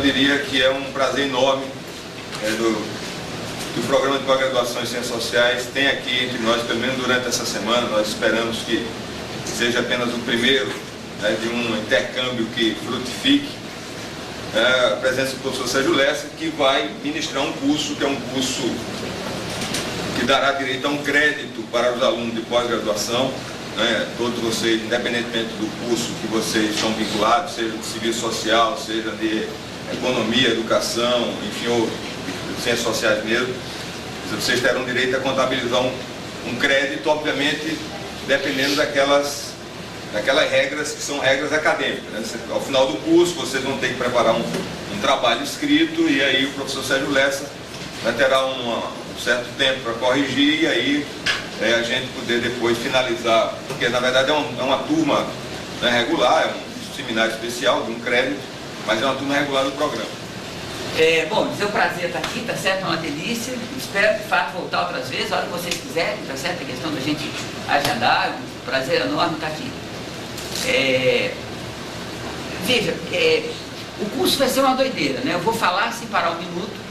diria que é um prazer enorme que o programa de pós-graduação em Ciências Sociais tem aqui entre nós, pelo menos durante essa semana. Nós esperamos que seja apenas o primeiro, né, de um intercâmbio que frutifique. A presença do professor Sérgio Lessa, que vai ministrar um curso, que é um curso que dará direito a um crédito para os alunos de pós-graduação, né? Todos vocês, independentemente do curso que vocês estão vinculados, seja de serviço social, seja de economia, educação, enfim, ou de ciências sociais mesmo, vocês terão direito a contabilizar um crédito, obviamente, dependendo daquelas regras que são regras acadêmicas, né? Ao final do curso, vocês vão ter que preparar um trabalho escrito, e aí o professor Sérgio Lessa terá um certo tempo para corrigir, e aí a gente poder depois finalizar, porque na verdade é uma turma, né, regular, é um seminário especial de um crédito, mas é uma turma regular do programa. Bom, é um prazer estar aqui, tá certo? É uma delícia. Espero de fato voltar outras vezes, a hora que vocês quiserem, tá certo? É questão da gente agendar, é um prazer enorme estar aqui. Veja, o curso vai ser uma doideira, né? Eu vou falar sem parar um minuto.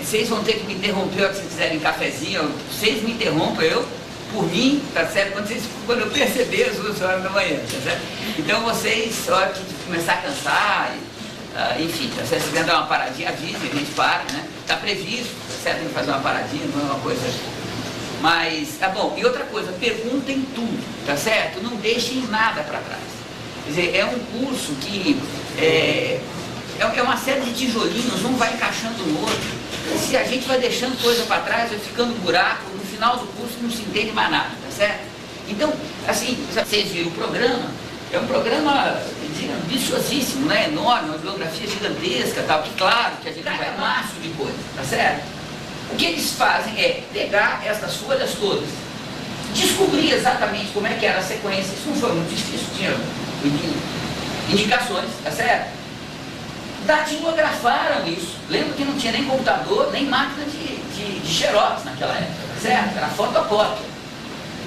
Vocês vão ter que me interromper se quiserem cafezinho. Vocês me interrompam, eu, por mim, tá certo? Quando eu perceber às 2 horas da manhã, tá certo? Então vocês, a hora que começar a cansar, enfim, tá certo? Se quiser dar uma paradinha, avise, a gente para, né? Tá previsto, tá certo? Tem que fazer uma paradinha, não é uma coisa. Mas, tá bom. E outra coisa, perguntem tudo, tá certo? Não deixem nada para trás. Quer dizer, é um curso que é uma série de tijolinhos, um vai encaixando no outro. Se a gente vai deixando coisa para trás, vai ficando buraco, no final do curso não se entende mais nada, tá certo? Então, assim, vocês viram o programa, é um programa, digamos, ambiciosíssimo, né? Enorme, uma bibliografia gigantesca, tal, que claro que a gente vai maço de coisa, tá certo? O que eles fazem é pegar essas folhas todas, descobrir exatamente como é que era a sequência. Isso não foi muito difícil, tinha indicações, tá certo? Datilografaram isso. Lembra que não tinha nem computador, nem máquina de xerox naquela época, tá certo? Era fotocópia.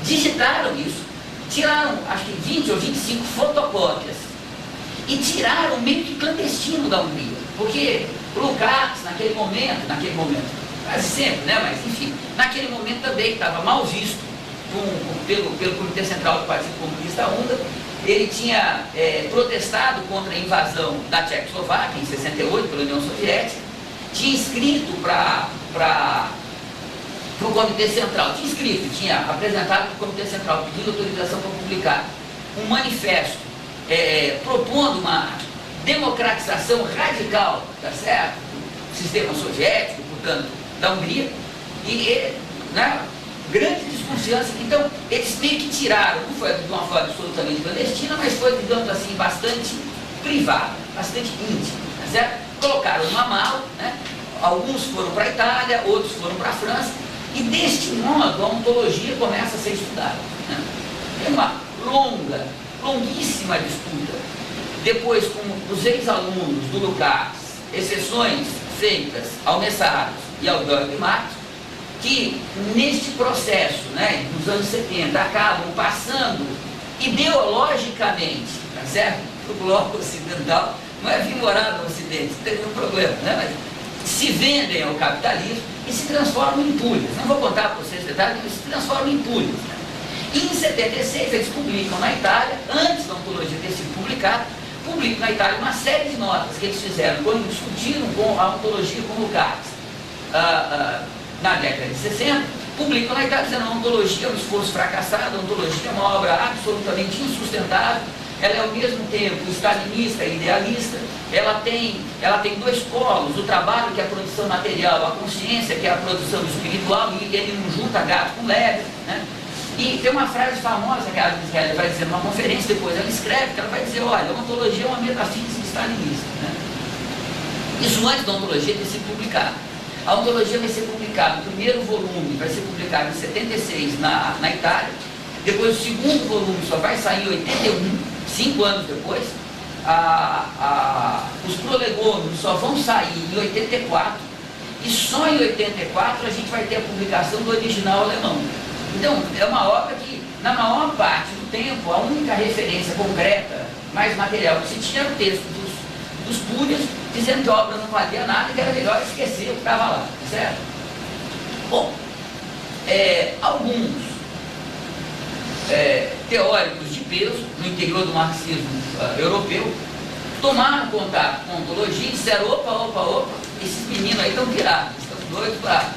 Digitaram isso, tiraram acho que 20 ou 25 fotocópias e tiraram meio que clandestino da Hungria, porque o Lukács naquele momento, quase sempre, né? Mas enfim, naquele momento também estava mal visto pelo Comitê Central do Partido Comunista Húngaro. Ele tinha protestado contra a invasão da Tchecoslováquia em 68 pela União Soviética, tinha escrito para o Comitê Central, tinha apresentado para o Comitê Central pedindo autorização para publicar um manifesto propondo uma democratização radical, tá certo? Do sistema soviético, portanto, da Hungria, e né, grande desconfiança. Então, eles meio que tiraram, não foi de uma forma absolutamente clandestina, mas foi, digamos assim, bastante privada, bastante íntima, tá certo? Colocaram numa mala, né? Alguns foram para a Itália, outros foram para a França, e deste modo a ontologia começa a ser estudada, né? É uma longuíssima disputa. Depois, com os ex-alunos do Lukács, exceções feitas ao Messaros e ao Georg Marx, que neste processo, né, nos anos 70, acabam passando ideologicamente, tá certo? O bloco ocidental não é vir morar no Ocidente, não tem nenhum problema, né? Mas se vendem ao capitalismo e se transformam em pulhas. Não vou contar para vocês detalhes, mas se transformam em pulhas, né? E em 76 eles publicam na Itália, antes da ontologia ter sido publicada, publicam na Itália uma série de notas que eles fizeram quando discutiram com a ontologia com o Lukács. Na década de 60, publicam na Itália dizendo que a ontologia é um esforço fracassado, a ontologia é uma obra absolutamente insustentável, ela é ao mesmo tempo stalinista e idealista, ela tem 2 polos, o trabalho que é a produção material, a consciência que é a produção espiritual, e ele não junta gato com lebre, né? E tem uma frase famosa que a Israel vai dizer numa conferência, depois ela escreve, que ela vai dizer, olha, a ontologia é uma metafísica stalinista, né? Isso antes da ontologia ter sido publicado. A ontologia vai ser publicada, o primeiro volume vai ser publicado em 76 na Itália, depois o segundo volume só vai sair em 81, 5 anos depois, os prolegômenos só vão sair em 84, e só em 84 a gente vai ter a publicação do original alemão. Então, é uma obra que, na maior parte do tempo, a única referência concreta, mais material que se tinha era o texto dos públios, dizendo que a obra não valia nada e que era melhor esquecer o que estava lá, certo? Bom, alguns teóricos de peso no interior do marxismo europeu tomaram contato com a ontologia e disseram: opa, esses meninos aí estão virados, estão doidos para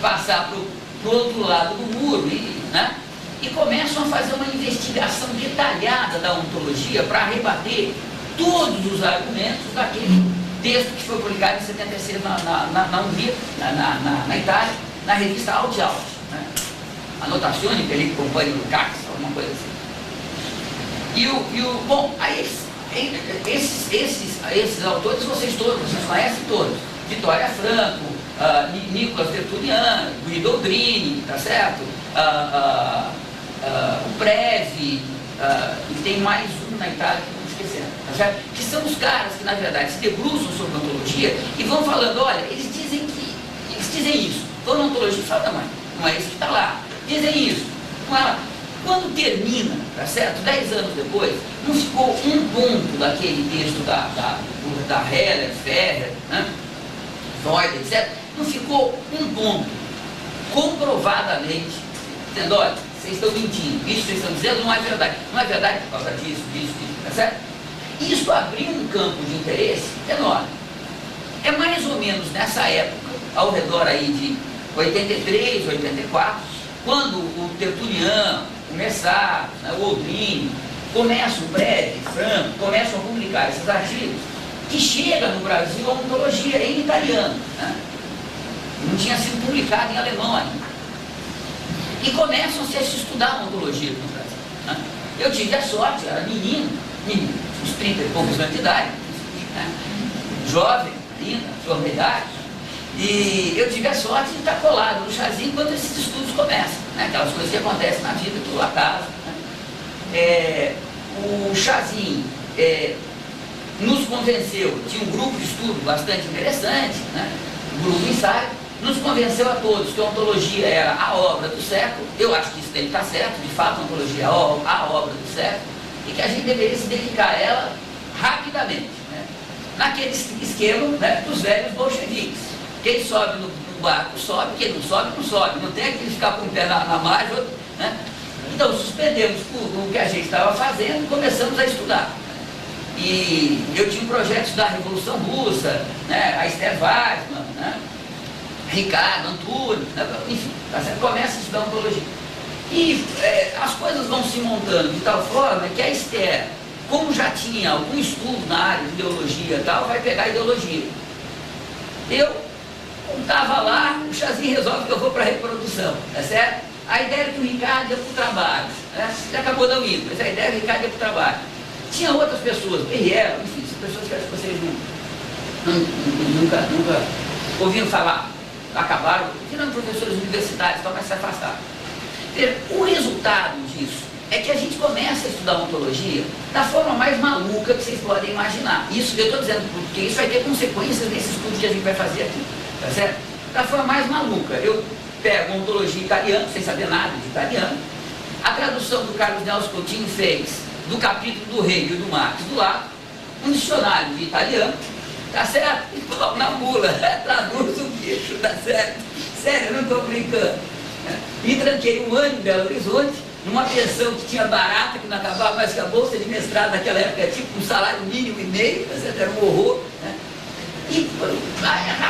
passar para o outro lado do muro, né? E começam a fazer uma investigação detalhada da ontologia para rebater todos os argumentos daquele texto que foi publicado em 76 na Hungria, na Itália, na revista Alt, né? Anotazioni per il compagno Lukács, alguma coisa assim. Bom, aí esses autores vocês conhecem todos: Vitória Franco, Nicolas Tertullian, Guido Drini, tá certo? O Preve, e tem mais um na Itália que não esquecendo, tá certo? Que são os caras que na verdade se debruçam sobre a ontologia e vão falando: olha, eles dizem isso, estão na ontologia e falam: não é isso que está lá, dizem isso, não é lá. Quando termina, tá certo? 10 anos depois, não ficou um ponto daquele texto da Heller, Ferrer, né? Freud, etc. Não ficou um ponto comprovadamente dizendo: olha, vocês estão mentindo, isso que vocês estão dizendo não é verdade. Não é verdade por causa disso, tá certo? Isso abriu um campo de interesse enorme. É mais ou menos nessa época, ao redor aí de 83, 84, quando o Tertullian, o Messar, o Oldrini, o Preve, Franco, começam a publicar esses artigos, que chega no Brasil a ontologia em italiano, né? Não tinha sido publicado em alemão ainda. E começam-se a se estudar a ontologia no Brasil, né? Eu tive a sorte, era menino, uns 30 e poucos anos de idade, né? Jovem ainda, sua idade, e eu tive a sorte de estar colado no Chazinho quando esses estudos começam, né? Aquelas coisas que acontecem na vida por acaso, né? O Chazinho nos convenceu, tinha um grupo de estudo bastante interessante, né? Um grupo de ensaio, nos convenceu a todos que a ontologia era a obra do século. Eu acho que isso deve estar certo, de fato a ontologia é a obra do século, e que a gente deveria se dedicar a ela rapidamente, né? Naquele esquema, né, dos velhos bolcheviques. Quem sobe no barco sobe, quem não sobe, não sobe. Não tem que ficar com o pé na margem, né? Então suspendemos o que a gente estava fazendo e começamos a estudar. E eu tinha um projeto da Revolução Russa, né? A Esther Weissman, né? Ricardo, Antúnio, né? Enfim, você começa a estudar ontologia. E as coisas vão se montando de tal forma que a Esther, como já tinha algum estudo na área de ideologia e tal, vai pegar a ideologia. Eu estava lá, o Chazinho resolve que eu vou para a reprodução, tá certo? A ideia era que o Ricardo ia para o trabalho, né? Ele acabou não indo, mas a ideia era que o Ricardo ia para o trabalho. Tinha outras pessoas, Perriello, enfim, são pessoas que acho que vocês nunca ouviram falar, acabaram, tirando professores universitários, mas se afastaram. O resultado disso é que a gente começa a estudar ontologia da forma mais maluca que vocês podem imaginar. Isso eu estou dizendo porque isso vai ter consequências nesse estudo que a gente vai fazer aqui, tá certo? Da forma mais maluca. Eu pego ontologia italiana, sem saber nada de italiano, a tradução do Carlos Nelson Coutinho fez do capítulo do Hegel e do Marx do lado, um dicionário de italiano, tá certo? E pau na mula, traduz o bicho, tá certo? Sério, eu não estou brincando. Me tranquei um ano em Belo Horizonte, numa pensão que tinha barata, que não acabava mais que a bolsa de mestrado naquela época, tipo um salário mínimo e meio, tá certo? Era um horror, né? E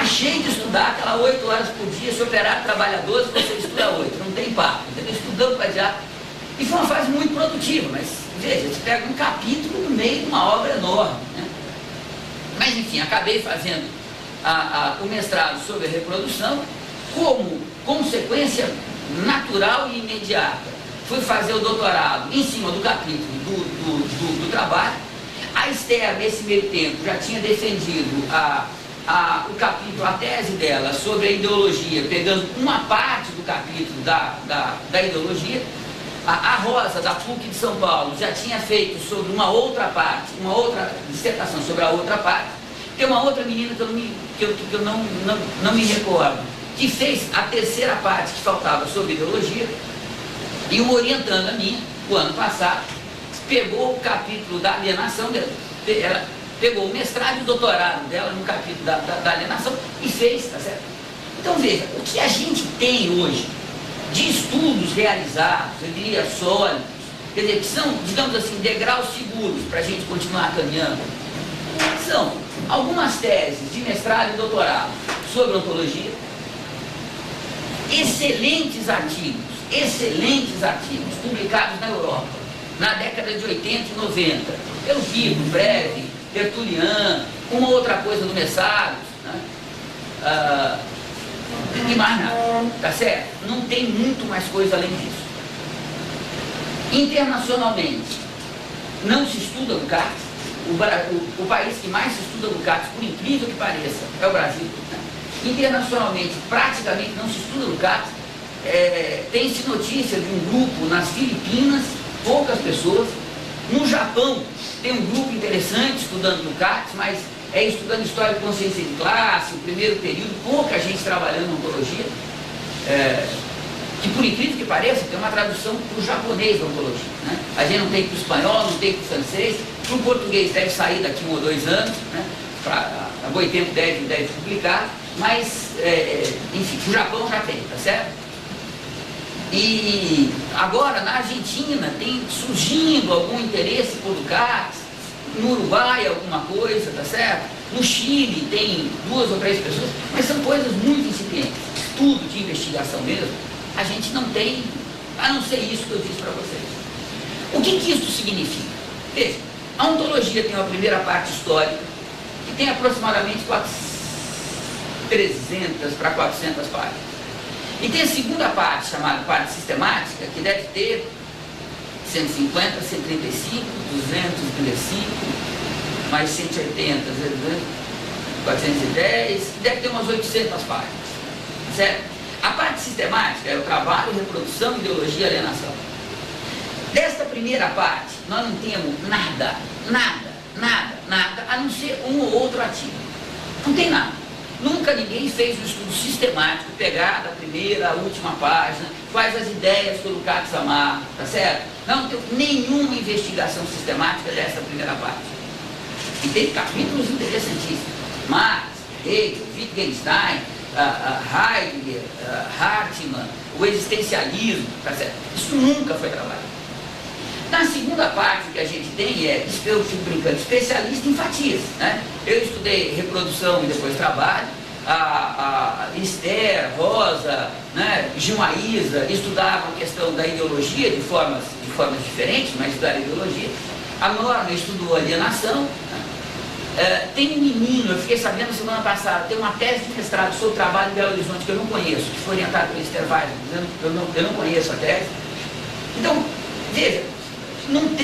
achei de estudar aquelas 8 horas por dia, se operar trabalhadores, você estuda 8, não tem papo, entendeu? Estudando para já. E foi uma fase muito produtiva, mas veja, você pega um capítulo no meio de uma obra enorme, né? Mas enfim, acabei fazendo o mestrado sobre a reprodução como consequência natural e imediata. Fui fazer o doutorado em cima do capítulo do trabalho. A Esther, nesse meio tempo, já tinha defendido o capítulo, a tese dela sobre a ideologia, pegando uma parte do capítulo da ideologia. A Rosa, da PUC de São Paulo, já tinha feito sobre uma outra parte, uma outra dissertação sobre a outra parte. Tem uma outra menina que eu não me recordo, que fez a terceira parte que faltava sobre ideologia, e uma orientando a minha, o ano passado, pegou o capítulo da alienação, ela pegou o mestrado e o doutorado dela no capítulo da alienação e fez, tá certo? Então veja, o que a gente tem hoje de estudos realizados, eu diria sólidos, quer dizer, que são, digamos assim, degraus seguros para a gente continuar caminhando, são algumas teses de mestrado e doutorado sobre ontologia, excelentes artigos publicados na Europa, na década de 80 e 90, pelo Pico, Breve, Tertulian, uma outra coisa do Messados, né? E mais nada, tá certo? Não tem muito mais coisa além disso. Internacionalmente, não se estuda Lukács. O país que mais se estuda Lukács, por incrível que pareça, é o Brasil. Né? Internacionalmente, praticamente não se estuda Lukács. Tem-se notícia de um grupo nas Filipinas, poucas pessoas. No Japão, tem um grupo interessante estudando Lukács, mas estudando história de consciência de classe, o primeiro período, pouca gente trabalhando em ontologia, que por incrível que pareça, tem uma tradução para o japonês da ontologia. Né? A gente não tem para o espanhol, não tem para o francês, para o português deve sair daqui 1 ou 2 anos, né? A Boitempo deve publicar, mas, enfim, o Japão já tem, tá certo? E agora, na Argentina, tem surgindo algum interesse por Lukács, no Uruguai alguma coisa, tá certo? No Chile tem 2 ou 3 pessoas, mas são coisas muito incipientes. Estudo de investigação mesmo, a gente não tem, a não ser isso que eu disse para vocês. O que isso significa? Veja, a ontologia tem uma primeira parte histórica, que tem aproximadamente 300 para 400 páginas. E tem a segunda parte, chamada parte sistemática, que deve ter 150, 135, 235, mais 180, 410, deve ter umas 800 páginas, certo? A parte sistemática é o trabalho, reprodução, ideologia e alienação. Desta primeira parte, nós não temos nada, a não ser um ou outro artigo. Não tem nada. Nunca ninguém fez um estudo sistemático, pegar da primeira à última página, quais as ideias que o Lukács amarra, tá certo? Não tem nenhuma investigação sistemática dessa primeira parte. E tem capítulos interessantíssimos. Marx, Hegel, Wittgenstein, Heidegger, Hartmann, o existencialismo, tá certo? Isso nunca foi trabalhado. Na segunda parte que a gente tem eu fico brincando, especialista em fatias, né? Eu estudei reprodução e depois trabalho, a Esther, Rosa, né, Gilmaísa estudavam a questão da ideologia de formas diferentes, mas estudaram ideologia. A Norma estudou alienação. Né? Tem um menino, eu fiquei sabendo semana passada, tem uma tese de mestrado sobre trabalho em Belo Horizonte que eu não conheço, que foi orientado pelo Esther Weisman, eu não conheço a tese. Então, veja,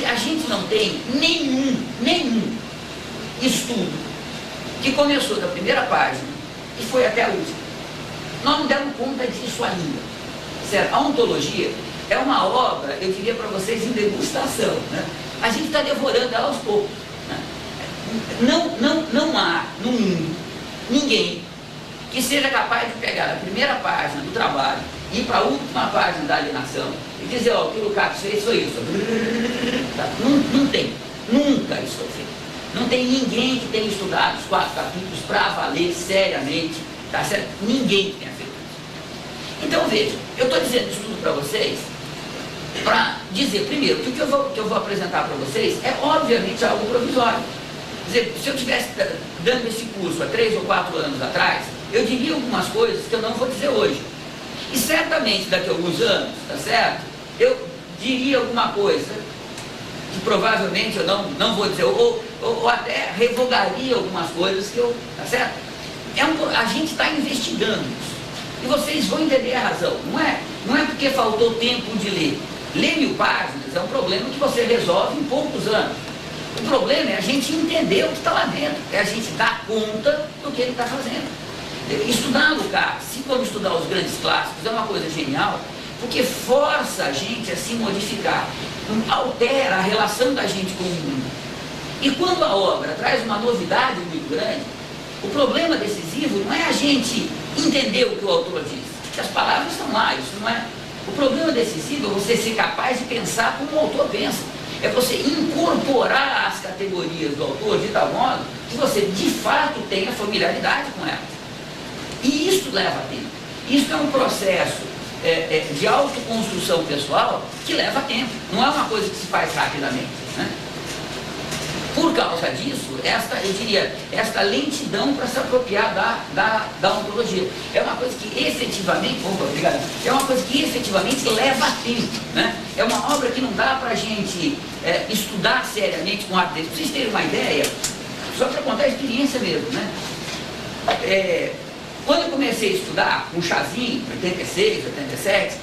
a gente não tem nenhum estudo que começou da primeira página e foi até a última. Nós não demos conta disso ainda, certo? A ontologia é uma obra, eu diria para vocês, em degustação, né? A gente está devorando ela aos poucos, né? Não há no mundo ninguém que seja capaz de pegar a primeira página do trabalho e ir para a última página da alienação e dizer, ó, o que o Lukács fez foi isso. Não tem, nunca isso foi feito. Não tem ninguém que tenha estudado os 4 capítulos para valer seriamente, tá certo? Ninguém que tenha feito isso. Então veja, eu estou dizendo isso tudo para vocês para dizer, primeiro, que o que eu vou apresentar para vocês é obviamente algo provisório. Quer dizer, se eu estivesse dando esse curso há 3 ou 4 anos atrás, eu diria algumas coisas que eu não vou dizer hoje. E certamente daqui a alguns anos, tá certo? Eu diria alguma coisa que provavelmente eu não vou dizer, ou até revogaria algumas coisas que eu, tá certo? A gente está investigando isso. E vocês vão entender a razão. Não é porque faltou tempo de ler. Ler 1000 páginas é um problema que você resolve em poucos anos. O problema é a gente entender o que está lá dentro, é a gente dar conta do que ele está fazendo. Estudar Lukács, assim como estudar os grandes clássicos, é uma coisa genial, porque força a gente a se modificar, altera a relação da gente com o mundo. E quando a obra traz uma novidade muito grande, o problema decisivo não é a gente entender o que o autor diz, porque as palavras estão lá, isso não é. O problema decisivo é você ser capaz de pensar como o autor pensa. é você incorporar as categorias do autor de tal modo que você de fato tenha familiaridade com elas. E isso leva tempo. Isso é um processo de autoconstrução pessoal que leva tempo. Não é uma coisa que se faz rapidamente, né? Por causa disso, eu diria, esta lentidão para se apropriar da ontologia. É uma coisa que efetivamente, obrigado, é uma coisa que efetivamente leva tempo, né? É uma obra que não dá para a gente estudar seriamente com arte. Para vocês terem uma ideia, só para contar a experiência mesmo, né? Quando eu comecei a estudar com Chazinho, 86, 87,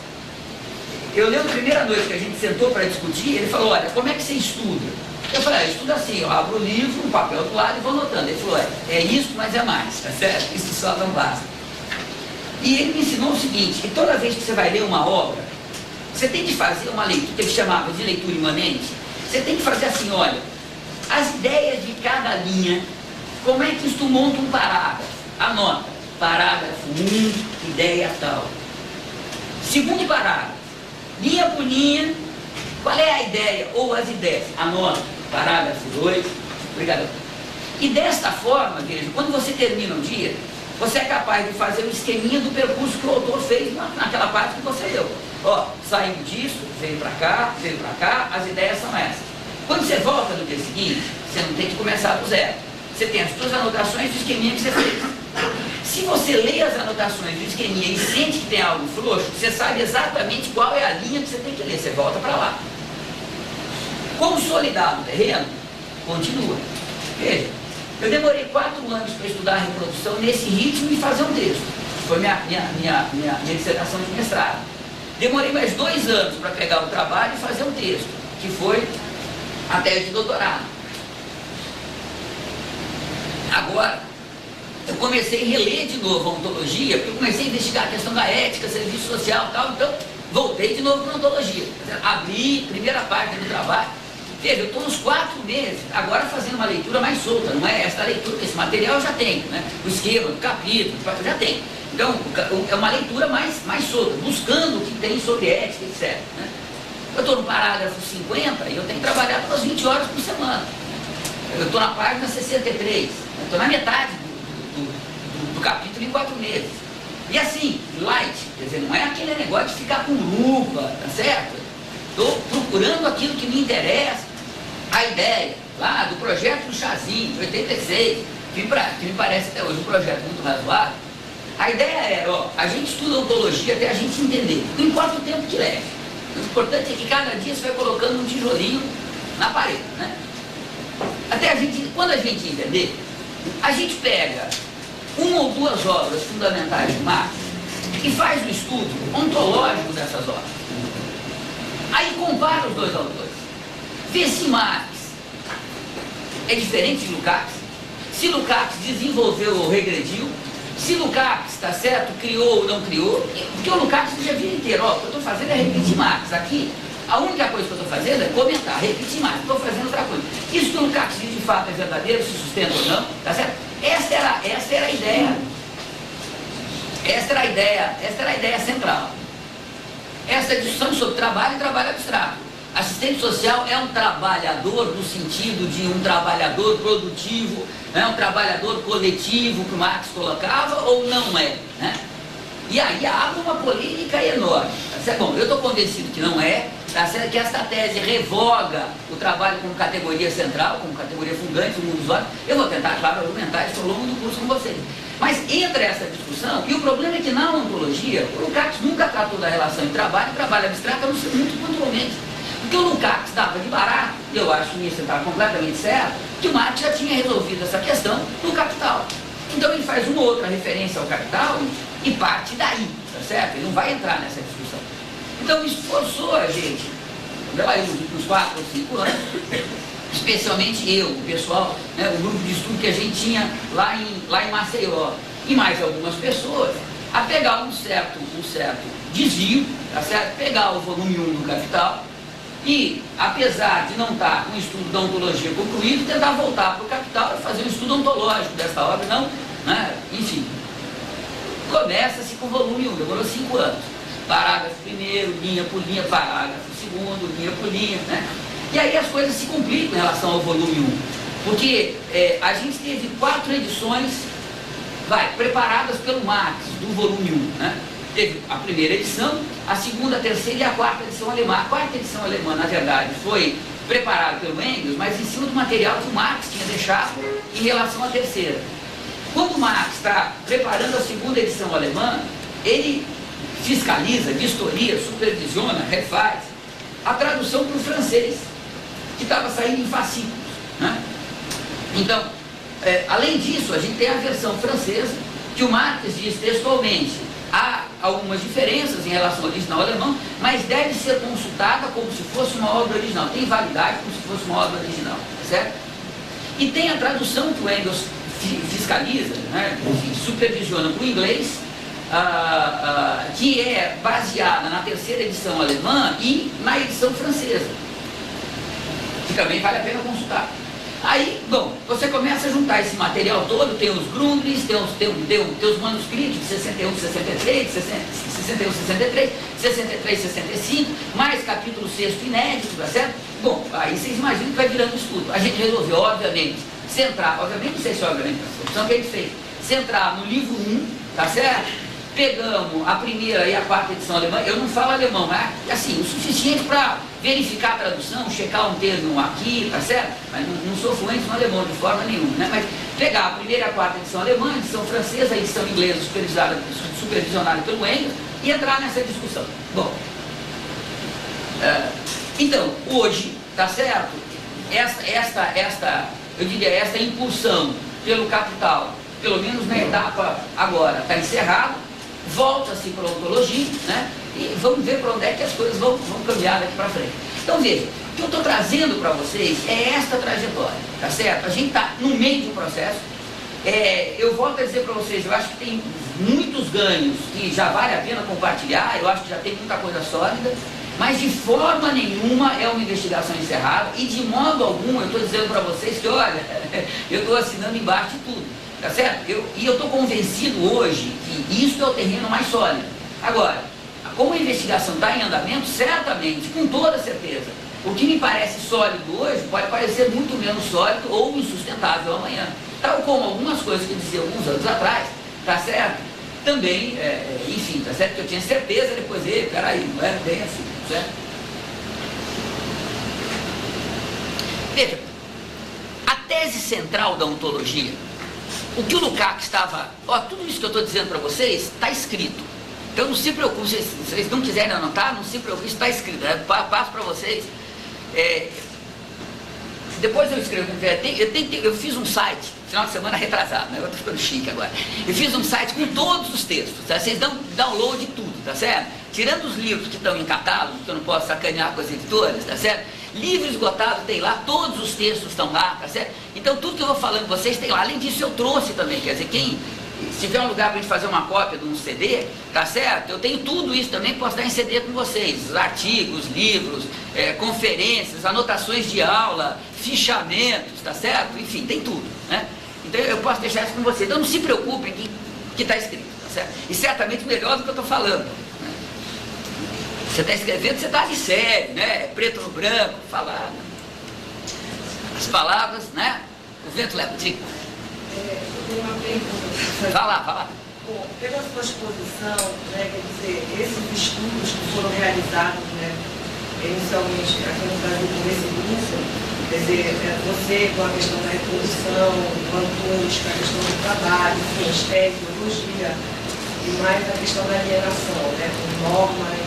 eu lembro a primeira noite que a gente sentou para discutir, ele falou, olha, como é que você estuda? Eu falei, estuda assim, eu abro o livro, um papel do lado e vou anotando. Ele falou, é isso, mas é mais, tá certo? Isso só não basta. E ele me ensinou o seguinte, que toda vez que você vai ler uma obra, você tem que fazer uma leitura, que ele chamava de leitura imanente, você tem que fazer assim, olha, as ideias de cada linha, como é que tu monta um parágrafo? Anota, parágrafo 1, ideia tal. Segundo parágrafo, linha por linha, qual é a ideia ou as ideias? Anota, parágrafo 2, obrigado. E desta forma, veja, quando você termina um dia, você é capaz de fazer o esqueminha do percurso que o autor fez naquela parte que você leu. Ó, saindo disso, veio para cá, as ideias são essas. Quando você volta no dia seguinte, você não tem que começar do zero. Você tem as suas anotações do esqueminha que você fez. Se você lê as anotações do esqueminha e sente que tem algo frouxo, você sabe exatamente qual é a linha que você tem que ler, você volta para lá. Consolidado o terreno, continua. Veja, eu demorei 4 anos para estudar a reprodução nesse ritmo e fazer um texto. Foi minha dissertação de mestrado. Demorei mais 2 anos para pegar o trabalho e fazer um texto, que foi a tese de doutorado. Agora, eu comecei a reler de novo a ontologia, porque eu comecei a investigar a questão da ética, serviço social e tal, então voltei de novo para a ontologia. Abri, primeira parte do trabalho. Veja, eu estou uns 4 meses, agora fazendo uma leitura mais solta, não é esta leitura, esse material eu já tenho, né? O esquema, o capítulo, eu já tenho. Então, é uma leitura mais solta, buscando o que tem sobre ética, etc. Né? Eu estou no parágrafo 50 e eu tenho trabalhado umas 20 horas por semana. Eu estou na página 63, estou na metade do capítulo em 4 meses. E assim, light, quer dizer, não é aquele negócio de ficar com lupa, tá certo? Estou procurando aquilo que me interessa. A ideia lá do projeto do Chazinho, de 86, que me parece até hoje um projeto muito razoável. A ideia era, ó, a gente estuda ontologia até a gente entender. Não importa o tempo que leve. O importante é que cada dia você vai colocando um tijolinho na parede, né? Até a gente, quando a gente entender, a gente pega 1 ou 2 obras fundamentais de Marx e faz um estudo ontológico dessas obras. Aí compara os 2 autores. Vê se Marx é diferente de Lukács, se Lukács desenvolveu ou regrediu, se Lukács, tá certo, criou ou não criou, porque o Lukács já viu inteiro, ó, o que eu estou fazendo é repetir Marx. Aqui, a única coisa que eu estou fazendo é comentar, repetir Marx, estou fazendo outra coisa. Isso que o Lukács diz de fato é verdadeiro, se sustenta ou não, tá certo? Esta era a ideia. Esta era a ideia central. Essa discussão sobre trabalho e trabalho abstrato. Assistente social é um trabalhador no sentido de um trabalhador produtivo, é um trabalhador coletivo que o Marx colocava ou não é? Né? E aí abre uma polêmica enorme. Tá certo? Bom, eu estou convencido que não é, tá certo? Que esta tese revoga o trabalho como categoria central, como categoria fundante no mundo dos olhos. Eu vou tentar, claro, argumentar isso ao longo do curso com vocês. Mas entra essa discussão, e o problema é que na ontologia, o Lukács nunca tratou da relação entre trabalho e trabalho abstrato, a não ser muito pontualmente. Porque o Lukács dava de barato, e eu acho que isso estava completamente certo, que o Marx já tinha resolvido essa questão no Capital. Então ele faz uma outra referência ao Capital e parte daí, tá certo? Ele não vai entrar nessa discussão. Então isso forçou a gente, uns 4 ou 5 anos, especialmente eu, o pessoal, né, o grupo de estudo que a gente tinha lá em Maceió, e mais algumas pessoas, a pegar um certo desvio, tá certo? Pegar o volume 1 do Capital e, apesar de não estar com o estudo da ontologia concluído, tentar voltar para o Capital e fazer um estudo ontológico desta obra, não, né? Enfim. Começa-se com o volume 1, demorou 5 anos. Parágrafo 1º, linha por linha, parágrafo 2º, linha por linha, né? E aí as coisas se complicam em relação ao volume 1, porque a gente teve 4 edições preparadas pelo Marx, do volume 1, né? Teve a primeira edição, a segunda, a terceira e a quarta edição alemã. A quarta edição alemã, na verdade, foi preparada pelo Engels, mas em cima do material que o Marx tinha deixado em relação à terceira. Quando o Marx está preparando a segunda edição alemã, ele fiscaliza, vistoria, supervisiona, refaz a tradução para o francês, que estava saindo em fascículos, né? Então, além disso, a gente tem a versão francesa, que o Marx diz textualmente: há algumas diferenças em relação ao original alemão, mas deve ser consultada como se fosse uma obra original, tem validade como se fosse uma obra original, certo? E tem a tradução que o Engels fiscaliza, né, enfim, supervisiona para o inglês, que é baseada na terceira edição alemã e na edição francesa, que também vale a pena consultar. Aí, bom, você começa a juntar esse material todo, tem os Grundrisse, tem os manuscritos de 61, 63, 61, 63, 63, 65, mais capítulo 6º inédito, tá certo? Bom, aí vocês imaginam que vai virando estudo. A gente resolveu, obviamente, centrar, obviamente, não sei se obviamente, a opção que a gente fez, centrar no livro 1, tá certo? Pegamos a primeira e a quarta edição alemã, eu não falo alemão, mas assim, o suficiente para verificar a tradução, checar um termo aqui, tá certo? Mas não sou fluente no alemão de forma nenhuma, né? Mas pegar a primeira e a quarta edição alemã, a edição francesa, a edição inglesa supervisionada pelo Engels e entrar nessa discussão. Bom, então, hoje, tá certo? Eu diria, esta impulsão pelo capital, pelo menos na etapa agora, está encerrado. Volta-se para a ontologia, né? E vamos ver para onde é que as coisas vão caminhar daqui para frente. Então veja, o que eu estou trazendo para vocês é esta trajetória, tá certo? A gente está no meio de um processo. Eu volto a dizer para vocês, eu acho que tem muitos ganhos que já vale a pena compartilhar, eu acho que já tem muita coisa sólida, mas de forma nenhuma é uma investigação encerrada e de modo algum eu estou dizendo para vocês que, olha, eu estou assinando embaixo de tudo. Tá certo? E eu estou convencido hoje que isso é o terreno mais sólido. Agora, como a investigação está em andamento, certamente, com toda certeza, o que me parece sólido hoje pode parecer muito menos sólido ou insustentável amanhã. Tal como algumas coisas que eu dizia alguns anos atrás, tá certo? Também, enfim, tá certo? Que eu tinha certeza depois, peraí, não era bem assim, certo? Veja, a tese central da ontologia, o que o Lukács estava... tudo isso que eu estou dizendo para vocês está escrito. Então não se preocupe, se vocês não quiserem anotar, não se preocupe, está escrito. Passo para vocês. Depois eu escrevo. Eu fiz um site, final de semana retrasado, né? Eu estou ficando chique agora. Eu fiz um site com todos os textos, tá? Vocês dão download de tudo, tá certo? Tirando os livros que estão em catálogo, que eu não posso sacanear com as editoras, tá certo? Livro esgotado tem lá, todos os textos estão lá, tá certo? Então tudo que eu vou falando com vocês tem lá. Além disso eu trouxe também, quer dizer, se tiver um lugar para a gente fazer uma cópia de um CD, tá certo? Eu tenho tudo isso também, posso dar em CD com vocês. Artigos, livros, conferências, anotações de aula, fichamentos, tá certo? Enfim, tem tudo, né? Então eu posso deixar isso com vocês. Então não se preocupem que está escrito, tá certo? E certamente melhor do que eu estou falando. Você está escrevendo, você está ali sério, né? Preto no branco, falar. As palavras, né? O vento leva. Diga. Eu tenho uma pergunta. Fala. Bom, pela sua exposição, né, quer dizer, esses estudos que foram realizados, né, inicialmente aqui no Brasil com esse início, quer dizer, você com a questão da reprodução, o Antunes com a questão do trabalho, enfim, estética, biologia, e mais a questão da alienação, né, com norma e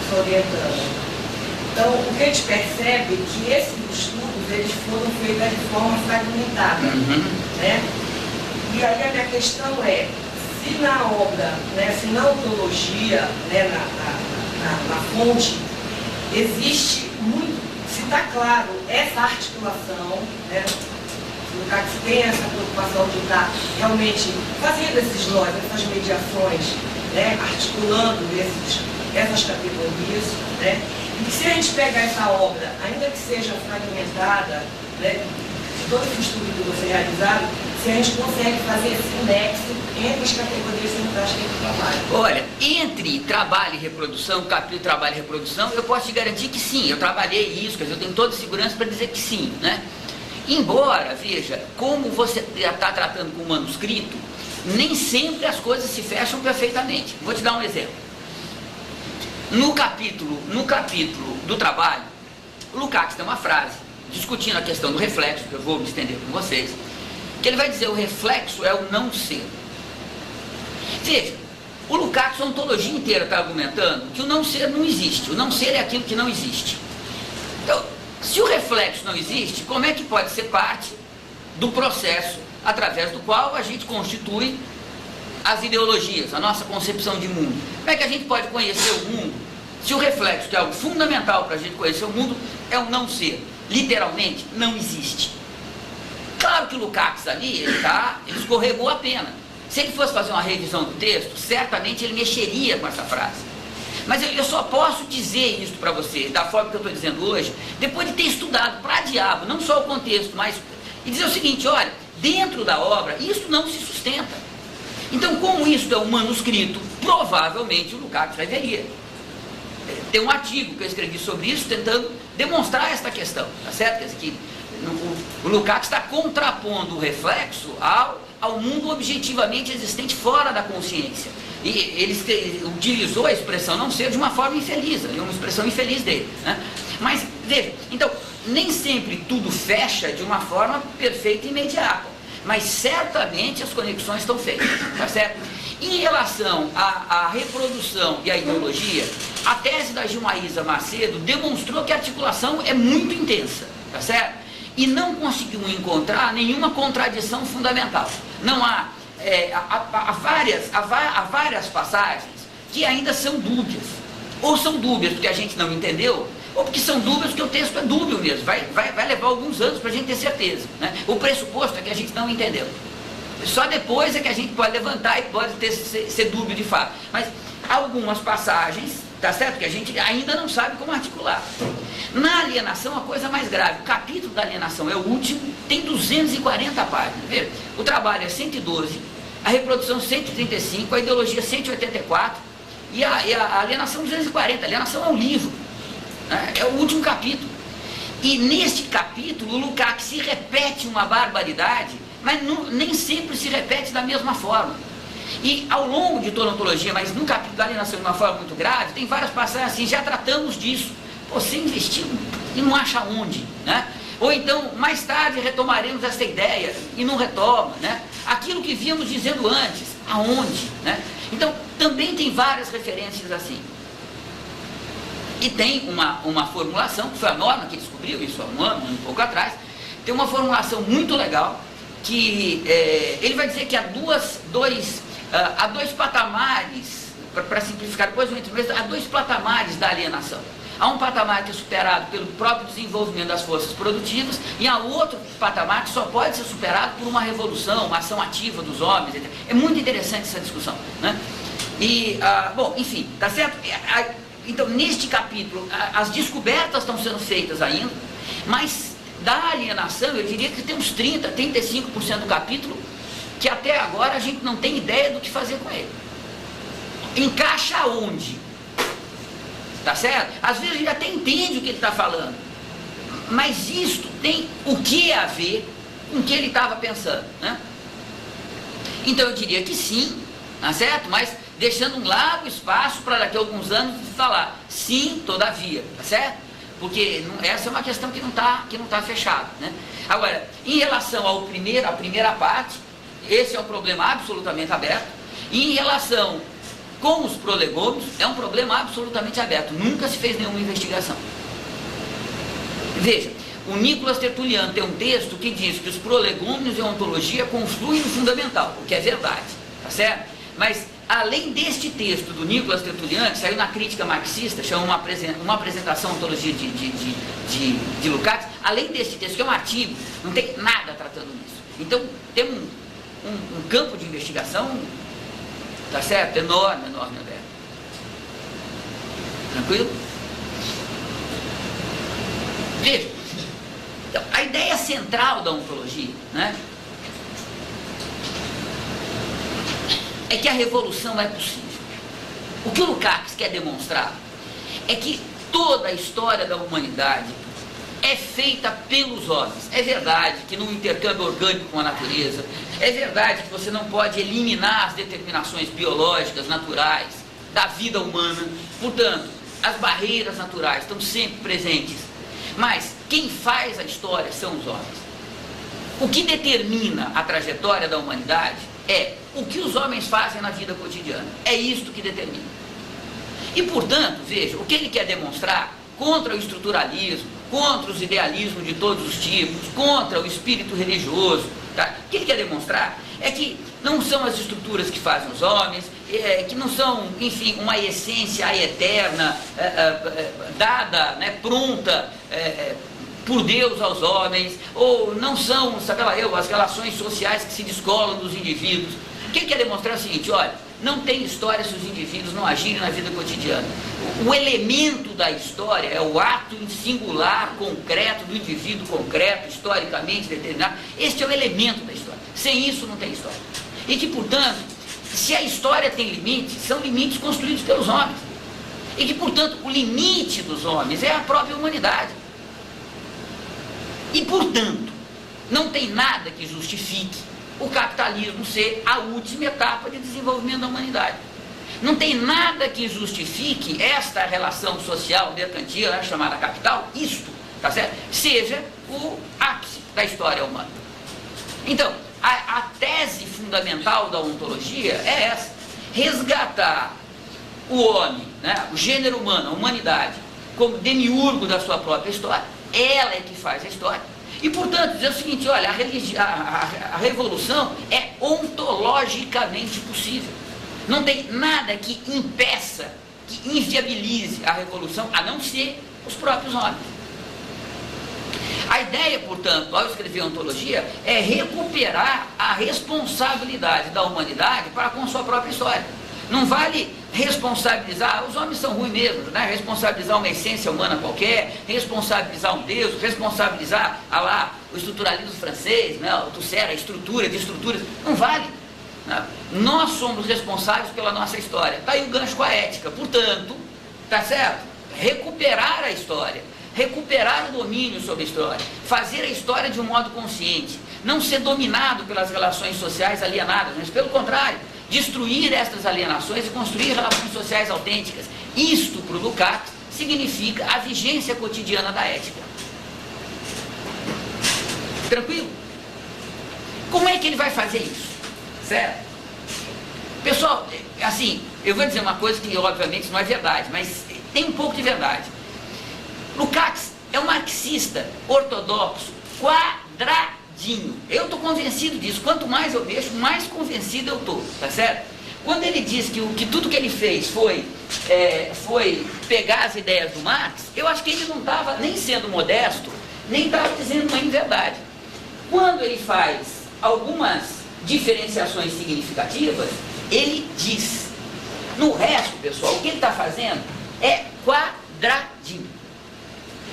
se orientando. Então, o que a gente percebe é que esses estudos, eles foram feitos de forma fragmentada, né? E aí a minha questão é, se na obra, né, se na ontologia, né, na fonte, existe muito, se está claro essa articulação, né, no caso se tem essa preocupação de estar realmente fazendo esses nós, essas mediações, né, articulando essas categorias, né, e se a gente pegar essa obra, ainda que seja fragmentada, né, todo esse estudo que você realizado, se a gente consegue fazer esse nexo entre as categorias demográficas do trabalho. Olha, entre trabalho e reprodução, capítulo trabalho e reprodução, eu posso te garantir que sim, eu trabalhei isso, quer dizer, eu tenho toda a segurança para dizer que sim, né? Embora, veja, como você está tratando com o manuscrito, nem sempre as coisas se fecham perfeitamente. Vou te dar um exemplo. No capítulo do trabalho, o Lukács tem uma frase, discutindo a questão do reflexo, que eu vou me estender com vocês, que ele vai dizer: o reflexo é o não ser. Veja, o Lukács, a ontologia inteira está argumentando que o não ser não existe, o não ser é aquilo que não existe. Então, se o reflexo não existe, como é que pode ser parte do processo através do qual a gente constitui as ideologias, a nossa concepção de mundo? Como é que a gente pode conhecer o mundo se o reflexo, que é algo fundamental para a gente conhecer o mundo, é o não ser? Literalmente, não existe. Claro que o Lukács ali, ele escorregou a pena. Se ele fosse fazer uma revisão do texto, certamente ele mexeria com essa frase. Mas eu só posso dizer isso para você, da forma que eu estou dizendo hoje, depois de ter estudado para diabo, não só o contexto, mas... e dizer o seguinte: olha, dentro da obra, isso não se sustenta. Então, como isso é um manuscrito, provavelmente o Lukács vai veria. Tem um artigo que eu escrevi sobre isso, tentando demonstrar esta questão, tá certo? Quer dizer, que o Lukács está contrapondo o reflexo ao mundo objetivamente existente fora da consciência. E ele utilizou a expressão não ser de uma forma infeliz, uma expressão infeliz dele, né? Mas, veja, então, nem sempre tudo fecha de uma forma perfeita e imediata, mas certamente as conexões estão feitas, tá certo? Em relação à reprodução e à ideologia, a tese da Gilmaísa Macedo demonstrou que a articulação é muito intensa, tá certo? E não conseguiu encontrar nenhuma contradição fundamental. Não há, há várias passagens que ainda são dúbias. Ou são dúbias porque a gente não entendeu, ou porque são dúbias porque o texto é dúbio mesmo. Vai levar alguns anos para a gente ter certeza, né? O pressuposto é que a gente não entendeu. Só depois é que a gente pode levantar e pode ser dúbio de fato. Mas algumas passagens, tá certo? Que a gente ainda não sabe como articular. Na alienação, a coisa mais grave. O capítulo da alienação é o último, tem 240 páginas. Vê? O trabalho é 112, a reprodução 135, a ideologia 184 e a alienação 240. A alienação é um livro, né? É o último capítulo. E neste capítulo, o Lukács se repete uma barbaridade, mas nem sempre se repete da mesma forma. E ao longo de toda a ontologia, mas no capítulo da alienação de uma forma muito grave, tem várias passagens assim: já tratamos disso. Você investiu e não acha onde, né? Ou então, mais tarde retomaremos essa ideia e não retoma, né? Aquilo que víamos dizendo antes, aonde, né? Então, também tem várias referências assim. E tem uma formulação, que foi a Norma que descobriu isso há um ano, um pouco atrás, tem uma formulação muito legal, que ele vai dizer que há dois patamares, para simplificar, depois eu entro, há dois patamares da alienação. Há um patamar que é superado pelo próprio desenvolvimento das forças produtivas, e há outro patamar que só pode ser superado por uma revolução, uma ação ativa dos homens, etc. É muito interessante essa discussão, né? E, bom, enfim, tá certo? Então, neste capítulo, as descobertas estão sendo feitas ainda, mas da alienação, eu diria que tem uns 30%, 35% do capítulo que até agora a gente não tem ideia do que fazer com ele. Encaixa onde? Tá certo? Às vezes a gente até entende o que ele está falando, mas isto tem o que a ver com o que ele estava pensando, né? Então eu diria que sim, tá certo? Mas deixando um largo espaço para daqui a alguns anos falar sim, todavia, tá certo? Porque essa é uma questão que não tá fechada, né? Agora, em relação à primeira parte, esse é um problema absolutamente aberto. E em relação com os prolegômenos, é um problema absolutamente aberto. Nunca se fez nenhuma investigação. Veja, o Nicolas Tertuliano tem um texto que diz que os prolegômenos e a ontologia confluem no fundamental, o que é verdade, tá certo? Mas, além deste texto do Nicolas Tertuliano, que saiu na Crítica Marxista, chama uma apresentação à ontologia de Lukács, além deste texto, que é um artigo, não tem nada tratando disso. Então, tem um campo de investigação, tá certo? Enorme, aberto. Tranquilo? Veja, então, a ideia central da ontologia, né, é que a revolução é possível. O que o Lukács quer demonstrar é que toda a história da humanidade é feita pelos homens. É verdade que no intercâmbio orgânico com a natureza, é verdade que você não pode eliminar as determinações biológicas, naturais, da vida humana. Portanto, as barreiras naturais estão sempre presentes. Mas quem faz a história são os homens. O que determina a trajetória da humanidade é o que os homens fazem na vida cotidiana. É isto que determina. E, portanto, veja, o que ele quer demonstrar contra o estruturalismo, contra os idealismos de todos os tipos, contra o espírito religioso, tá? O que ele quer demonstrar é que não são as estruturas que fazem os homens, que não são, enfim, uma essência eterna, dada, né, pronta por Deus aos homens, ou não são, as relações sociais que se descolam dos indivíduos. O que ele quer demonstrar é o seguinte: olha, não tem história se os indivíduos não agirem na vida cotidiana. O elemento da história é o ato singular, concreto, do indivíduo concreto, historicamente determinado. Este é o elemento da história. Sem isso não tem história. E que, portanto, se a história tem limites, são limites construídos pelos homens. E que, portanto, o limite dos homens é a própria humanidade. E, portanto, não tem nada que justifique o capitalismo ser a última etapa de desenvolvimento da humanidade. Não tem nada que justifique esta relação social mercantil, né, chamada capital, isto, tá certo? Seja o ápice da história humana. Então, a tese fundamental da ontologia é essa: resgatar o homem, né, o gênero humano, a humanidade, como demiurgo da sua própria história. Ela é que faz a história. E, portanto, dizer o seguinte: olha, a revolução é ontologicamente possível. Não tem nada que impeça, que inviabilize a revolução, a não ser os próprios homens. A ideia, portanto, ao escrever ontologia, é recuperar a responsabilidade da humanidade para com sua própria história. Não vale responsabilizar, os homens são ruins mesmo, né? Responsabilizar uma essência humana qualquer, responsabilizar um Deus, responsabilizar o estruturalismo francês, né? O Tusserre, a estrutura de estruturas, não vale. Né? Nós somos responsáveis pela nossa história. Está aí o gancho com a ética. Portanto, tá certo? Recuperar a história, recuperar o domínio sobre a história, fazer a história de um modo consciente, não ser dominado pelas relações sociais alienadas, mas pelo contrário, destruir estas alienações e construir relações sociais autênticas. Isto, para o Lukács, significa a vigência cotidiana da ética. Tranquilo? Como é que ele vai fazer isso? Certo? Pessoal, assim, eu vou dizer uma coisa que obviamente não é verdade, mas tem um pouco de verdade. Lukács é um marxista ortodoxo quadradinho. Eu estou convencido disso. Quanto mais eu deixo, mais convencido eu estou, tá certo? Quando ele diz que tudo que ele fez foi pegar as ideias do Marx, eu acho que ele não estava nem sendo modesto, nem estava dizendo uma inverdade. Quando ele faz algumas diferenciações significativas, ele diz. No resto, pessoal, o que ele está fazendo é quadradinho.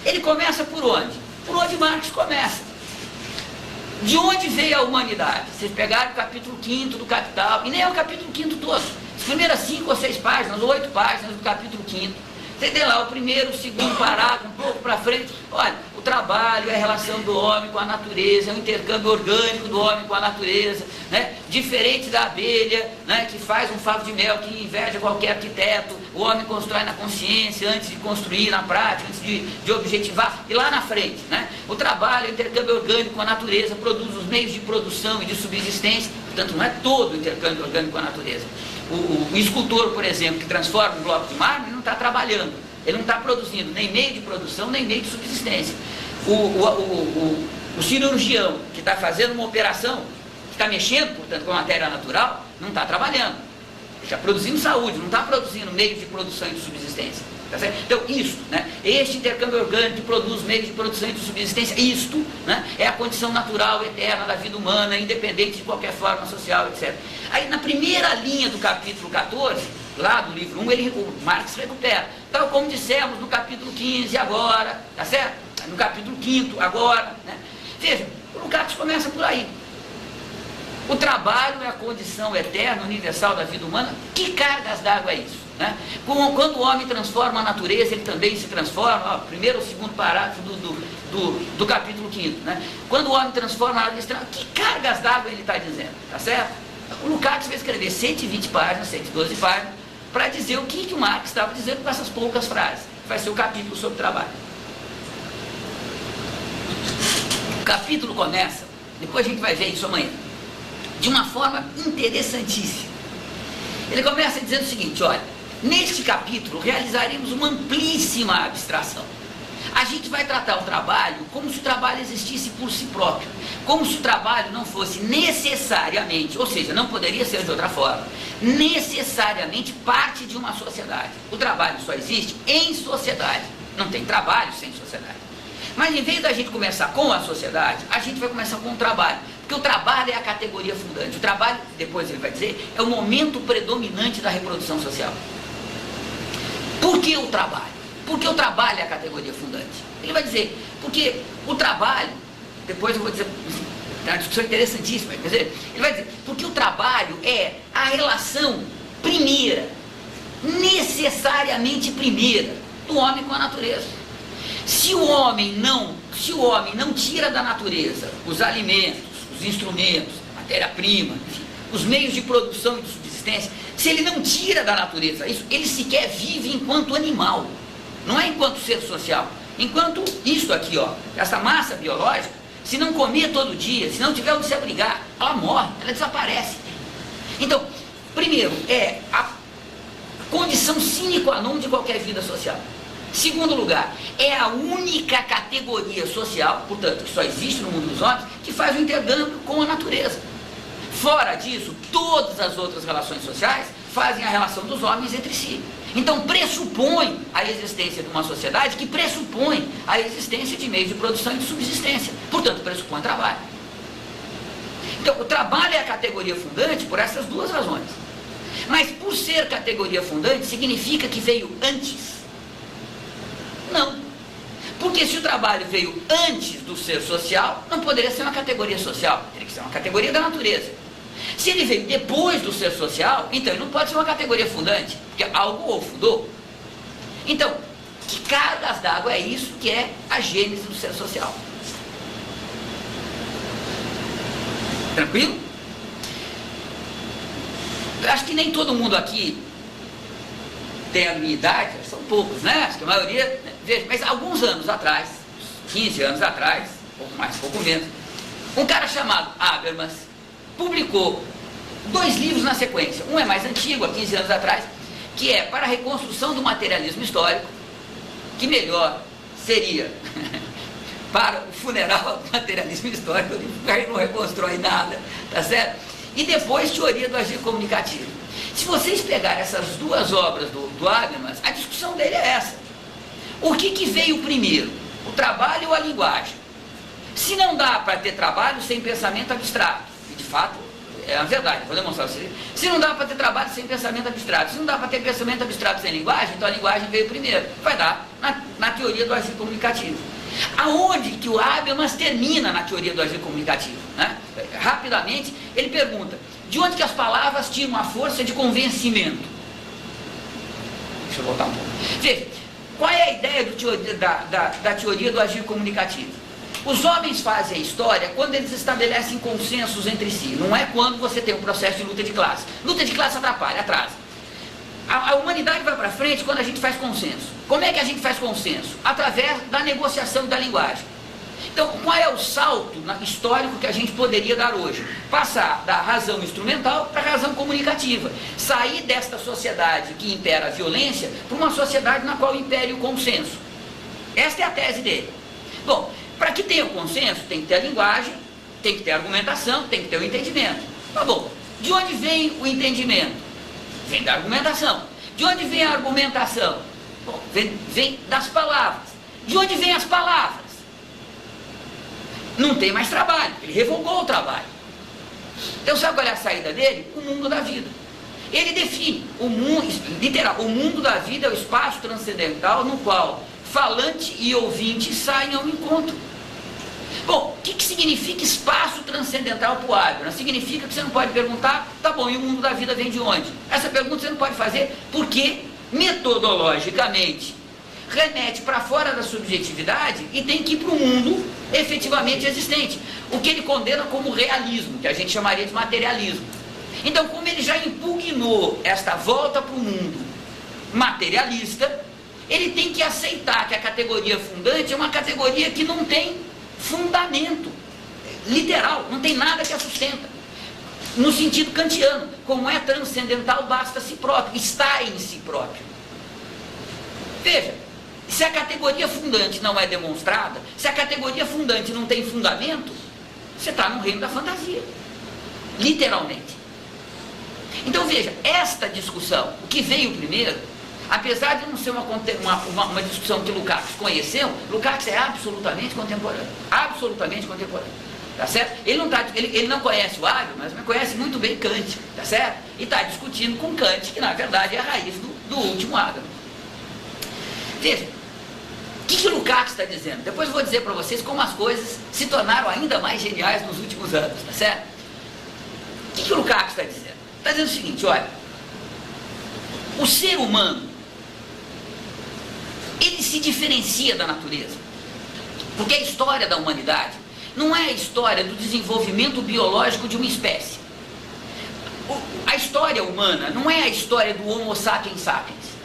Ele começa por onde? Por onde Marx começa. De onde veio a humanidade? Vocês pegaram o capítulo 5º do Capital, e nem é o capítulo 5º todo. As primeiras 5 ou 6 páginas, 8 páginas do capítulo 5º. Você tem lá o primeiro, o segundo parágrafo, um pouco para frente. Olha, o trabalho é a relação do homem com a natureza, é o intercâmbio orgânico do homem com a natureza, né? Diferente da abelha, né, que faz um favo de mel, que inveja qualquer arquiteto. O homem constrói na consciência antes de construir na prática, antes de objetivar. E lá na frente, né, o trabalho é o intercâmbio orgânico com a natureza, produz os meios de produção e de subsistência. Portanto, não é todo o intercâmbio orgânico com a natureza. O escultor, por exemplo, que transforma um bloco de mármore, não está trabalhando. Ele não está produzindo nem meio de produção, nem meio de subsistência. O cirurgião que está fazendo uma operação, que está mexendo, portanto, com a matéria natural, não está trabalhando. Ele está produzindo saúde, não está produzindo meio de produção e de subsistência. Tá certo? Então, isto, né, este intercâmbio orgânico que produz meios de produção e de subsistência, isto, né, é a condição natural, eterna da vida humana, independente de qualquer forma social, etc. Aí, na primeira linha do capítulo 14, lá do livro 1, o Marx recupera, tal como dissemos no capítulo 15 agora, tá certo? No capítulo 5º agora, né? Veja, o Lukács começa por aí. O trabalho é a condição eterna, universal da vida humana. Que cargas d'água é isso? Né? Quando o homem transforma a natureza, ele também se transforma. Ó, primeiro ou segundo parágrafo do capítulo 5º. Né? Quando o homem transforma a natureza, que cargas d'água ele está dizendo? Tá certo? O Lukács vai escrever 120 páginas, 112 páginas, para dizer o que o Marx estava dizendo com essas poucas frases. Vai ser o capítulo sobre trabalho. O capítulo começa, depois a gente vai ver isso amanhã, de uma forma interessantíssima. Ele começa dizendo o seguinte: olha, neste capítulo realizaremos uma amplíssima abstração. A gente vai tratar o trabalho como se o trabalho existisse por si próprio, como se o trabalho não fosse necessariamente, ou seja, não poderia ser de outra forma, necessariamente parte de uma sociedade. O trabalho só existe em sociedade, não tem trabalho sem sociedade. Mas em vez da gente começar com a sociedade, a gente vai começar com o trabalho, porque o trabalho é a categoria fundante. O trabalho, depois ele vai dizer, é o momento predominante da reprodução social. Por que o trabalho? Porque o trabalho é a categoria fundante. Ele vai dizer, porque o trabalho, depois eu vou dizer, é uma discussão interessantíssima, quer dizer, ele vai dizer, porque o trabalho é a relação primeira, necessariamente primeira, do homem com a natureza. Se o homem não tira da natureza os alimentos, os instrumentos, a matéria-prima, os meios de produção e de subsistência, se ele não tira da natureza isso, ele sequer vive enquanto animal, não é enquanto ser social. Enquanto isso aqui, ó, essa massa biológica, se não comer todo dia, se não tiver onde se abrigar, ela morre, ela desaparece. Então, primeiro, é a condição sine qua non de qualquer vida social. Segundo lugar, é a única categoria social, portanto, que só existe no mundo dos homens, que faz o intercâmbio com a natureza. Fora disso, todas as outras relações sociais fazem a relação dos homens entre si. Então pressupõe a existência de uma sociedade que pressupõe a existência de meios de produção e de subsistência. Portanto, pressupõe trabalho. Então, o trabalho é a categoria fundante por essas duas razões. Mas por ser categoria fundante, significa que veio antes? Não. Porque se o trabalho veio antes do ser social, não poderia ser uma categoria social, teria que ser uma categoria da natureza. Se ele veio depois do ser social, então ele não pode ser uma categoria fundante, porque algo o fundou. Então, que cargas d'água é isso que é a gênese do ser social? Tranquilo? Eu acho que nem todo mundo aqui tem a minha idade, são poucos, né? Acho que a maioria, veja, mas alguns anos atrás, 15 anos atrás, pouco mais, pouco menos, um cara chamado Habermas publicou 2 livros na sequência. Um é mais antigo, há 15 anos atrás, que é Para a Reconstrução do Materialismo Histórico, que melhor seria para o funeral do materialismo histórico, ele não reconstrói nada, tá certo? E depois Teoria do Agir Comunicativo. Se vocês pegarem essas 2 obras do Habermas, a discussão dele é essa. O que veio primeiro? O trabalho ou a linguagem? Se não dá para ter trabalho sem pensamento abstrato, e de fato é a verdade, vou demonstrar para vocês. Se não dá para ter trabalho sem pensamento abstrato, se não dá para ter pensamento abstrato sem linguagem, então a linguagem veio primeiro. Vai dar na teoria do agir comunicativo. Aonde que o Habermas termina na teoria do agir comunicativo? Né? Rapidamente, ele pergunta, de onde que as palavras tinham a força de convencimento? Deixa eu voltar um pouco. Veja, qual é a ideia da teoria do agir comunicativo? Os homens fazem a história quando eles estabelecem consensos entre si, não é quando você tem um processo de luta de classe. Luta de classe atrapalha, atrasa. A humanidade vai para frente quando a gente faz consenso. Como é que a gente faz consenso? Através da negociação da linguagem. Então, qual é o salto histórico que a gente poderia dar hoje? Passar da razão instrumental para a razão comunicativa. Sair desta sociedade que impera a violência para uma sociedade na qual impere o consenso. Esta é a tese dele. Bom, para que tenha o consenso, tem que ter a linguagem, tem que ter a argumentação, tem que ter o entendimento. Tá bom, de onde vem o entendimento? Vem da argumentação. De onde vem a argumentação? Bom, vem das palavras. De onde vem as palavras? Não tem mais trabalho, ele revogou o trabalho. Então sabe qual é a saída dele? O mundo da vida. Ele define o mundo, literal, o mundo da vida é o espaço transcendental no qual falante e ouvinte saem ao encontro. Bom, o que significa espaço transcendental para o Habermas? Significa que você não pode perguntar, tá bom, e o mundo da vida vem de onde? Essa pergunta você não pode fazer porque, metodologicamente, remete para fora da subjetividade e tem que ir para o mundo efetivamente existente. O que ele condena como realismo, que a gente chamaria de materialismo. Então, como ele já impugnou esta volta para o mundo materialista, ele tem que aceitar que a categoria fundante é uma categoria que não tem fundamento literal, não tem nada que a sustenta. No sentido kantiano, como é transcendental, basta si próprio, está em si próprio. Veja, se a categoria fundante não é demonstrada, se a categoria fundante não tem fundamento, você está no reino da fantasia, literalmente. Então veja, esta discussão, o que veio primeiro, apesar de não ser uma discussão que Lukács conheceu, Lukács é absolutamente contemporâneo, tá certo? Ele não conhece o Habermas, mas conhece muito bem Kant, tá certo? E está discutindo com Kant, que na verdade é a raiz do último Habermas. Veja, o que Lukács está dizendo? Depois eu vou dizer para vocês como as coisas se tornaram ainda mais geniais nos últimos anos, tá certo? O que Lukács está dizendo? Está dizendo o seguinte, olha, o ser humano, ele se diferencia da natureza, porque a história da humanidade não é a história do desenvolvimento biológico de uma espécie. A história humana não é a história do Homo sapiens sapiens.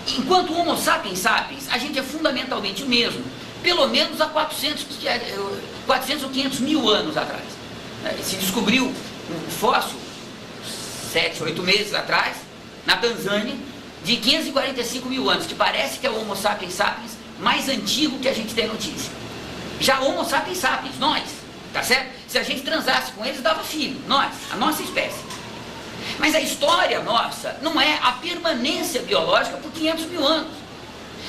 Enquanto o Homo sapiens sapiens, a gente é fundamentalmente o mesmo, pelo menos há 400 ou 500 mil anos atrás. Se descobriu um fóssil, 7, 8 meses atrás, na Tanzânia, de 545 mil anos, que parece que é o Homo sapiens sapiens mais antigo que a gente tem notícia. Já Homo sapiens sapiens, nós, tá certo? Se a gente transasse com eles, dava filho, nós, a nossa espécie. Mas a história nossa não é a permanência biológica por 500 mil anos.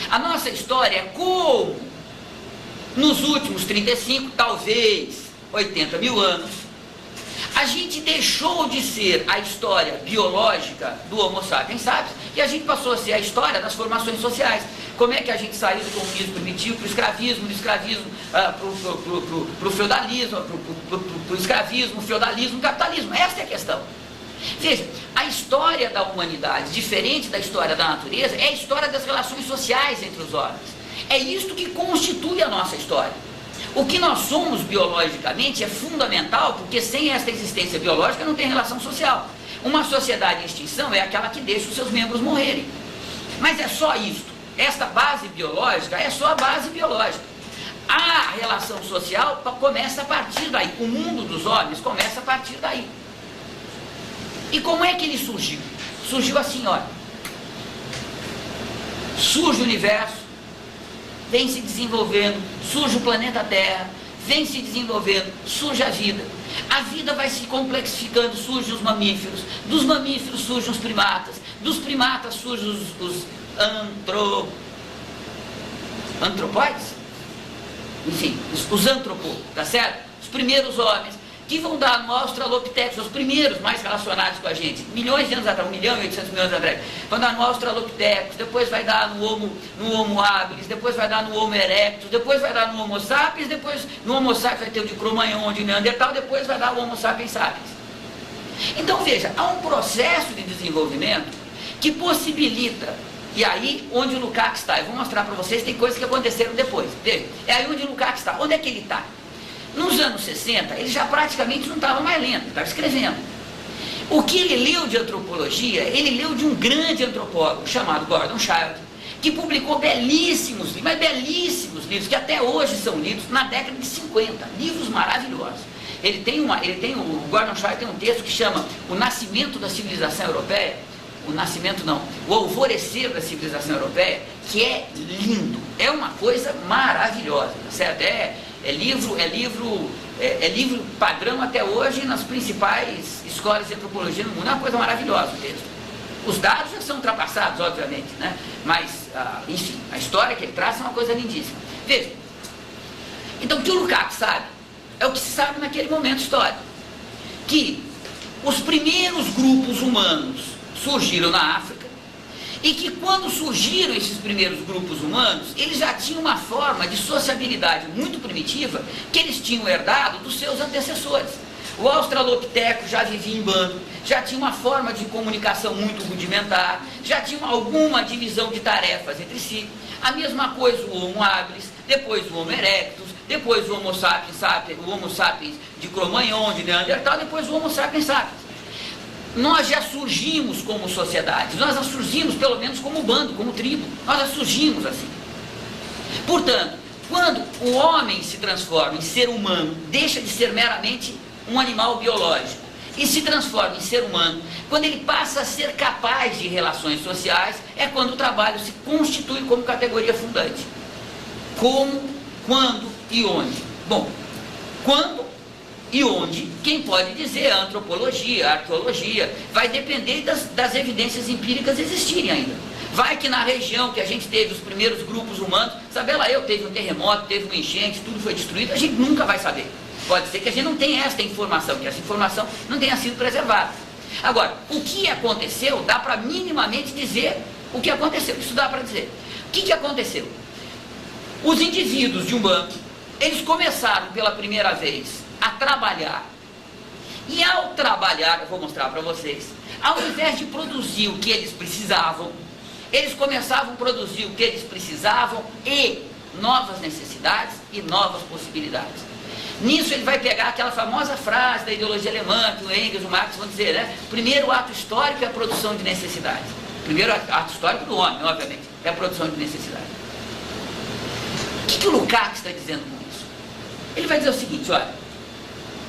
A nossa história é como, nos últimos 35, talvez 80 mil anos, a gente deixou de ser a história biológica do Homo sapiens sapiens e a gente passou a ser a história das formações sociais. Como é que a gente saiu do comunismo primitivo para o escravismo, do escravismo para o feudalismo, para o escravismo, feudalismo, capitalismo. Esta é a questão. Veja, a história da humanidade, diferente da história da natureza, é a história das relações sociais entre os homens. É isto que constitui a nossa história. O que nós somos biologicamente é fundamental, porque sem esta existência biológica não tem relação social. Uma sociedade em extinção é aquela que deixa os seus membros morrerem. Mas é só isto. Esta base biológica é só a base biológica. A relação social começa a partir daí. O mundo dos homens começa a partir daí. E como é que ele surgiu? Surgiu assim, olha. Surge o universo, vem se desenvolvendo, surge o planeta Terra, vem se desenvolvendo, surge a vida. A vida vai se complexificando, surgem os mamíferos, dos mamíferos surgem os primatas, dos primatas surgem os antropóides? Enfim, os antropos, tá certo? Os primeiros homens, que vão dar no Australopithecus, os primeiros mais relacionados com a gente, milhões de anos atrás, 1.800.000 anos atrás, vão dar no Australopithecus, depois vai dar no Homo habilis, depois vai dar no Homo erectus, depois vai dar no Homo sapiens, depois no Homo sapiens vai ter o de Cro-Magnon, de Neandertal, depois vai dar o Homo sapiens sapiens. Então veja, há um processo de desenvolvimento que possibilita, e aí onde o Lukács está, eu vou mostrar para vocês, tem coisas que aconteceram depois, veja, é aí onde o Lukács está, onde é que ele está? Nos anos 60, ele já praticamente não estava mais lendo, estava escrevendo. O que ele leu de antropologia, ele leu de um grande antropólogo chamado Gordon Childe, que publicou belíssimos livros, mas belíssimos livros, que até hoje são lidos na década de 50, livros maravilhosos. O Gordon Childe tem um texto que chama O Nascimento da Civilização Europeia, o Alvorecer da Civilização Europeia, que é lindo, é uma coisa maravilhosa, certo? É livro padrão até hoje nas principais escolas de antropologia no mundo. É uma coisa maravilhosa o texto. Os dados já são ultrapassados, obviamente, né? Mas, enfim, a história que ele traz é uma coisa lindíssima. Veja, então o que o Lukács sabe é o que se sabe naquele momento histórico, que os primeiros grupos humanos surgiram na África E que quando surgiram esses primeiros grupos humanos, eles já tinham uma forma de sociabilidade muito primitiva que eles tinham herdado dos seus antecessores. O australopiteco já vivia em bando, já tinha uma forma de comunicação muito rudimentar, já tinha alguma divisão de tarefas entre si. A mesma coisa o Homo habilis, depois o Homo erectus, depois o Homo sapiens de Cro-Magnon, de Neandertal, depois o Homo sapiens sapiens. Nós já surgimos como sociedade, nós já surgimos pelo menos como bando, como tribo, nós já surgimos assim. Portanto, quando o homem se transforma em ser humano, deixa de ser meramente um animal biológico e se transforma em ser humano, quando ele passa a ser capaz de relações sociais, é quando o trabalho se constitui como categoria fundante. Como, quando e onde? Bom, quando e onde, quem pode dizer a antropologia, a arqueologia, vai depender das evidências empíricas existirem ainda. Vai que na região que a gente teve os primeiros grupos humanos, sabe lá teve um terremoto, teve uma enchente, tudo foi destruído, a gente nunca vai saber. Pode ser que a gente não tenha esta informação, que essa informação não tenha sido preservada. Agora, o que aconteceu, dá para minimamente dizer o que aconteceu, isso dá para dizer. O que aconteceu? Os indivíduos de um bando, eles começaram pela primeira vez a trabalhar, e ao trabalhar, eu vou mostrar para vocês, ao invés de produzir o que eles precisavam, eles começavam a produzir o que eles precisavam e novas necessidades e novas possibilidades. Nisso ele vai pegar aquela famosa frase da ideologia alemã, que o Engels e o Marx vão dizer, né? O primeiro ato histórico é a produção de necessidades. O primeiro ato histórico do homem, obviamente, é a produção de necessidades. O que o Lukács está dizendo com isso? Ele vai dizer o seguinte, olha,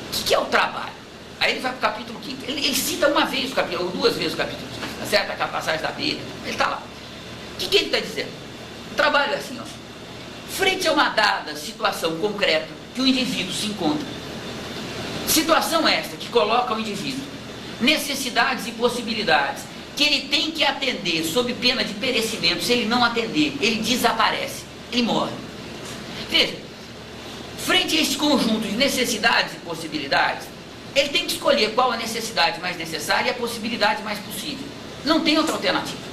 o que é o trabalho? Aí ele vai para o capítulo 5. Ele cita uma vez o capítulo, ou duas vezes o capítulo 5, tá certo? Aquela passagem da Bíblia, ele está lá. O que ele está dizendo? O trabalho é assim, ó. Frente a uma dada situação concreta que o indivíduo se encontra. Situação esta que coloca o indivíduo necessidades e possibilidades que ele tem que atender sob pena de perecimento. Se ele não atender, ele desaparece, ele morre. Veja, frente a este conjunto de necessidades e possibilidades, ele tem que escolher qual a necessidade mais necessária e a possibilidade mais possível. Não tem outra alternativa.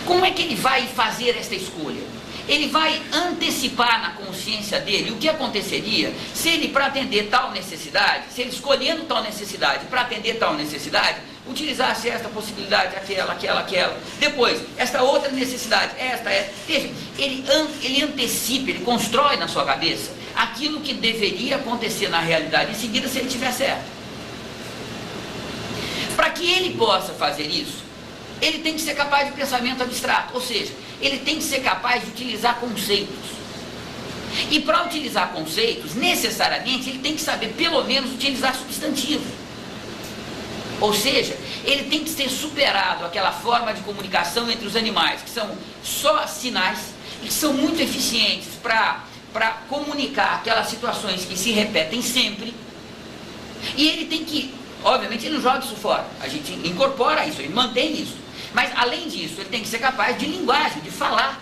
Como é que ele vai fazer esta escolha? Ele vai antecipar na consciência dele o que aconteceria se ele, para atender tal necessidade, se ele escolhendo tal necessidade, para atender tal necessidade, utilizasse esta possibilidade, aquela. Depois, esta outra necessidade, Veja, ele antecipa, ele constrói na sua cabeça aquilo que deveria acontecer na realidade em seguida se ele tiver certo. Para que ele possa fazer isso, ele tem que ser capaz de pensamento abstrato, ou seja, ele tem que ser capaz de utilizar conceitos. E para utilizar conceitos, necessariamente, ele tem que saber pelo menos utilizar substantivo. Ou seja, ele tem que ter superado aquela forma de comunicação entre os animais, que são só sinais, e que são muito eficientes para comunicar aquelas situações que se repetem sempre. E ele tem que, obviamente, ele não joga isso fora, a gente incorpora isso, ele mantém isso. Mas, além disso, ele tem que ser capaz de linguagem, de falar,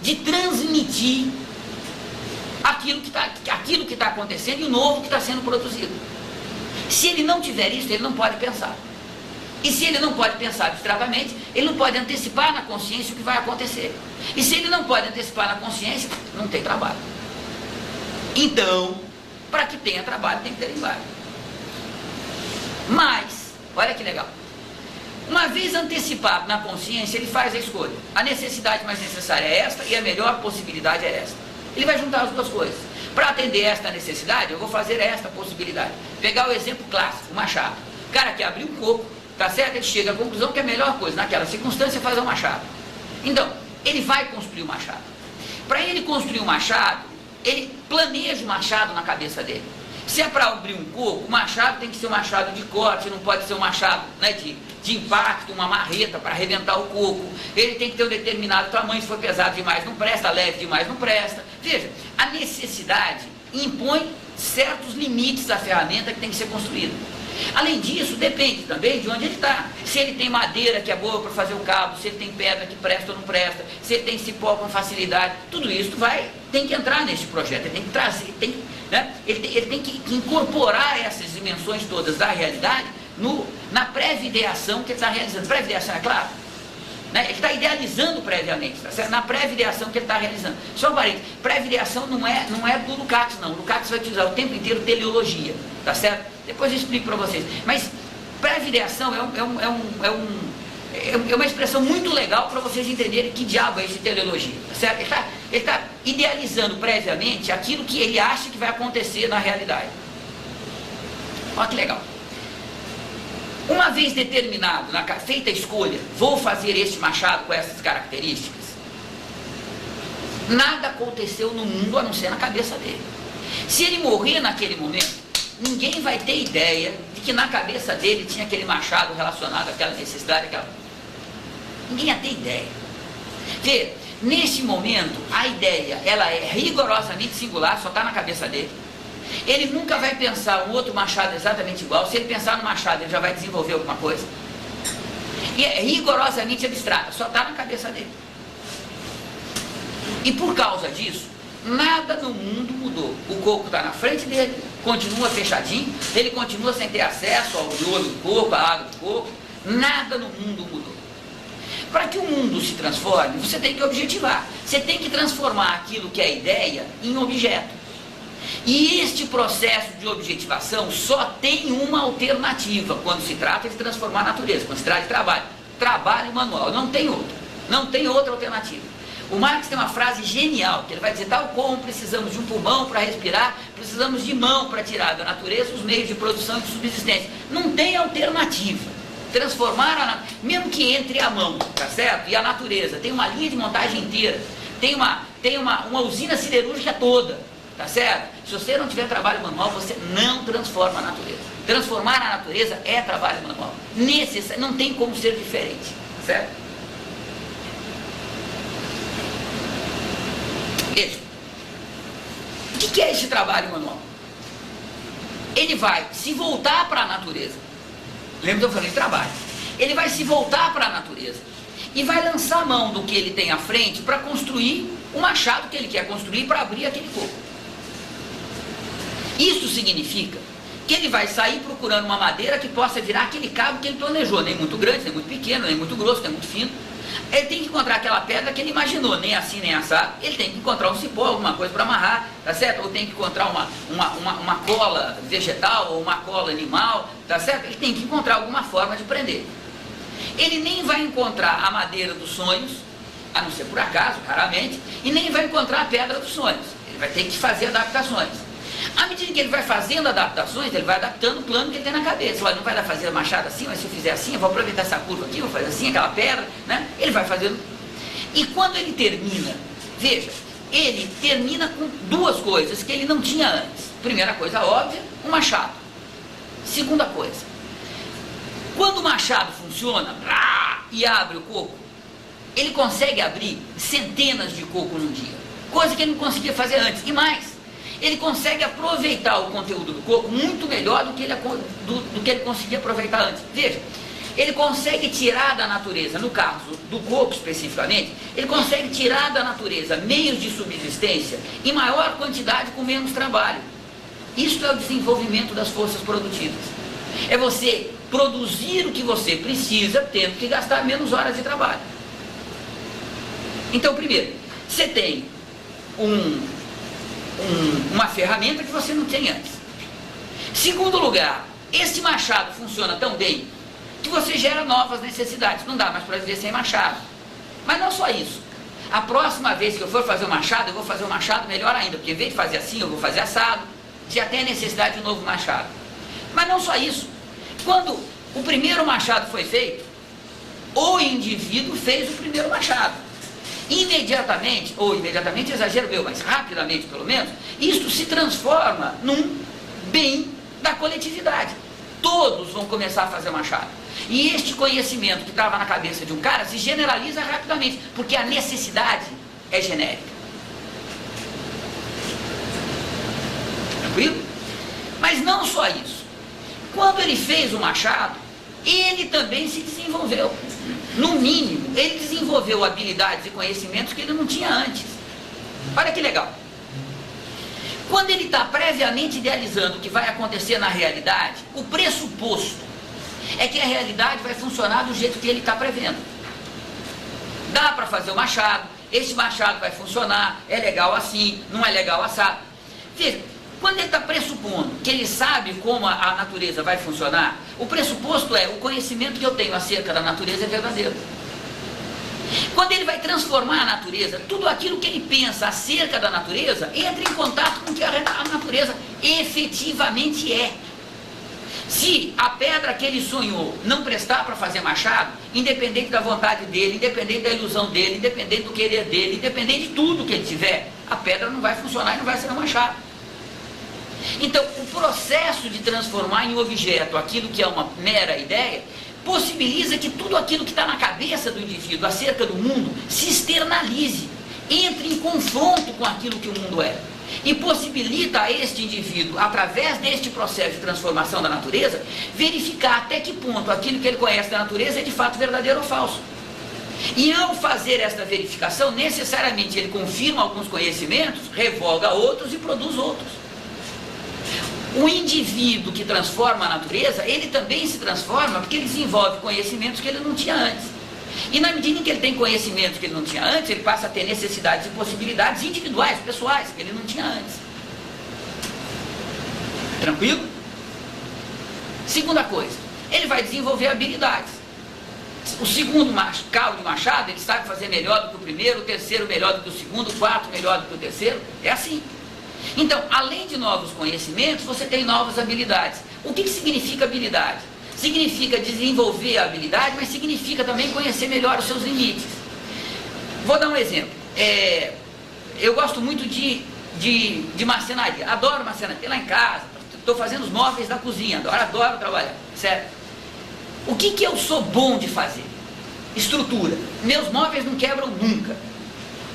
de transmitir aquilo que está acontecendo e o novo que está sendo produzido. Se ele não tiver isso, ele não pode pensar. E se ele não pode pensar abstratamente, ele não pode antecipar na consciência o que vai acontecer. E se ele não pode antecipar na consciência, não tem trabalho. Então, para que tenha trabalho, tem que ter linguagem. Mas, olha que legal. Uma vez antecipado na consciência, ele faz a escolha. A necessidade mais necessária é esta e a melhor possibilidade é esta. Ele vai juntar as duas coisas. Para atender esta necessidade, eu vou fazer esta possibilidade. Pegar o exemplo clássico, o machado. O cara que abriu um coco, tá certo? Ele chega à conclusão que a melhor coisa naquela circunstância é fazer um machado. Então, ele vai construir o machado. Para ele construir o machado, ele planeja o machado na cabeça dele. Se é para abrir um coco, o machado tem que ser um machado de corte, não pode ser um machado, né, de impacto, uma marreta para arrebentar o coco. Ele tem que ter um determinado tamanho, se for pesado demais não presta, leve demais não presta. Veja, a necessidade impõe certos limites à ferramenta que tem que ser construída. Além disso, depende também de onde ele está. Se ele tem madeira que é boa para fazer o cabo, se ele tem pedra que presta ou não presta, se ele tem cipó com facilidade, tudo isso tem que entrar nesse projeto, ele tem que trazer, ele tem que incorporar essas dimensões todas da realidade na pré-videação que ele está realizando. Pré-videação, é claro? né? Ele está idealizando previamente, tá certo? Na pré-ideação que ele está realizando. Só um parênteses, pré-ideação não é do Lukács, não. O Lukács vai utilizar o tempo inteiro teleologia, tá certo? Depois eu explico para vocês. Mas pré-ideação é uma expressão muito legal para vocês entenderem que diabo é esse teleologia, tá certo? Ele está idealizando previamente aquilo que ele acha que vai acontecer na realidade. Olha que legal. Uma vez determinado, feita a escolha, vou fazer este machado com essas características, nada aconteceu no mundo a não ser na cabeça dele. Se ele morrer naquele momento, ninguém vai ter ideia de que na cabeça dele tinha aquele machado relacionado àquela necessidade, ninguém ia ter ideia. Vê, neste momento, a ideia, ela é rigorosamente singular, só está na cabeça dele. Ele nunca vai pensar um outro machado exatamente igual. Se ele pensar no machado, ele já vai desenvolver alguma coisa. E é rigorosamente abstrata, só está na cabeça dele. E por causa disso, nada no mundo mudou. O coco está na frente dele, continua fechadinho, ele continua sem ter acesso ao miolo do coco, à água do coco. Nada no mundo mudou. Para que o mundo se transforme, você tem que objetivar. Você tem que transformar aquilo que é ideia em objeto. E este processo de objetivação só tem uma alternativa quando se trata de transformar a natureza, quando se trata de trabalho manual, não tem outra alternativa. O Marx tem uma frase genial, que ele vai dizer, tal como precisamos de um pulmão para respirar, precisamos de mão para tirar da natureza os meios de produção e de subsistência. Não tem alternativa. Transformar, mesmo que entre a mão, tá certo? E a natureza, tem uma linha de montagem inteira, tem uma usina siderúrgica toda, tá certo? Se você não tiver trabalho manual, você não transforma a natureza. Transformar a natureza é trabalho manual. Não tem como ser diferente, tá certo? Veja, o que é esse trabalho manual? Ele vai se voltar para a natureza. Lembra que eu falei de trabalho? Ele vai se voltar para a natureza e vai lançar a mão do que ele tem à frente para construir o machado que ele quer construir para abrir aquele coco. Isso significa que ele vai sair procurando uma madeira que possa virar aquele cabo que ele planejou, nem muito grande, nem muito pequeno, nem muito grosso, nem muito fino. Ele tem que encontrar aquela pedra que ele imaginou, nem assim, nem assado. Ele tem que encontrar um cipó, alguma coisa para amarrar, tá certo? Ou tem que encontrar uma cola vegetal ou uma cola animal, tá certo? Ele tem que encontrar alguma forma de prender. Ele nem vai encontrar a madeira dos sonhos, a não ser por acaso, raramente, e nem vai encontrar a pedra dos sonhos. Ele vai ter que fazer adaptações. À medida que ele vai fazendo adaptações, ele vai adaptando o plano que ele tem na cabeça. Olha, não vai dar fazer a machada assim, mas se eu fizer assim, eu vou aproveitar essa curva aqui, vou fazer assim, aquela pedra, né? Ele vai fazendo. E quando ele termina, veja, ele termina com duas coisas que ele não tinha antes. Primeira coisa óbvia, um machado. Segunda coisa, quando o machado funciona e abre o coco, ele consegue abrir centenas de cocos num dia. Coisa que ele não conseguia fazer antes. E mais, ele consegue aproveitar o conteúdo do coco muito melhor do que ele conseguia aproveitar antes. Veja, ele consegue tirar da natureza, no caso do coco especificamente, ele consegue tirar da natureza meios de subsistência em maior quantidade com menos trabalho. Isso é o desenvolvimento das forças produtivas. É você produzir o que você precisa, tendo que gastar menos horas de trabalho. Então, primeiro, você tem uma ferramenta que você não tinha antes. Segundo lugar, esse machado funciona tão bem que você gera novas necessidades. Não dá mais para viver sem machado. Mas não só isso. A próxima vez que eu for fazer o machado, eu vou fazer o machado melhor ainda, porque em vez de fazer assim, eu vou fazer assado. Já tem a necessidade de um novo machado. Mas não só isso. Quando o primeiro machado foi feito, o indivíduo fez o primeiro machado. Imediatamente exagero meu, mas rapidamente pelo menos, isto se transforma num bem da coletividade. Todos vão começar a fazer machado. E este conhecimento que estava na cabeça de um cara se generaliza rapidamente, porque a necessidade é genérica. Tranquilo? Mas não só isso. Quando ele fez o machado, ele também se desenvolveu. No mínimo, ele desenvolveu habilidades e conhecimentos que ele não tinha antes. Olha que legal. Quando ele está previamente idealizando o que vai acontecer na realidade, o pressuposto é que a realidade vai funcionar do jeito que ele está prevendo. Dá para fazer o machado, esse machado vai funcionar, é legal assim, não é legal assado. Veja, quando ele está pressupondo que ele sabe como a natureza vai funcionar, o pressuposto é o conhecimento que eu tenho acerca da natureza é verdadeiro. Quando ele vai transformar a natureza, tudo aquilo que ele pensa acerca da natureza entra em contato com o que a natureza efetivamente é. Se a pedra que ele sonhou não prestar para fazer machado, independente da vontade dele, independente da ilusão dele, independente do querer dele, independente de tudo que ele tiver, a pedra não vai funcionar e não vai ser um machado. Então, o processo de transformar em objeto aquilo que é uma mera ideia, possibiliza que tudo aquilo que está na cabeça do indivíduo acerca do mundo se externalize, entre em confronto com aquilo que o mundo é. E possibilita a este indivíduo, através deste processo de transformação da natureza, verificar até que ponto aquilo que ele conhece da natureza é de fato verdadeiro ou falso. E ao fazer esta verificação, necessariamente ele confirma alguns conhecimentos, revoga outros e produz outros. O indivíduo que transforma a natureza, ele também se transforma porque ele desenvolve conhecimentos que ele não tinha antes. E na medida em que ele tem conhecimentos que ele não tinha antes, ele passa a ter necessidades e possibilidades individuais, pessoais, que ele não tinha antes. Tranquilo? Segunda coisa, ele vai desenvolver habilidades. O segundo cabo de machado, ele sabe fazer melhor do que o primeiro, o terceiro melhor do que o segundo, o quarto melhor do que o terceiro, é assim. Então, além de novos conhecimentos, você tem novas habilidades. O que significa habilidade? Significa desenvolver a habilidade, mas significa também conhecer melhor os seus limites. Vou dar um exemplo. Eu gosto muito de marcenaria, adoro marcenaria. Lá em casa, estou fazendo os móveis da cozinha, adoro trabalhar, certo? O que eu sou bom de fazer? Estrutura. Meus móveis não quebram nunca.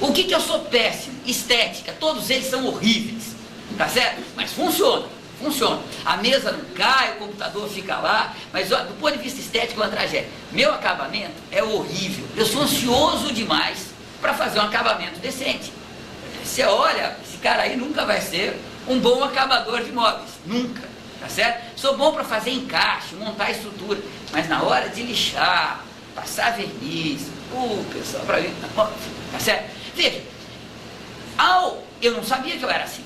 O que eu sou péssimo? Estética. Todos eles são horríveis, tá certo? Mas funciona. A mesa não cai, o computador fica lá, mas ó, do ponto de vista estético é uma tragédia. Meu acabamento é horrível. Eu sou ansioso demais para fazer um acabamento decente. Você olha, esse cara aí nunca vai ser um bom acabador de móveis. Nunca, tá certo? Sou bom para fazer encaixe, montar estrutura, mas na hora de lixar, passar verniz, pessoal, para mim, tá certo? Veja, eu não sabia que eu era assim.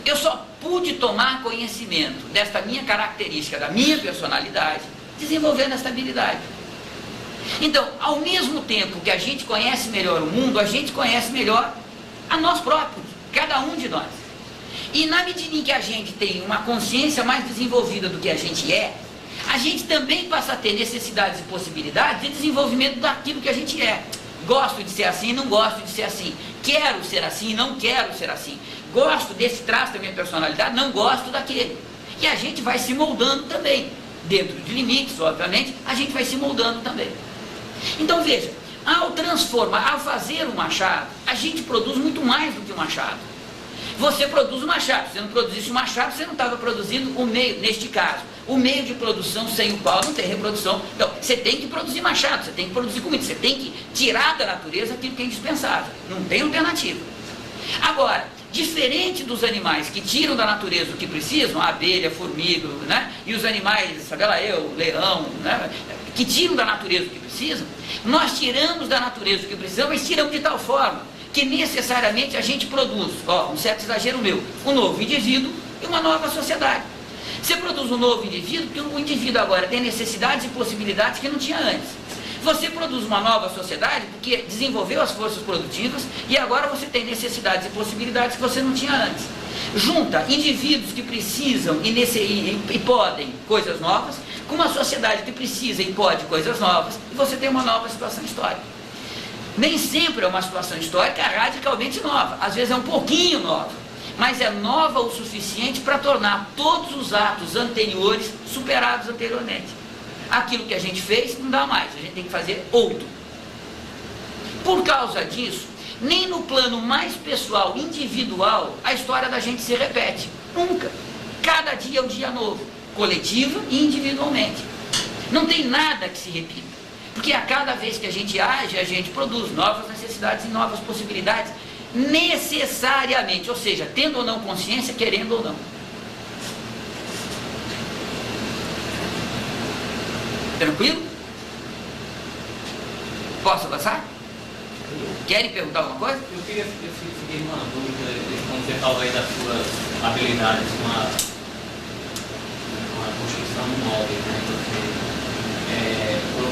Eu só pude tomar conhecimento desta minha característica, da minha personalidade, desenvolvendo esta habilidade. Então, ao mesmo tempo que a gente conhece melhor o mundo, a gente conhece melhor a nós próprios, cada um de nós. E na medida em que a gente tem uma consciência mais desenvolvida do que a gente é, a gente também passa a ter necessidades e possibilidades de desenvolvimento daquilo que a gente é. Gosto de ser assim, não gosto de ser assim. Quero ser assim, não quero ser assim. Gosto desse traço da minha personalidade, não gosto daquele. E a gente vai se moldando também. Dentro de limites, obviamente, a gente vai se moldando também. Então veja, ao fazer um machado, a gente produz muito mais do que um machado. Você produz um machado, se você não produzisse um machado, você não estava produzindo o meio, neste caso. O meio de produção sem o qual não tem reprodução. Então, você tem que produzir machado, você tem que produzir comida, você tem que tirar da natureza aquilo que é indispensável. Não tem alternativa. Agora, diferente dos animais que tiram da natureza o que precisam, a abelha, a formiga, né? E os animais, sabe lá o leão, né? Que tiram da natureza o que precisam, nós tiramos da natureza o que precisamos, mas tiramos de tal forma que necessariamente a gente produz, um certo exagero meu, um novo indivíduo e uma nova sociedade. Você produz um novo indivíduo, porque o indivíduo agora tem necessidades e possibilidades que não tinha antes. Você produz uma nova sociedade, porque desenvolveu as forças produtivas e agora você tem necessidades e possibilidades que você não tinha antes. Junta indivíduos que precisam e podem coisas novas, com uma sociedade que precisa e pode coisas novas, e você tem uma nova situação histórica. Nem sempre é uma situação histórica radicalmente nova, às vezes é um pouquinho nova, mas é nova o suficiente para tornar todos os atos anteriores superados anteriormente. Aquilo que a gente fez não dá mais, a gente tem que fazer outro. Por causa disso, nem no plano mais pessoal, individual, a história da gente se repete. Nunca. Cada dia é um dia novo, coletiva e individualmente. Não tem nada que se repita. Porque a cada vez que a gente age, a gente produz novas necessidades e novas possibilidades, necessariamente, ou seja, tendo ou não consciência, querendo ou não. Tranquilo? Posso avançar? Querem perguntar alguma coisa? Eu fiquei uma dúvida, quando você falou aí das suas habilidades com a construção do móvel, né?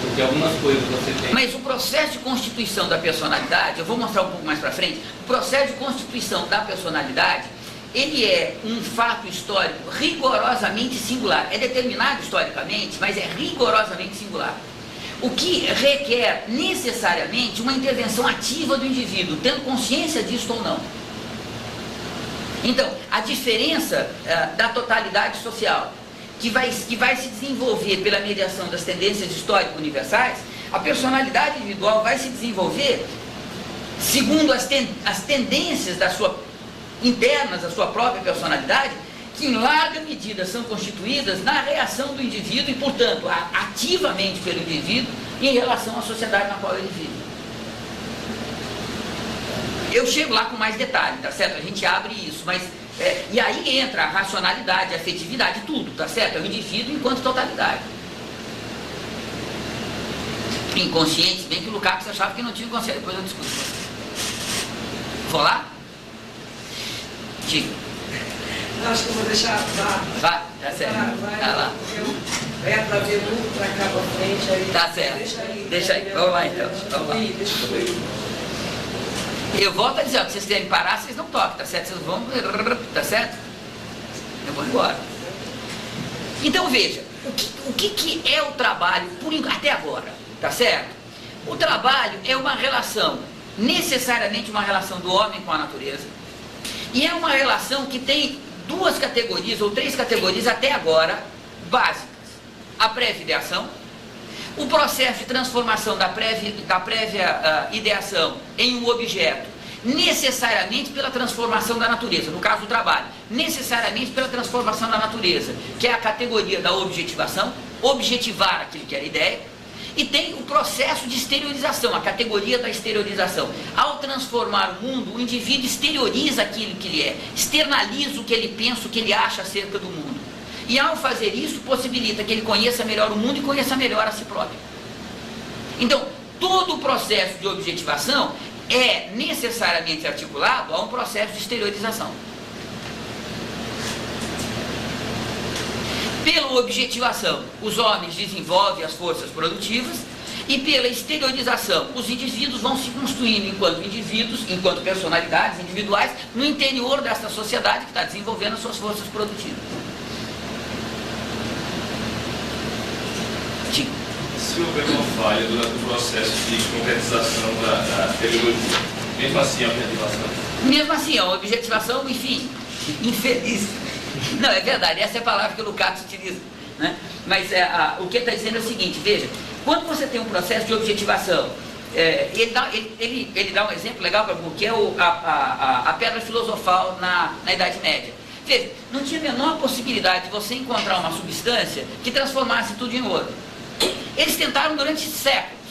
Porque algumas coisas você tem... Mas o processo de constituição da personalidade, eu vou mostrar um pouco mais para frente, o processo de constituição da personalidade, ele é um fato histórico rigorosamente singular. É determinado historicamente, mas é rigorosamente singular. O que requer necessariamente uma intervenção ativa do indivíduo, tendo consciência disso ou não. Então, a diferença da totalidade social, que vai se desenvolver pela mediação das tendências histórico-universais, a personalidade individual vai se desenvolver segundo as tendências internas da sua própria personalidade, que em larga medida são constituídas na reação do indivíduo e, portanto, ativamente pelo indivíduo em relação à sociedade na qual ele vive. Eu chego lá com mais detalhe, tá certo? A gente abre isso, mas... e aí entra a racionalidade, a afetividade, tudo, tá certo? É o indivíduo enquanto totalidade. Inconsciente, se bem que o Lukács achava que não tinha inconsciente, depois eu discuto. Vou lá? Diga. Não, acho que eu vou deixar. Vai, tá certo. Vai lá. É para ver muito para cá para frente aí. Tá certo. Deixa aí. Vamos lá então. Vamos lá. Deixa eu ir. Eu volto a dizer, se vocês querem parar, vocês não tocam, tá certo? Vocês vão, tá certo? Eu vou embora. Então veja, o que é o trabalho até agora, tá certo? O trabalho é uma relação, necessariamente uma relação do homem com a natureza, e é uma relação que tem duas categorias ou três categorias até agora básicas: a prévia ideação, o processo de transformação da prévia ideação em um objeto, necessariamente pela transformação da natureza, no caso do trabalho, necessariamente pela transformação da natureza, que é a categoria da objetivação, objetivar aquilo que era ideia, e tem o processo de exteriorização, a categoria da exteriorização. Ao transformar o mundo, o indivíduo exterioriza aquilo que ele é, externaliza o que ele pensa, o que ele acha acerca do mundo. E ao fazer isso, possibilita que ele conheça melhor o mundo e conheça melhor a si próprio. Então, todo o processo de objetivação é necessariamente articulado a um processo de exteriorização. Pela objetivação, os homens desenvolvem as forças produtivas, e pela exteriorização, os indivíduos vão se construindo enquanto indivíduos, enquanto personalidades individuais, no interior desta sociedade que está desenvolvendo as suas forças produtivas. Se houver uma falha durante o processo de concretização da teleologia, mesmo assim a objetivação? Mesmo assim, a objetivação, enfim, infeliz. Não, é verdade, essa é a palavra que o Lukács utiliza, né? Mas o que ele está dizendo é o seguinte: veja, quando você tem um processo de objetivação, ele dá um exemplo legal para o que é a pedra filosofal na Idade Média. Veja, não tinha a menor possibilidade de você encontrar uma substância que transformasse tudo em ouro. Eles tentaram durante séculos.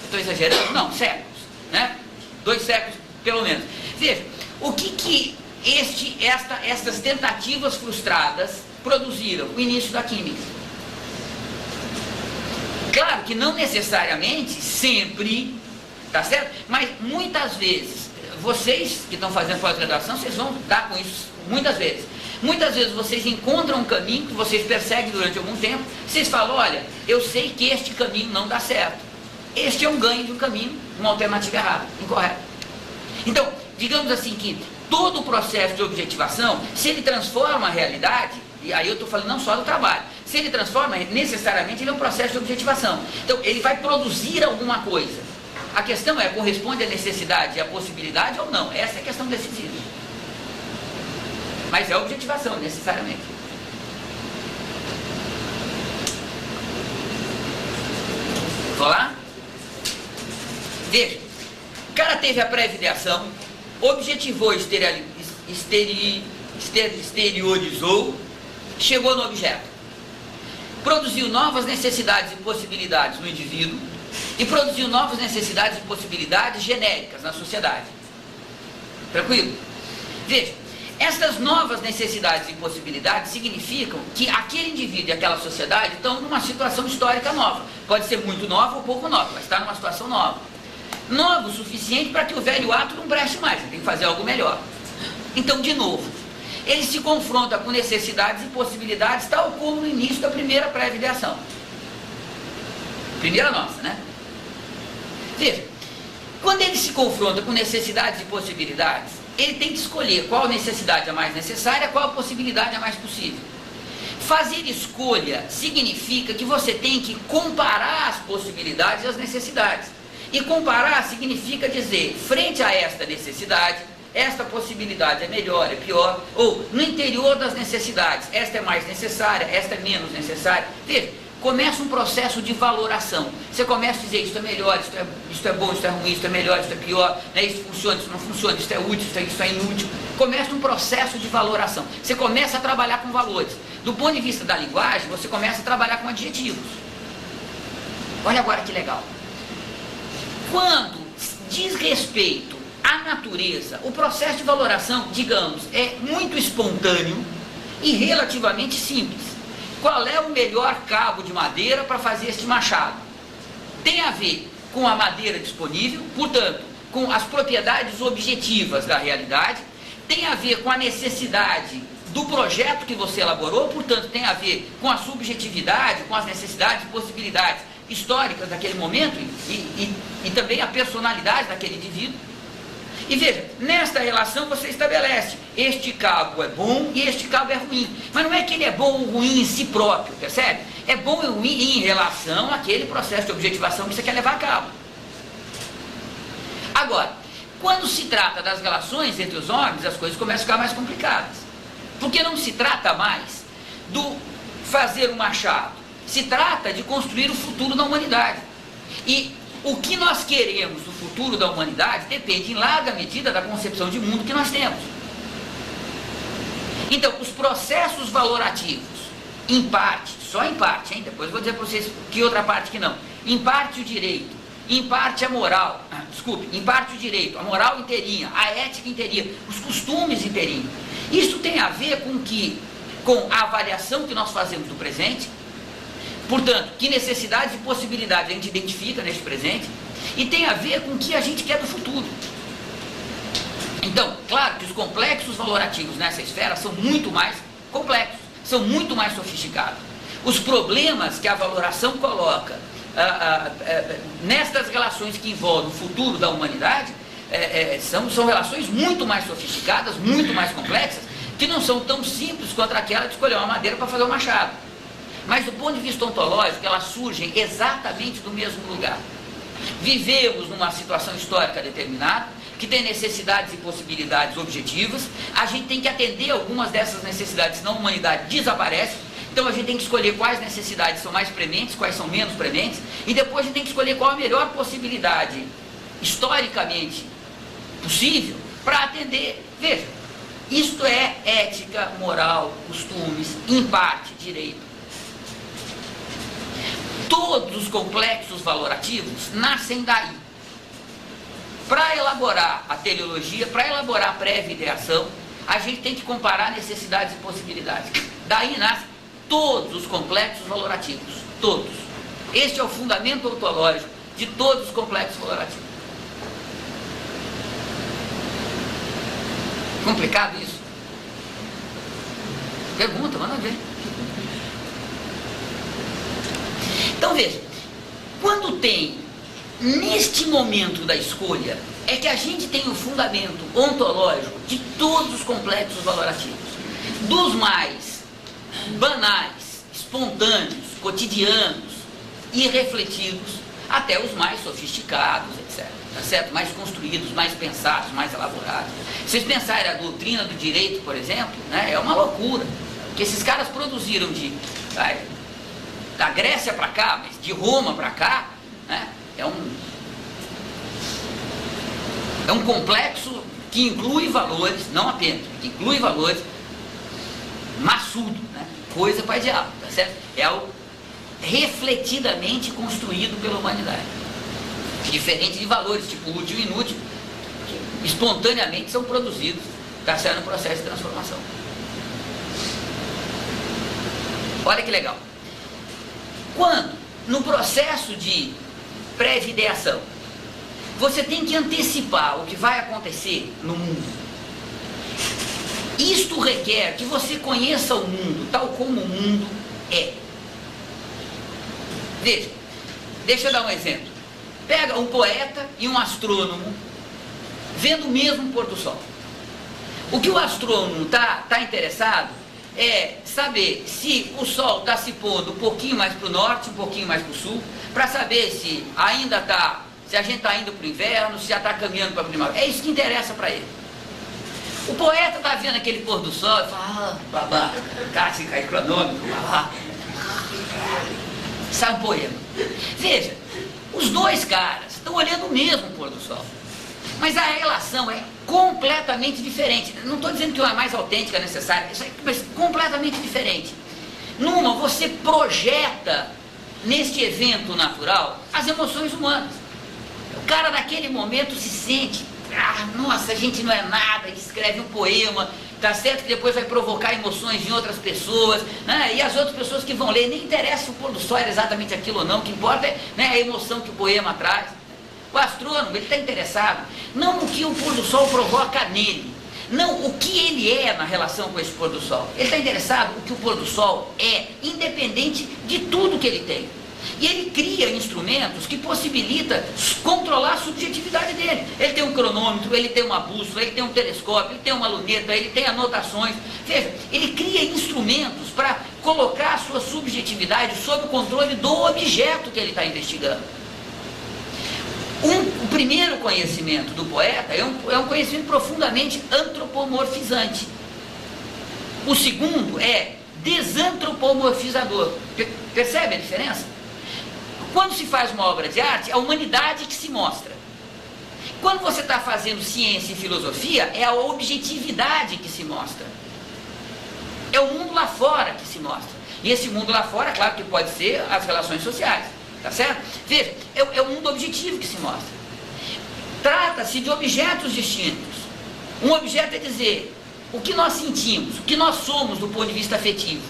Estou exagerando? Não, séculos, né? 2 séculos pelo menos. Veja, o que estas tentativas frustradas produziram? O início da química. Claro que não necessariamente sempre, tá certo? Mas muitas vezes, vocês que estão fazendo pós-graduação, vocês vão dar com isso muitas vezes. Muitas vezes vocês encontram um caminho que vocês perseguem durante algum tempo, vocês falam: olha, eu sei que este caminho não dá certo. Este é um ganho de um caminho, uma alternativa errada, incorreta. Então, digamos assim que todo o processo de objetivação, se ele transforma a realidade, e aí eu estou falando não só do trabalho, se ele transforma, necessariamente ele é um processo de objetivação. Então, ele vai produzir alguma coisa. A questão é, corresponde à necessidade e à possibilidade ou não? Essa é a questão decisiva. Mas é objetivação, necessariamente. Vou lá? Veja, o cara teve a pré-ideação, objetivou, exteriorizou, chegou no objeto. Produziu novas necessidades e possibilidades no indivíduo e produziu novas necessidades e possibilidades genéricas na sociedade. Tranquilo? Veja, estas novas necessidades e possibilidades significam que aquele indivíduo e aquela sociedade estão numa situação histórica nova. Pode ser muito nova ou pouco nova, mas está numa situação nova. novo o suficiente para que o velho ato não preste mais, ele tem que fazer algo melhor. Então, de novo, ele se confronta com necessidades e possibilidades, tal como no início da primeira pré-ideação. Primeira nossa, né? Veja, quando ele se confronta com necessidades e possibilidades, ele tem que escolher qual necessidade é mais necessária, qual possibilidade é mais possível. Fazer escolha significa que você tem que comparar as possibilidades e as necessidades. E comparar significa dizer, frente a esta necessidade, esta possibilidade é melhor, é pior, ou no interior das necessidades, esta é mais necessária, esta é menos necessária. Veja, começa um processo de valoração. Você começa a dizer, isto é melhor, isto é bom, isto é ruim, isto é melhor, isto é pior, né? Isso funciona, isso não funciona, isto é útil, isto é inútil. Começa um processo de valoração. Você começa a trabalhar com valores. Do ponto de vista da linguagem, você começa a trabalhar com adjetivos. Olha agora que legal. Quando diz respeito à natureza, o processo de valoração, digamos, é muito espontâneo e relativamente simples. Qual é o melhor cabo de madeira para fazer este machado? Tem a ver com a madeira disponível, portanto, com as propriedades objetivas da realidade, tem a ver com a necessidade do projeto que você elaborou, portanto, tem a ver com a subjetividade, com as necessidades e possibilidades históricas daquele momento e também a personalidade daquele indivíduo. E veja, nesta relação você estabelece, este cabo é bom e este cabo é ruim. Mas não é que ele é bom ou ruim em si próprio, percebe? É bom ou ruim em relação àquele processo de objetivação que você quer levar a cabo. Agora, quando se trata das relações entre os homens, as coisas começam a ficar mais complicadas. Porque não se trata mais do fazer um machado, se trata de construir o futuro da humanidade. E o que nós queremos do futuro da humanidade depende em larga medida da concepção de mundo que nós temos. Então, os processos valorativos, em parte, só em parte, hein? Depois eu vou dizer para vocês que outra parte que não. Em parte o direito, em parte a moral, em parte o direito, a moral inteirinha, a ética inteirinha, os costumes inteirinhos. Isso tem a ver com a avaliação que nós fazemos do presente. Portanto, que necessidades e possibilidades a gente identifica neste presente e tem a ver com o que a gente quer do futuro. Então, claro que os complexos valorativos nessa esfera são muito mais complexos, são muito mais sofisticados. Os problemas que a valoração coloca nestas relações que envolvem o futuro da humanidade são relações muito mais sofisticadas, muito mais complexas, que não são tão simples quanto aquela de escolher uma madeira para fazer um machado. Mas do ponto de vista ontológico, elas surgem exatamente do mesmo lugar. Vivemos numa situação histórica determinada, que tem necessidades e possibilidades objetivas, a gente tem que atender algumas dessas necessidades, senão a humanidade desaparece, então a gente tem que escolher quais necessidades são mais prementes, quais são menos prementes, e depois a gente tem que escolher qual a melhor possibilidade, historicamente possível, para atender. Veja, isto é ética, moral, costumes, em parte, direito. Todos os complexos valorativos nascem daí. Para elaborar a teleologia, para elaborar a pré-ideação, a gente tem que comparar necessidades e possibilidades. Daí nascem todos os complexos valorativos. Todos. Este é o fundamento ontológico de todos os complexos valorativos. Complicado isso? Pergunta, manda ver. Então veja, quando tem, neste momento da escolha, é que a gente tem o fundamento ontológico de todos os complexos valorativos, dos mais banais, espontâneos, cotidianos, irrefletidos, até os mais sofisticados, etc. Tá certo? Mais construídos, mais pensados, mais elaborados. Se vocês pensarem a doutrina do direito, por exemplo, né, é uma loucura, que esses caras produziram da Grécia para cá, mas de Roma para cá, né, é um complexo que inclui valores, não apenas, que inclui valores maçudo, né, coisa para diabo, tá certo? É o refletidamente construído pela humanidade. Diferente de valores tipo útil e inútil, que espontaneamente são produzidos, tá certo, no processo de transformação. Olha que legal. Quando, no processo de pré-ideação, você tem que antecipar o que vai acontecer no mundo. Isto requer que você conheça o mundo tal como o mundo é. Veja, deixa eu dar um exemplo. Pega um poeta e um astrônomo vendo o mesmo pôr do sol. O que o astrônomo está interessado é saber se o sol está se pondo um pouquinho mais para o norte, um pouquinho mais para o sul, para saber se ainda está, se a gente está indo para o inverno, se já está caminhando para a primavera. É isso que interessa para ele. O poeta está vendo aquele pôr do sol e fala, babá, clássica e cronômico, babá. Sai um poema. Veja, os dois caras estão olhando o mesmo pôr do sol, mas a relação é completamente diferente. Não estou dizendo que uma é mais autêntica, necessária, mas completamente diferente. Numa, você projeta neste evento natural as emoções humanas. O cara naquele momento se sente, nossa, a gente não é nada, escreve um poema, tá certo que depois vai provocar emoções em outras pessoas, né? E as outras pessoas que vão ler, nem interessa se o pôr do sol era exatamente aquilo ou não, o que importa é, né, a emoção que o poema traz. O astrônomo, ele está interessado não no que o pôr do sol provoca nele, não o que ele é na relação com esse pôr do sol. Ele está interessado no que o pôr do sol é, independente de tudo que ele tem. E ele cria instrumentos que possibilitam controlar a subjetividade dele. Ele tem um cronômetro, ele tem uma bússola, ele tem um telescópio, ele tem uma luneta, ele tem anotações. Veja, ele cria instrumentos para colocar a sua subjetividade sob o controle do objeto que ele está investigando. O primeiro conhecimento do poeta é um conhecimento profundamente antropomorfizante. O segundo é desantropomorfizador. Percebe a diferença? Quando se faz uma obra de arte, é a humanidade que se mostra. Quando você está fazendo ciência e filosofia, é a objetividade que se mostra. É o mundo lá fora que se mostra. E esse mundo lá fora, claro que pode ser as relações sociais. Tá certo? Veja, é o mundo objetivo que se mostra. Trata-se de objetos distintos. Um objeto é dizer o que nós sentimos, o que nós somos do ponto de vista afetivo.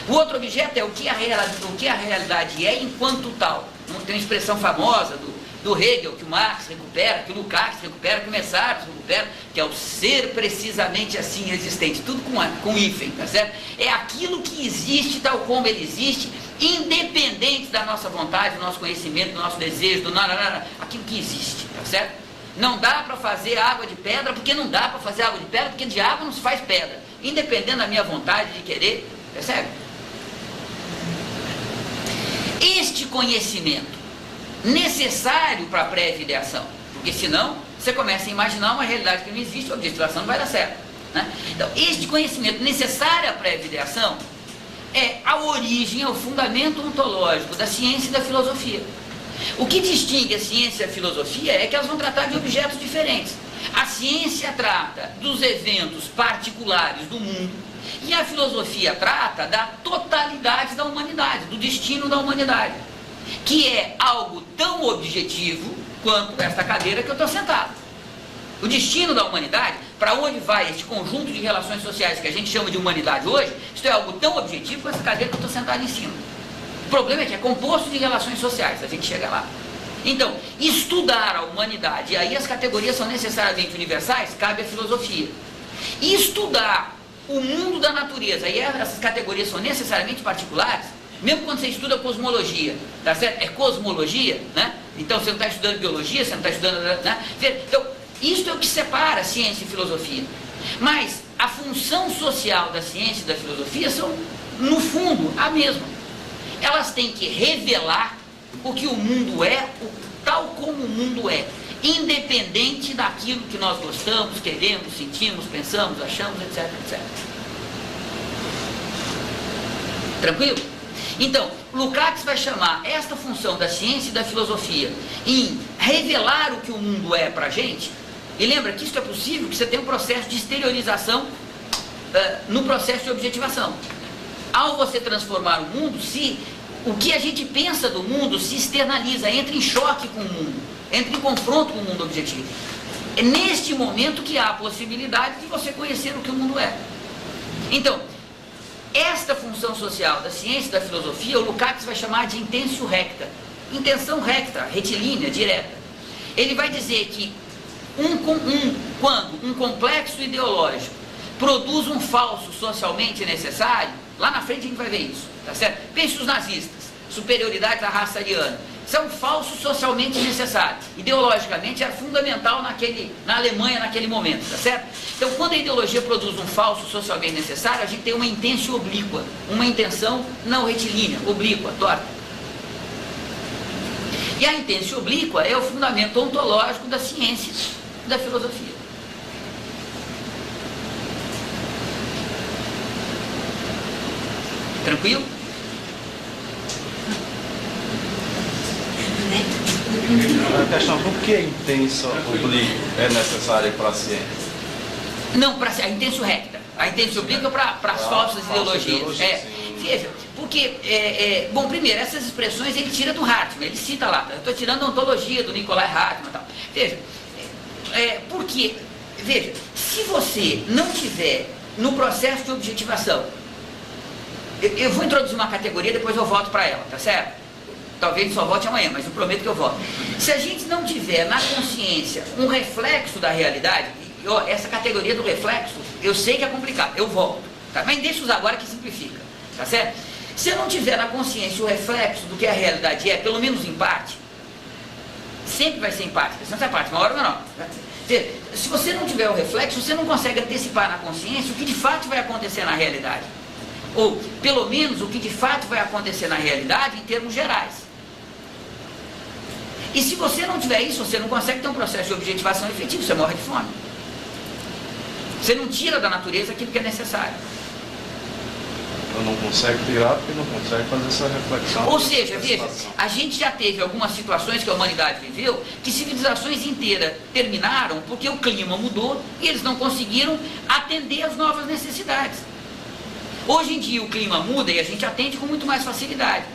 O outro objeto é o que a realidade é enquanto tal. Tem uma expressão famosa do Hegel, que o Marx recupera, que o Lukács recupera, que o Messaros recupera, que é o ser precisamente assim existente, tudo com hífen, tá certo? É aquilo que existe tal como ele existe, independente da nossa vontade, do nosso conhecimento, do nosso desejo, aquilo que existe, tá certo? Não dá para fazer água de pedra, porque não dá para fazer água de pedra, porque de água não se faz pedra, independente da minha vontade de querer, percebe? Este conhecimento necessário para a pré-ideação, porque senão você começa a imaginar uma realidade que não existe, a objetivação não vai dar certo, né? Então, este conhecimento necessário à pré-ideação é a origem, é o fundamento ontológico da ciência e da filosofia. O que distingue a ciência e a filosofia é que elas vão tratar de objetos diferentes. A ciência trata dos eventos particulares do mundo e a filosofia trata da totalidade da humanidade, do destino da humanidade, que é algo tão objetivo quanto esta cadeira que eu estou sentado. O destino da humanidade, para onde vai este conjunto de relações sociais que a gente chama de humanidade hoje, isto é algo tão objetivo quanto essa cadeira que eu estou sentado em cima. O problema é que é composto de relações sociais, a gente chega lá. Então, estudar a humanidade, e aí as categorias são necessariamente universais, cabe à filosofia. E estudar o mundo da natureza, e essas categorias são necessariamente particulares, mesmo quando você estuda cosmologia, tá certo? É cosmologia, né? Então você não está estudando biologia, você não está estudando, né? Então, isso é o que separa ciência e filosofia. Mas a função social da ciência e da filosofia são, no fundo, a mesma. Elas têm que revelar o que o mundo é, tal como o mundo é, independente daquilo que nós gostamos, queremos, sentimos, pensamos, achamos, etc, etc. Tranquilo? Então, Lukács vai chamar esta função da ciência e da filosofia em revelar o que o mundo é para a gente. E lembra que isso é possível, que você tem um processo de exteriorização no processo de objetivação. Ao você transformar o mundo, o que a gente pensa do mundo se externaliza, entra em choque com o mundo, entra em confronto com o mundo objetivo. É neste momento que há a possibilidade de você conhecer o que o mundo é. Então, esta função social da ciência e da filosofia, o Lukács vai chamar de intentio recta. Intenção recta, retilínea, direta. ele vai dizer que quando um complexo ideológico produz um falso socialmente necessário, lá na frente a gente vai ver isso, tá certo? Pense os nazistas, superioridade da raça ariana. Isso é um falso socialmente necessário. Ideologicamente era fundamental na Alemanha naquele momento, tá certo? Então, quando a ideologia produz um falso socialmente necessário, a gente tem uma intenção oblíqua, uma intenção não retilínea, oblíqua, torta. E a intenção oblíqua é o fundamento ontológico da ciência, da filosofia. Tranquilo? A questão, por que a intenção oblíqua é necessária para a ciência? Não, para a intenção recta. A intenção oblíqua para as falsas ideologias. Veja, porque, bom, primeiro, essas expressões ele tira do Hartmann, ele cita lá, eu estou tirando a ontologia do Nikolai Hartmann e tal. Veja, porque, veja, se você não tiver no processo de objetivação, eu vou introduzir uma categoria, depois eu volto para ela, tá certo? Talvez só volte amanhã, mas eu prometo que eu volto. Se a gente não tiver na consciência um reflexo da realidade, essa categoria do reflexo, eu sei que é complicado, eu volto, tá? Mas deixa eu usar agora que simplifica, tá certo? Se eu não tiver na consciência o reflexo do que a realidade é, pelo menos em parte, sempre vai ser em parte, não é parte, uma hora ou não. Se você não tiver o reflexo, você não consegue antecipar na consciência o que de fato vai acontecer na realidade. Ou, pelo menos, o que de fato vai acontecer na realidade em termos gerais. E se você não tiver isso, você não consegue ter um processo de objetivação efetivo, você morre de fome. Você não tira da natureza aquilo que é necessário. Eu não consigo tirar porque não consegue fazer essa reflexão. Ou seja, veja, a gente já teve algumas situações que a humanidade viveu, que civilizações inteiras terminaram porque o clima mudou e eles não conseguiram atender às novas necessidades. Hoje em dia o clima muda e a gente atende com muito mais facilidade.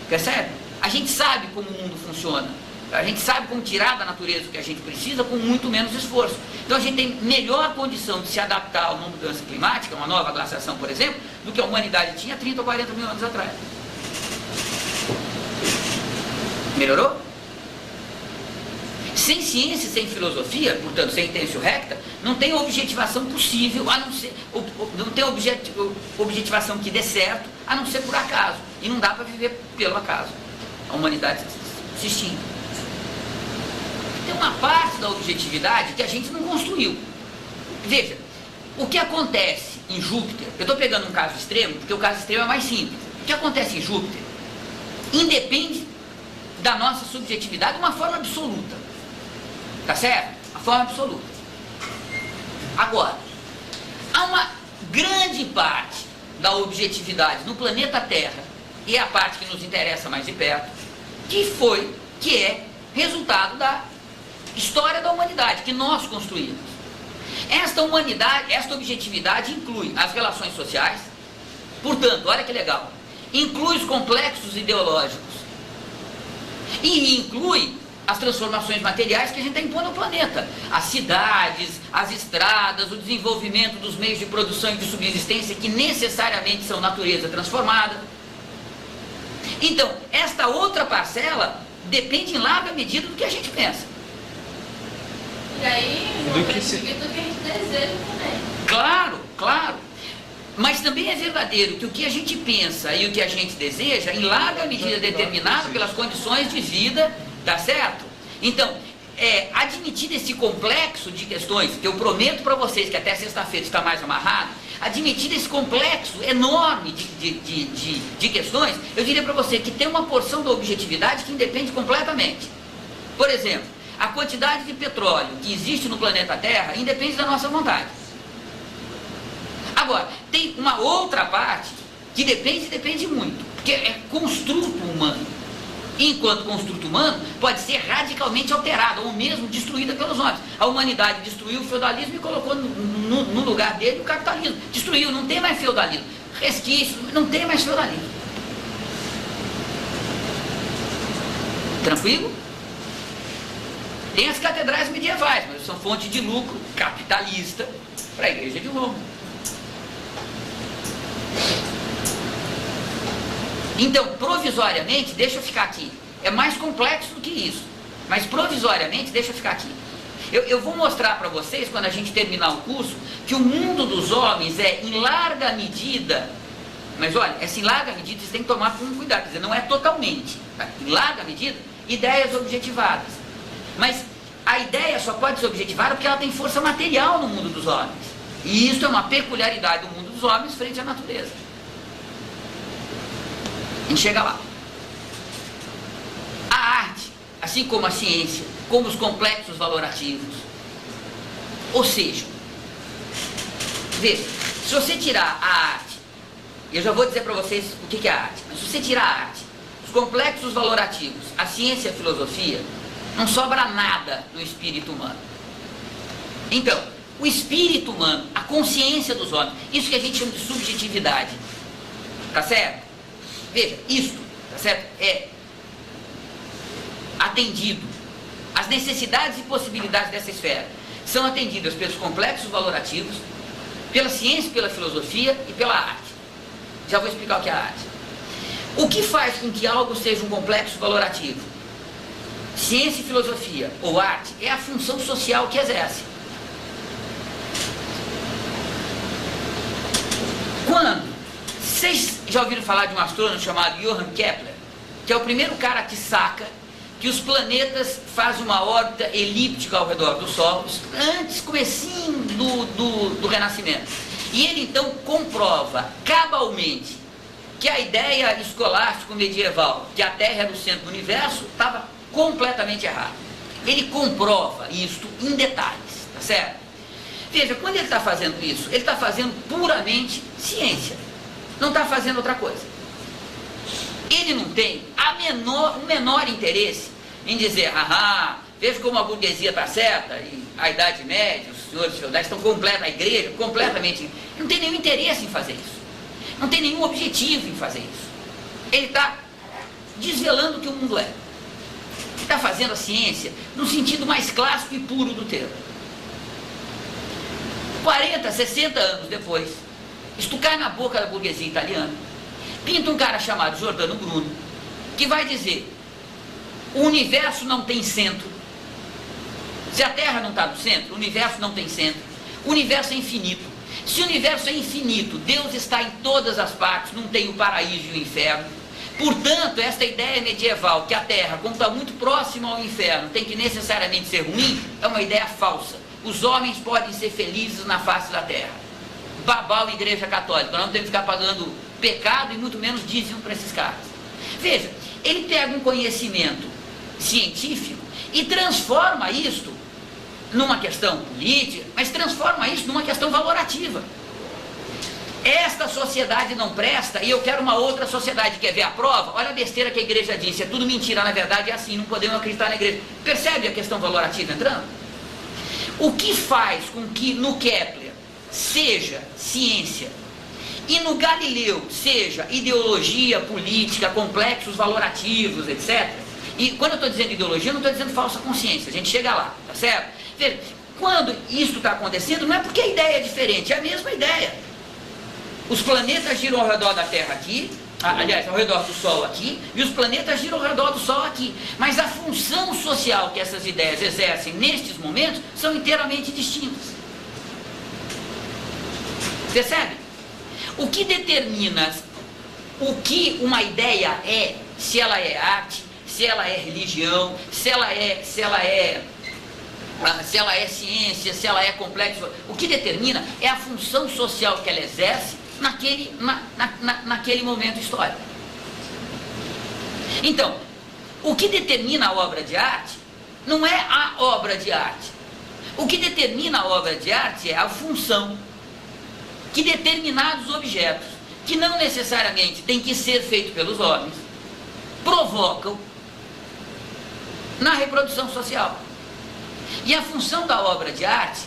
Percebe? A gente sabe como o mundo funciona. A gente sabe como tirar da natureza o que a gente precisa com muito menos esforço. Então a gente tem melhor condição de se adaptar a uma mudança climática, uma nova glaciação, por exemplo, do que a humanidade tinha 30 ou 40 mil anos atrás. Melhorou? Sem ciência, sem filosofia, portanto sem intenção recta, não tem objetivação possível, a não ser, não tem objetivação que dê certo, a não ser por acaso. E não dá para viver pelo acaso. A humanidade se extingue. Tem uma parte da objetividade que a gente não construiu. Veja, o que acontece em Júpiter, eu estou pegando um caso extremo, porque o caso extremo é mais simples. O que acontece em Júpiter independe da nossa subjetividade de uma forma absoluta. Tá certo? Uma forma absoluta. Agora, há uma grande parte da objetividade no planeta Terra, e é a parte que nos interessa mais de perto, que é resultado da história da humanidade, que nós construímos. Esta objetividade inclui as relações sociais, portanto, olha que legal, inclui os complexos ideológicos e inclui as transformações materiais que a gente está impondo ao planeta. As cidades, as estradas, o desenvolvimento dos meios de produção e de subsistência que necessariamente são natureza transformada. Então, esta outra parcela depende em larga medida do que a gente pensa. E aí, Do que do que a gente deseja também. Claro, claro. Mas também é verdadeiro que o que a gente pensa e o que a gente deseja, em larga medida, é determinado pelas condições de vida, tá certo? Então, admitido esse complexo de questões, que eu prometo para vocês que até sexta-feira está mais amarrado, admitido esse complexo enorme de questões, eu diria para você que tem uma porção da objetividade que independe completamente. Por exemplo, a quantidade de petróleo que existe no planeta Terra independe da nossa vontade. Agora, tem uma outra parte que depende muito, que é construto humano. Enquanto construto humano pode ser radicalmente alterado ou mesmo destruída pelos homens. A humanidade destruiu o feudalismo e colocou no lugar dele o capitalismo. Destruiu, não tem mais feudalismo. Resquícios, não tem mais feudalismo. Tranquilo? Tem as catedrais medievais, mas são fonte de lucro capitalista para a Igreja de Roma. Então, provisoriamente, deixa eu ficar aqui, é mais complexo do que isso. mas provisoriamente deixa ficar aqui. Eu vou mostrar para vocês, quando a gente terminar o curso, que o mundo dos homens é, em larga medida, mas olha, essa em larga medida vocês têm que tomar com cuidado, quer dizer, não é totalmente, tá? Em larga medida, ideias objetivadas. Mas a ideia só pode ser objetivada porque ela tem força material no mundo dos homens. E isso é uma peculiaridade do mundo dos homens frente à natureza. A gente chega lá. A arte, assim como a ciência, como os complexos valorativos, ou seja, veja, se você tirar a arte, eu já vou dizer para vocês o que é a arte, mas se você tirar a arte, os complexos valorativos, a ciência e a filosofia, não sobra nada no espírito humano. Então, o espírito humano, a consciência dos homens, isso que a gente chama de subjetividade, tá certo? Veja, isto, tá certo? É atendido. As necessidades e possibilidades dessa esfera são atendidas pelos complexos valorativos, pela ciência, pela filosofia e pela arte. Já vou explicar o que é a arte. O que faz com que algo seja um complexo valorativo? Ciência e filosofia ou arte é a função social que exerce. Quando? Vocês já ouviram falar de um astrônomo chamado Johann Kepler, que é o primeiro cara que saca que os planetas fazem uma órbita elíptica ao redor do Sol, antes, comecinho do Renascimento. E ele então comprova cabalmente que a ideia escolástica medieval, que a Terra era o centro do universo, estava completamente errada. Ele comprova isto em detalhes, tá certo? Veja, quando ele está fazendo isso, ele está fazendo puramente ciência, não está fazendo outra coisa. Ele não tem o menor interesse em dizer, veja como a burguesia está certa, e a Idade Média, os senhores feudais estão completos, a igreja completamente. Ele não tem nenhum interesse em fazer isso. Não tem nenhum objetivo em fazer isso. Ele está desvelando o que o mundo é. Ele está fazendo a ciência no sentido mais clássico e puro do termo. 40, 60 anos depois, isto cai na boca da burguesia italiana. Pinta um cara chamado Giordano Bruno, que vai dizer, o universo não tem centro. Se a Terra não está no centro, o universo não tem centro. O universo é infinito. Se o universo é infinito, Deus está em todas as partes, não tem o paraíso e o inferno. Portanto, esta ideia medieval que a Terra, como está muito próxima ao inferno, tem que necessariamente ser ruim, é uma ideia falsa. Os homens podem ser felizes na face da Terra. Babau Igreja Católica, nós não temos que ficar pagando pecado e muito menos dízimo para esses caras. Veja, ele pega um conhecimento científico e transforma isto numa questão política, mas transforma isso numa questão valorativa. Esta sociedade não presta e eu quero uma outra sociedade. Quer ver a prova? Olha a besteira que a igreja disse, é tudo mentira, na verdade é assim, não podemos acreditar na igreja. Percebe a questão valorativa entrando? O que faz com que no Kepler seja ciência e no Galileu seja ideologia, política, complexos valorativos, etc. E quando eu estou dizendo ideologia, eu não estou dizendo falsa consciência, a gente chega lá, tá certo? Veja, quando isso está acontecendo, não é porque a ideia é diferente, é a mesma ideia. Os planetas giram ao redor da Terra aqui, aliás, ao redor do Sol aqui, e os planetas giram ao redor do Sol aqui. Mas a função social que essas ideias exercem nestes momentos são inteiramente distintas. Percebe? O que determina o que uma ideia é, se ela é arte, se ela é religião, se ela é ciência, se ela é complexo, o que determina é a função social que ela exerce naquele momento histórico. Então, o que determina a obra de arte não é a obra de arte. O que determina a obra de arte é a função que determinados objetos, que não necessariamente têm que ser feitos pelos homens, provocam na reprodução social. E a função da obra de arte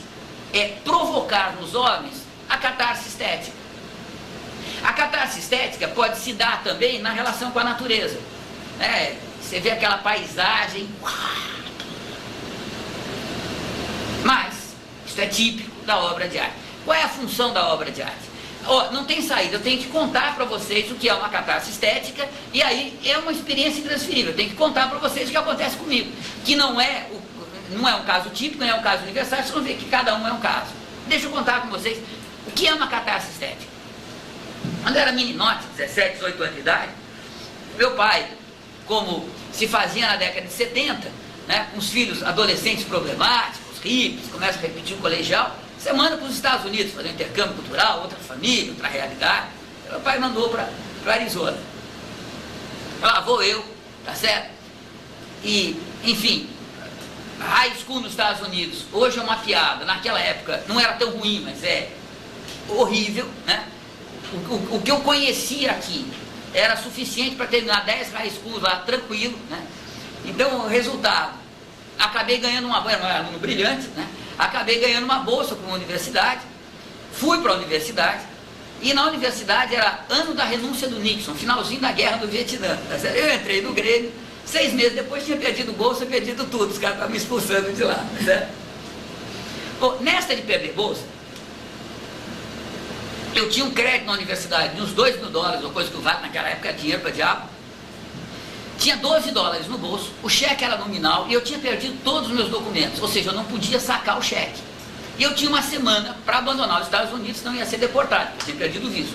é provocar nos homens a catarse estética. A catarse estética pode se dar também na relação com a natureza. Você vê aquela paisagem, mas isso é típico da obra de arte. Qual é a função da obra de arte? Não tem saída, eu tenho que contar para vocês o que é uma catarse estética, e aí é uma experiência intransferível, eu tenho que contar para vocês o que acontece comigo, que não é um caso típico, não é um caso universal, vocês vão ver que cada um é um caso. Deixa eu contar com vocês o que é uma catarse estética. Quando eu era meninote, 17, 18 anos de idade, meu pai, como se fazia na década de 70, né, com os filhos adolescentes problemáticos, hippies, começa a repetir o colegial, você manda para os Estados Unidos fazer um intercâmbio cultural, outra família, outra realidade. Meu pai mandou para Arizona. Lá vou eu, tá certo? E, enfim, high school nos Estados Unidos, hoje é uma piada, naquela época não era tão ruim, mas é horrível, né? O que eu conhecia aqui era suficiente para terminar 10 high schools lá, tranquilo, né? Então, o resultado, acabei ganhando uma bolsa, era um aluno brilhante, né? Acabei ganhando uma bolsa para uma universidade, fui para a universidade, e na universidade era ano da renúncia do Nixon, finalzinho da guerra do Vietnã, tá certo? Eu entrei no Grêmio, 6 meses depois tinha perdido bolsa, perdido tudo, os caras estavam me expulsando de lá, tá certo? Bom, nesta de perder bolsa, eu tinha um crédito na universidade de uns $2.000, uma coisa que vale naquela época, dinheiro para diabo. Tinha $12 no bolso, o cheque era nominal e eu tinha perdido todos os meus documentos, ou seja, eu não podia sacar o cheque. E eu tinha uma semana para abandonar os Estados Unidos, senão ia ser deportado, eu tinha perdido o visto.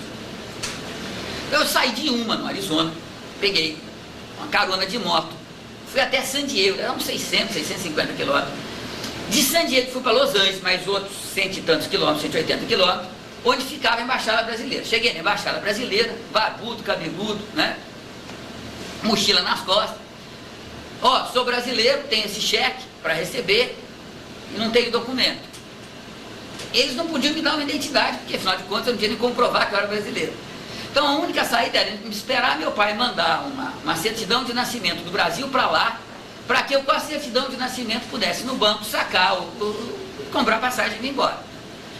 Eu saí de Yuma, no Arizona, peguei uma carona de moto, fui até San Diego, eram 600, 650 quilômetros. De San Diego fui para Los Angeles, mais outros 100 e tantos quilômetros, 180 quilômetros, onde ficava a Embaixada Brasileira. Cheguei na Embaixada Brasileira, barbudo, cabeludo, né? Mochila nas costas. Sou brasileiro, tenho esse cheque para receber e não tenho documento. Eles não podiam me dar uma identidade, porque afinal de contas eu não tinha nem como provar que eu era brasileiro. Então a única saída era me esperar meu pai mandar uma certidão de nascimento do Brasil para lá, para que eu com a certidão de nascimento pudesse ir no banco sacar, comprar passagem e vir embora.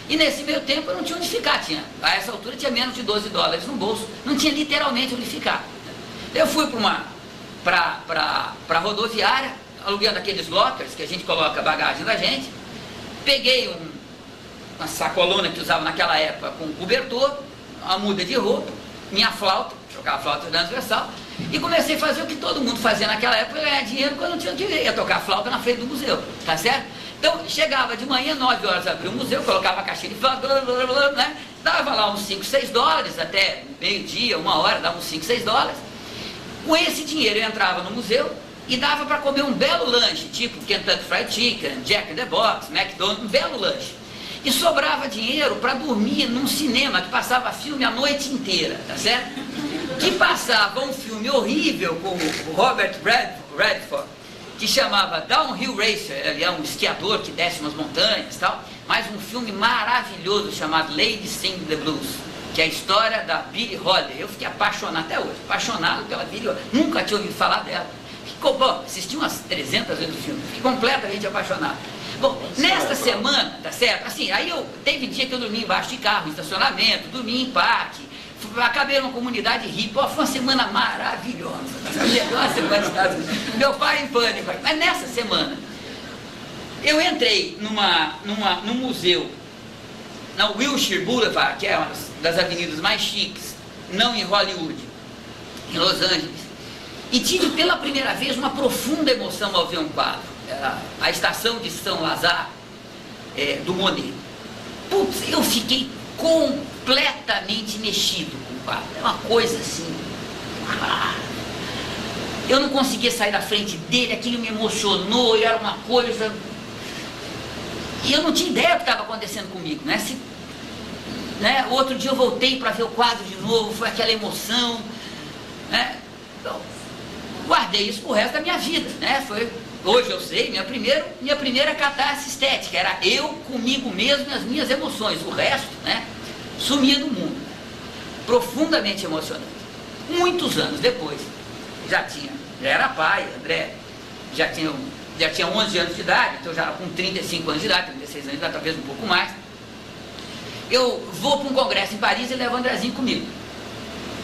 E nesse meio tempo eu não tinha onde ficar, a essa altura tinha menos de $12 no bolso, não tinha literalmente onde ficar. Eu fui para a rodoviária, alugando aqueles lockers que a gente coloca a bagagem da gente, peguei uma sacolona que usava naquela época com cobertor, uma muda de roupa, minha flauta, tocava flauta transversal, e comecei a fazer o que todo mundo fazia naquela época, ganhar dinheiro quando não tinha o que ver, ia tocar flauta na frente do museu, tá certo? Então, chegava de manhã, 9 horas, abria o museu, colocava a caixinha de flauta, né? Dava lá uns $5, $6, até meio-dia, 1 hora, dava uns $5, $6. Com esse dinheiro eu entrava no museu e dava para comer um belo lanche, tipo Kentucky Fried Chicken, Jack in the Box, McDonald's, um belo lanche. E sobrava dinheiro para dormir num cinema que passava filme a noite inteira, tá certo? Que passava um filme horrível com o Robert Redford, que chamava Downhill Racer, ele é um esquiador que desce umas montanhas e tal, mas um filme maravilhoso chamado Lady Sing the Blues, que é a história da Billie Holiday. Eu fiquei apaixonado até hoje, apaixonado pela Billie Holiday, nunca tinha ouvido falar dela. Bom, assisti umas 300 vezes o filme, fiquei completamente apaixonado. Bom, nesta semana, tá certo? Assim, aí teve dia que eu dormi embaixo de carro, em estacionamento, dormi em parque, acabei numa comunidade hippie, foi uma semana maravilhosa, uma semana de Estados Unidos. Meu pai em pânico, mas nessa semana, eu entrei num museu, na Wilshire Boulevard, que é uma das avenidas mais chiques, não em Hollywood, em Los Angeles, e tive pela primeira vez uma profunda emoção ao ver um quadro. Era a Estação de São Lazare, do Monet. Putz, eu fiquei completamente mexido com o quadro. É uma coisa assim. Eu não conseguia sair da frente dele, aquilo me emocionou, e era uma coisa. E eu não tinha ideia do que estava acontecendo comigo, né? Outro dia eu voltei para ver o quadro de novo, foi aquela emoção, né? Então, guardei isso pro resto da minha vida, né? Hoje eu sei, minha primeira catarse estética era eu comigo mesmo e as minhas emoções. O resto, né, sumia do mundo. Profundamente emocionante. Muitos anos depois, já era pai, André, já tinha 11 anos de idade, então já era com 35 anos de idade, 36 anos de idade, talvez um pouco mais. Eu vou para um congresso em Paris e levo o Andrezinho comigo.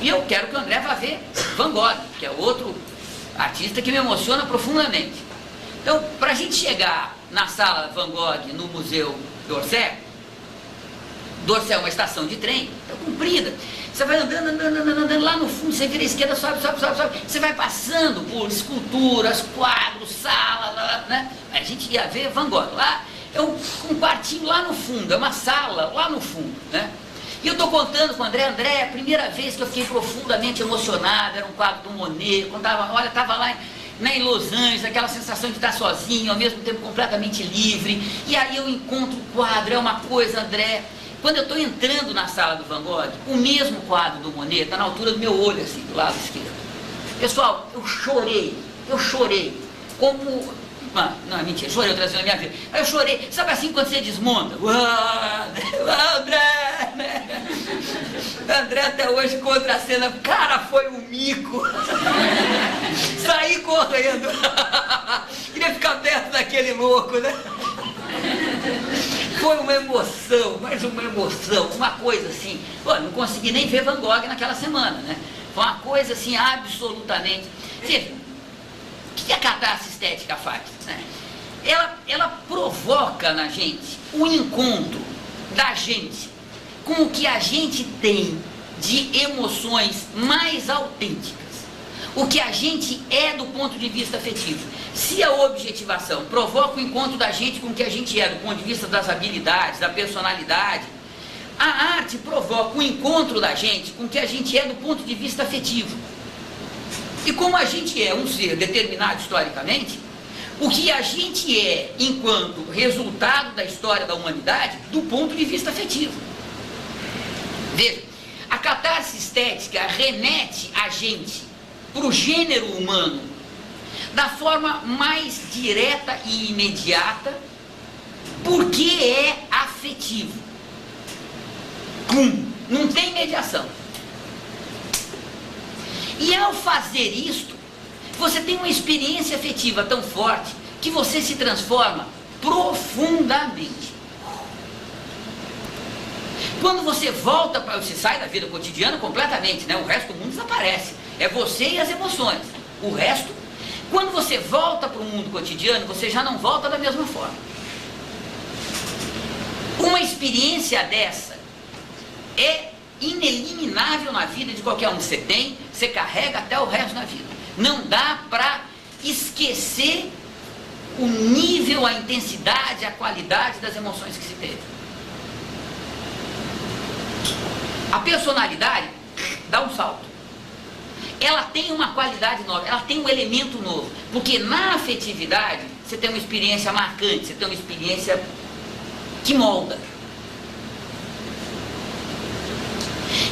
E eu quero que o André vá ver Van Gogh, que é outro artista que me emociona profundamente. Então, para a gente chegar na sala Van Gogh, no Museu d'Orsay é uma estação de trem, comprida. Você vai andando, lá no fundo, você vira à esquerda, sobe. Você vai passando por esculturas, quadros, salas, né? A gente ia ver Van Gogh. Lá é um quartinho lá no fundo, é uma sala lá no fundo, né? E eu estou contando com o André, a primeira vez que eu fiquei profundamente emocionado, era um quadro do Monet, quando estava lá em Los Angeles, aquela sensação de estar sozinho, ao mesmo tempo completamente livre, e aí eu encontro o quadro, é uma coisa, André, quando eu estou entrando na sala do Van Gogh, o mesmo quadro do Monet está na altura do meu olho, assim, do lado esquerdo. Pessoal, eu chorei, como... Não, é mentira, chorei outra vez na minha vida. Aí eu chorei, sabe assim quando você desmonta? André até hoje contra a cena, cara, foi um mico. Saí correndo. Queria ficar perto daquele louco, né? Foi uma emoção, mais uma emoção, uma coisa assim. Pô, não consegui nem ver Van Gogh naquela semana, né? Foi uma coisa assim, absolutamente. Veja, o que a catarse estética faz? Né? Ela provoca na gente o encontro da gente com o que a gente tem de emoções mais autênticas, o que a gente é do ponto de vista afetivo. Se a objetivação provoca o encontro da gente com o que a gente é do ponto de vista das habilidades, da personalidade, a arte provoca o encontro da gente com o que a gente é do ponto de vista afetivo. E como a gente é um ser determinado historicamente, o que a gente é enquanto resultado da história da humanidade do ponto de vista afetivo. Veja, a catarse estética remete a gente para o gênero humano da forma mais direta e imediata, porque é afetivo. Não tem mediação. E ao fazer isto, você tem uma experiência afetiva tão forte que você se transforma profundamente. Quando você volta para... Você sai da vida cotidiana completamente, né? O resto do mundo desaparece. É você e as emoções. O resto, quando você volta para o mundo cotidiano, você já não volta da mesma forma. Uma experiência dessa é ineliminável na vida de qualquer um. Você carrega até o resto da vida. Não dá para esquecer o nível, a intensidade, a qualidade das emoções que se teve. A personalidade dá um salto. Ela tem uma qualidade nova, ela tem um elemento novo. Porque na afetividade, você tem uma experiência marcante, você tem uma experiência que molda.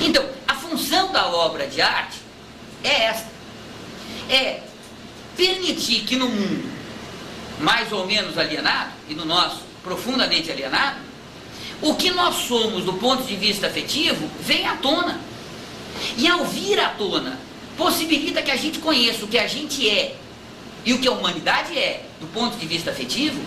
Então, a função da obra de arte é esta. É permitir que no mundo mais ou menos alienado, e no nosso profundamente alienado, o que nós somos do ponto de vista afetivo vem à tona. E ao vir à tona, possibilita que a gente conheça o que a gente é e o que a humanidade é do ponto de vista afetivo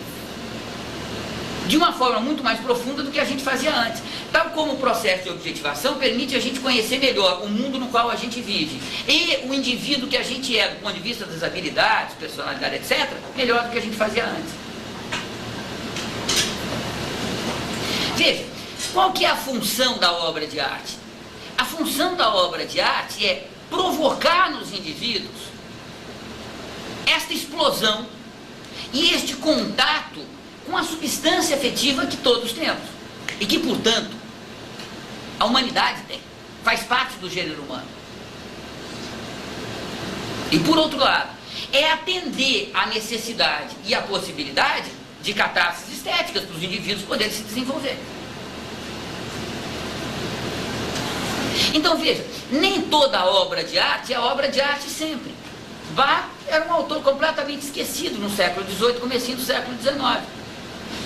de uma forma muito mais profunda do que a gente fazia antes. Tal como o processo de objetivação permite a gente conhecer melhor o mundo no qual a gente vive e o indivíduo que a gente é do ponto de vista das habilidades, personalidade, etc., melhor do que a gente fazia antes. Veja, qual que é a função da obra de arte? A função da obra de arte é provocar nos indivíduos esta explosão e este contato com a substância afetiva que todos temos e que, portanto, a humanidade tem, faz parte do gênero humano. E, por outro lado, é atender à necessidade e à possibilidade de catarses estéticas para os indivíduos poderem se desenvolver. Então, veja, nem toda obra de arte é obra de arte sempre. Bach era um autor completamente esquecido no século XVIII, comecinho do século XIX.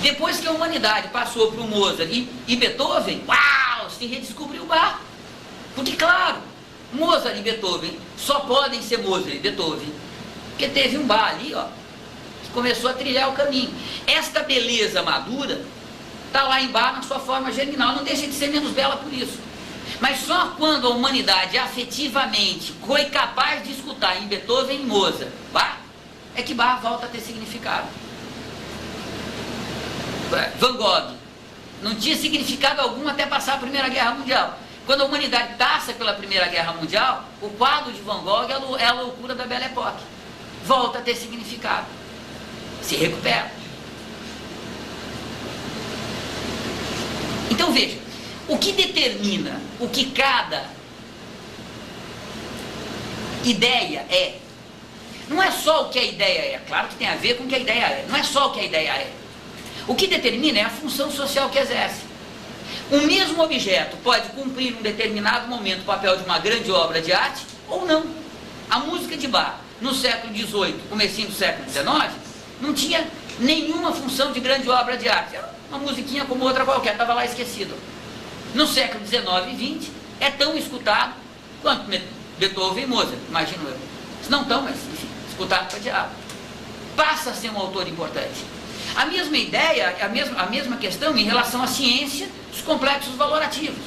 Depois que a humanidade passou para o Mozart e Beethoven, uau, se redescobriu Bach. Porque, claro, Mozart e Beethoven só podem ser Mozart e Beethoven porque teve um Bach ali, ó, que começou a trilhar o caminho. Esta beleza madura está lá em Bach na sua forma germinal, não deixa de ser menos bela por isso. Mas só quando a humanidade afetivamente foi capaz de escutar em Beethoven e Mozart Bach, é que Bach volta a ter significado. Van Gogh não tinha significado algum até passar a Primeira Guerra Mundial. Quando a humanidade passa pela Primeira Guerra Mundial, o quadro de Van Gogh é a loucura da Belle Époque. Volta a ter significado. Se recupera. Então veja, o que determina o que cada ideia é, não é só o que a ideia é, claro que tem a ver com o que a ideia é, não é só o que a ideia é. O que determina é a função social que exerce. O mesmo objeto pode cumprir em um determinado momento o papel de uma grande obra de arte ou não. A música de Bach, no século XVIII, comecinho do século XIX, não tinha nenhuma função de grande obra de arte. Era uma musiquinha como outra qualquer, estava lá esquecido. No século XIX e XX, é tão escutado quanto Beethoven e Mozart, imagino eu. Se não tão, mas enfim, escutado para diabo. Passa a ser um autor importante. A mesma ideia, a mesma questão em relação à ciência dos complexos valorativos.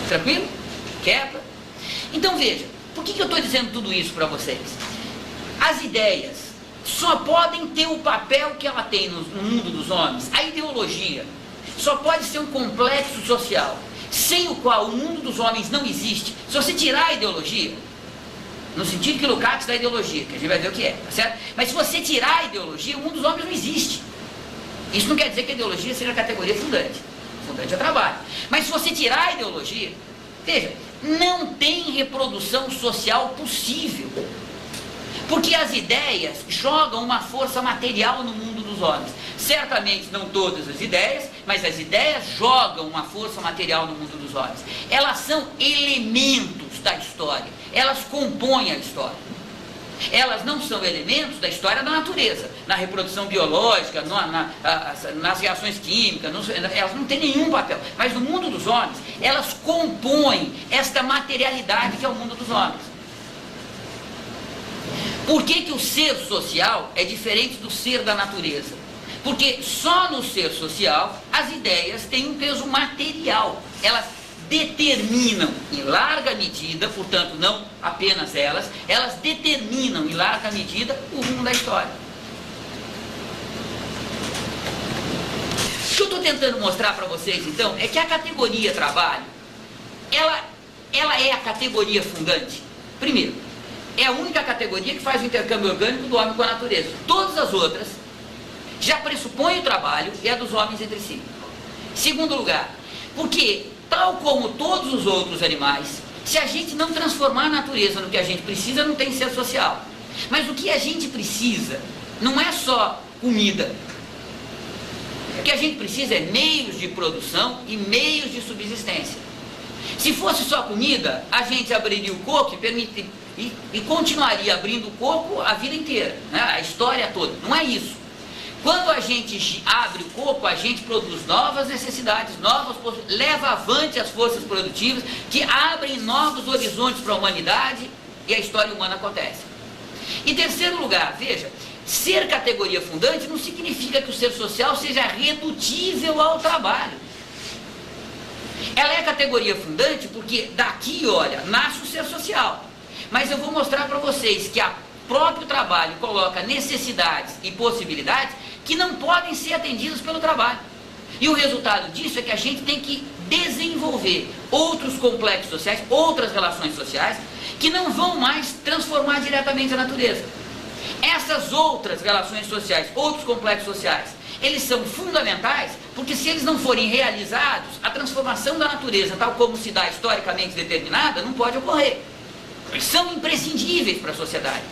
Tranquilo? Quebra? Então veja, por que eu estou dizendo tudo isso para vocês? As ideias só podem ter o papel que ela tem no mundo dos homens. A ideologia só pode ser um complexo social, sem o qual o mundo dos homens não existe. Se você tirar a ideologia, no sentido que Lukács da ideologia, que a gente vai ver o que é, tá certo? Mas se você tirar a ideologia, o mundo dos homens não existe. Isso não quer dizer que a ideologia seja a categoria fundante. Fundante é trabalho. Mas se você tirar a ideologia, veja, não tem reprodução social possível. Porque as ideias jogam uma força material no mundo dos homens. Certamente não todas as ideias, mas as ideias jogam uma força material no mundo dos homens. Elas são elementos da história. Elas compõem a história. Elas não são elementos da história da natureza. Na reprodução biológica, nas reações químicas, elas não têm nenhum papel. Mas no mundo dos homens, elas compõem esta materialidade que é o mundo dos homens. Por que o ser social é diferente do ser da natureza? Porque só no ser social as ideias têm um peso material. Elas determinam em larga medida, portanto não apenas elas determinam em larga medida o rumo da história. O que eu estou tentando mostrar para vocês então é que a categoria trabalho, ela é a categoria fundante. Primeiro, é a única categoria que faz o intercâmbio orgânico do homem com a natureza. Todas as outras já pressupõem o trabalho e a dos homens entre si. Segundo lugar, porque tal como todos os outros animais, se a gente não transformar a natureza no que a gente precisa, não tem ser social. Mas o que a gente precisa não é só comida. O que a gente precisa é meios de produção e meios de subsistência. Se fosse só comida, a gente abriria o coco e continuaria abrindo o coco a vida inteira, né? A história toda. Não é isso. Quando a gente abre o coco, a gente produz novas necessidades, leva avante as forças produtivas que abrem novos horizontes para a humanidade e a história humana acontece. Em terceiro lugar, veja, ser categoria fundante não significa que o ser social seja redutível ao trabalho. Ela é categoria fundante porque daqui, olha, nasce o ser social. Mas eu vou mostrar para vocês que o próprio trabalho coloca necessidades e possibilidades que não podem ser atendidas pelo trabalho. E o resultado disso é que a gente tem que desenvolver outros complexos sociais, outras relações sociais, que não vão mais transformar diretamente a natureza. Essas outras relações sociais, outros complexos sociais, eles são fundamentais, porque se eles não forem realizados, a transformação da natureza, tal como se dá historicamente determinada, não pode ocorrer. Eles são imprescindíveis para a sociedade,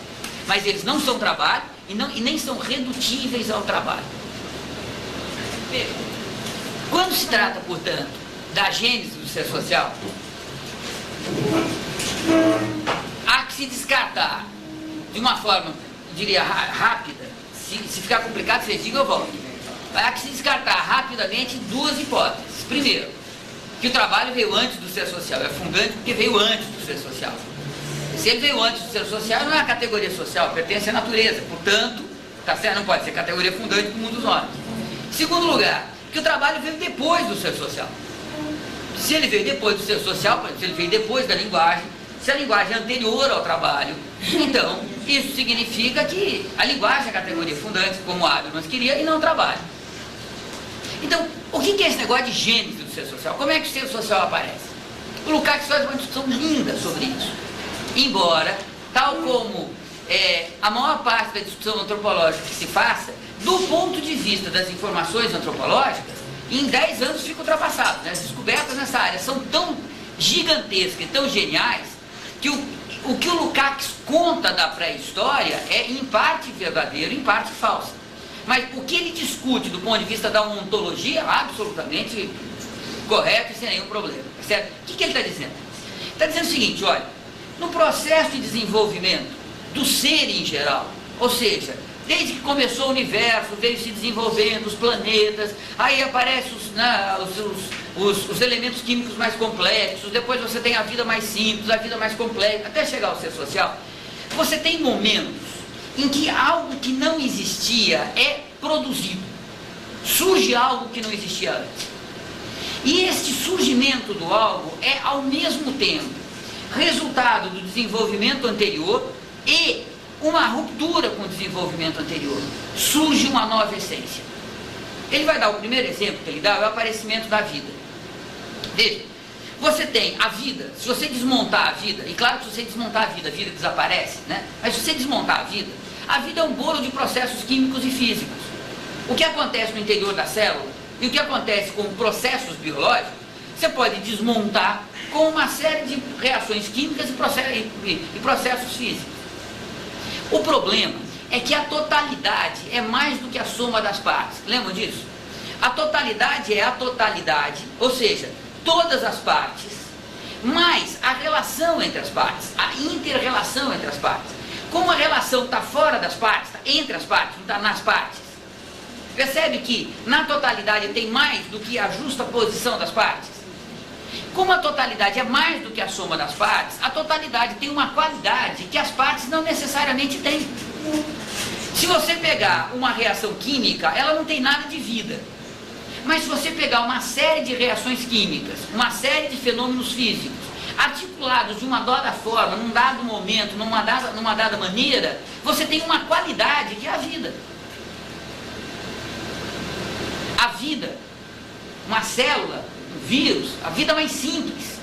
mas eles não são trabalho e nem são redutíveis ao trabalho. Veja, quando se trata, portanto, da gênese do ser social, há que se descartar de uma forma, eu diria, rápida. Se ficar complicado, vocês digam, eu volto. Há que se descartar rapidamente duas hipóteses. Primeiro, que o trabalho veio antes do ser social, é fundante porque veio antes do ser social. Se ele veio antes do ser social, não é uma categoria social, pertence à natureza, portanto, tá certo? Não pode ser categoria fundante do mundo dos homens. Segundo lugar, que o trabalho veio depois do ser social. Se ele veio depois do ser social, se ele veio depois da linguagem, se a linguagem é anterior ao trabalho, então isso significa que a linguagem é a categoria fundante, como Habermas queria, e não o trabalho. Então, o que é esse negócio de gênese do do ser social. Como é que o ser social aparece? O Lukács faz uma discussão linda sobre isso. Embora, tal como a maior parte da discussão antropológica que se faça, do ponto de vista das informações antropológicas, em 10 anos fica ultrapassado. Né? As descobertas nessa área são tão gigantescas e tão geniais que o que o Lukács conta da pré-história é em parte verdadeiro, em parte falso. Mas o que ele discute do ponto de vista da ontologia, absolutamente correto e sem nenhum problema. Certo? O que ele está dizendo? Está dizendo o seguinte, olha, no processo de desenvolvimento do ser em geral, ou seja, desde que começou o universo, veio se desenvolvendo os planetas, aí aparecem os elementos químicos mais complexos, depois você tem a vida mais simples, a vida mais complexa, até chegar ao ser social. Você tem momentos em que algo que não existia é produzido, surge algo que não existia antes. E este surgimento do algo é, ao mesmo tempo, resultado do desenvolvimento anterior e uma ruptura com o desenvolvimento anterior. Surge uma nova essência. Ele vai dar o primeiro exemplo que ele dá, é o aparecimento da vida. Veja, você tem a vida, se você desmontar a vida, e claro que se você desmontar a vida desaparece, né? Mas se você desmontar a vida é um bolo de processos químicos e físicos. O que acontece no interior da célula e o que acontece com processos biológicos, você pode desmontar com uma série de reações químicas e processos físicos. O problema é que a totalidade é mais do que a soma das partes. Lembram disso? A totalidade é a totalidade, ou seja, todas as partes, mais a relação entre as partes, a inter-relação entre as partes. Como a relação está fora das partes, está entre as partes, não está nas partes. Percebe que na totalidade tem mais do que a justa posição das partes? Como a totalidade é mais do que a soma das partes, a totalidade tem uma qualidade que as partes não necessariamente têm. Se você pegar uma reação química, ela não tem nada de vida. Mas se você pegar uma série de reações químicas, uma série de fenômenos físicos, articulados de uma dada forma, num dado momento, numa dada maneira, você tem uma qualidade que é a vida. A vida, uma célula, um vírus, a vida mais simples,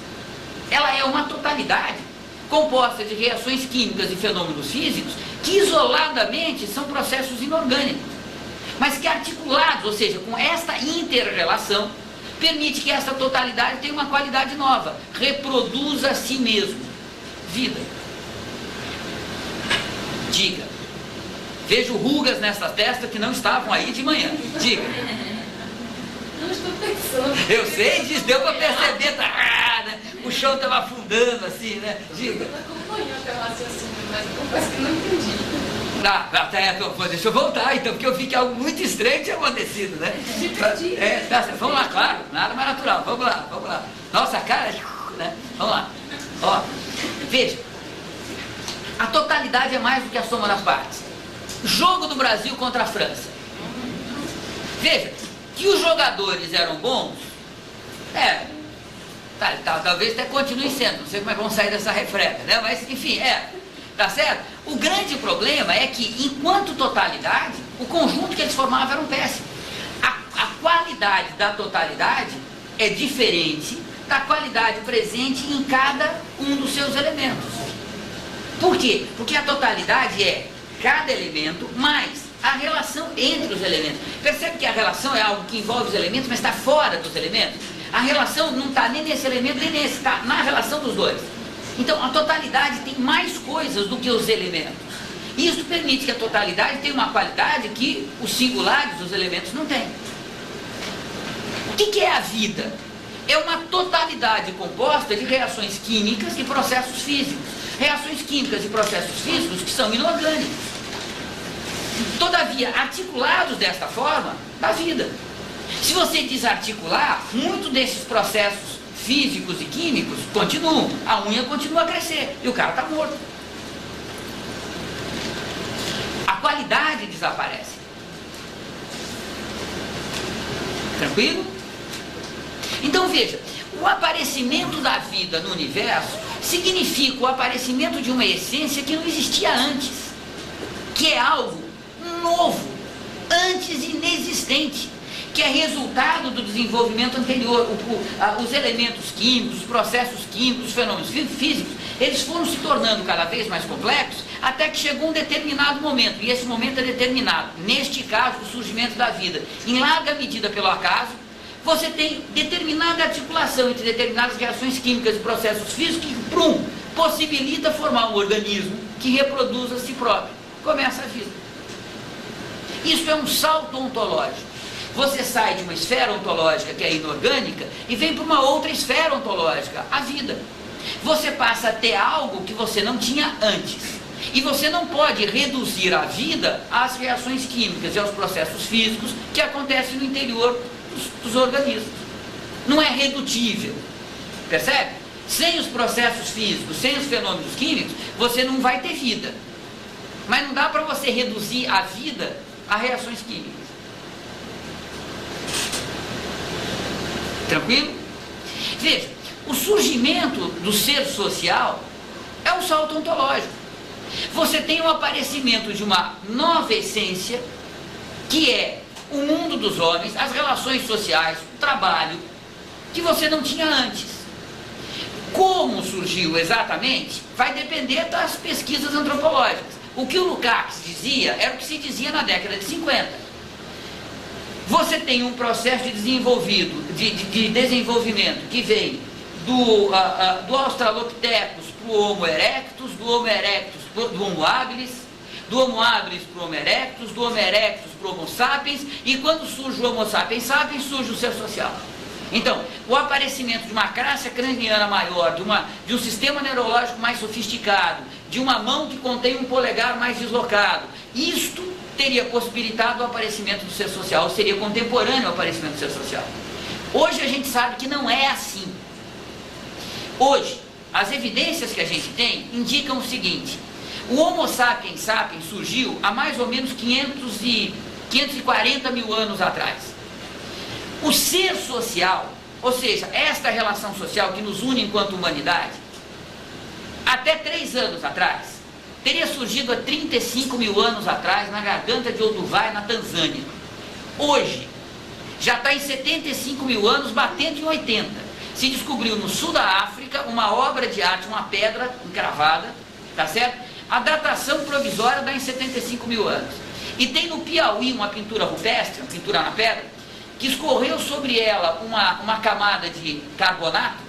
ela é uma totalidade composta de reações químicas e fenômenos físicos que isoladamente são processos inorgânicos, mas que articulados, ou seja, com esta inter-relação, permite que essa totalidade tenha uma qualidade nova, reproduza a si mesmo. Vida. Diga. Vejo rugas nessa testa que não estavam aí de manhã. Diga. Não estou pensando. Eu sei disso, deu para perceber, né? O chão estava afundando assim, né? Diga. Eu acompanhei o teu raciocínio, mas eu confesso que não entendi. Deixa eu voltar então, porque eu vi que algo muito estranho tinha acontecido, né? Vamos lá, claro, nada mais natural, vamos lá. Nossa cara, né? Vamos lá. Ó, veja, a totalidade é mais do que a soma das partes. Jogo do Brasil contra a França. Veja, que os jogadores eram bons, talvez até continue sendo, não sei como é que vão sair dessa refrega, né? Mas enfim, tá certo? O grande problema é que, enquanto totalidade, o conjunto que eles formavam era um péssimo. A qualidade da totalidade é diferente da qualidade presente em cada um dos seus elementos. Por quê? Porque a totalidade é cada elemento mais a relação entre os elementos. Percebe que a relação é algo que envolve os elementos, mas está fora dos elementos? A relação não está nem nesse elemento, nem nesse, está na relação dos dois. Então, a totalidade tem mais coisas do que os elementos. Isso permite que a totalidade tenha uma qualidade que os singulares, os elementos, não têm. O que é a vida? É uma totalidade composta de reações químicas e processos físicos. Reações químicas e processos físicos que são inorgânicos. Todavia, articulados desta forma, dá vida. Se você desarticular, muito desses processos físicos e químicos continuam, a unha continua a crescer e o cara está morto. A qualidade desaparece. Tranquilo? Então veja, o aparecimento da vida no universo significa o aparecimento de uma essência que não existia antes, que é algo novo, antes inexistente, que é resultado do desenvolvimento anterior. Os elementos químicos, os processos químicos, os fenômenos físicos, eles foram se tornando cada vez mais complexos, até que chegou um determinado momento, e esse momento é determinado, neste caso, o surgimento da vida, em larga medida pelo acaso. Você tem determinada articulação entre determinadas reações químicas e processos físicos que, possibilita formar um organismo que reproduz a si próprio. Começa a vida. Isso é um salto ontológico. Você sai de uma esfera ontológica que é inorgânica e vem para uma outra esfera ontológica, a vida. Você passa a ter algo que você não tinha antes. E você não pode reduzir a vida às reações químicas e aos processos físicos que acontecem no interior dos organismos. Não é redutível. Percebe? Sem os processos físicos, sem os fenômenos químicos, você não vai ter vida. Mas não dá para você reduzir a vida a reações químicas. Tranquilo? Veja, o surgimento do ser social é um salto ontológico. Você tem o aparecimento de uma nova essência, que é o mundo dos homens, as relações sociais, o trabalho, que você não tinha antes. Como surgiu exatamente, vai depender das pesquisas antropológicas. O que o Lukács dizia era o que se dizia na década de 50. Você tem um processo de desenvolvimento que vem do Australopithecus para o Homo erectus, do Homo erectus para o Homo habilis, do Homo habilis para o Homo erectus, do Homo erectus para o Homo sapiens, e quando surge o Homo sapiens sapiens, surge o ser social. Então, o aparecimento de uma crácia craniana maior, de um sistema neurológico mais sofisticado, de uma mão que contém um polegar mais deslocado, isto teria possibilitado o aparecimento do ser social, ou seria contemporâneo ao aparecimento do ser social. Hoje a gente sabe que não é assim. Hoje, as evidências que a gente tem indicam o seguinte: o Homo sapiens sapiens surgiu há mais ou menos 540 mil anos atrás. O ser social, ou seja, esta relação social que nos une enquanto humanidade, até 3 anos atrás, teria surgido há 35 mil anos atrás na garganta de Olduvai, na Tanzânia. Hoje, já está em 75 mil anos, batendo em 80. Se descobriu no sul da África uma obra de arte, uma pedra encravada, tá certo? A datação provisória dá em 75 mil anos. E tem no Piauí uma pintura rupestre, uma pintura na pedra, que escorreu sobre ela uma camada de carbonato,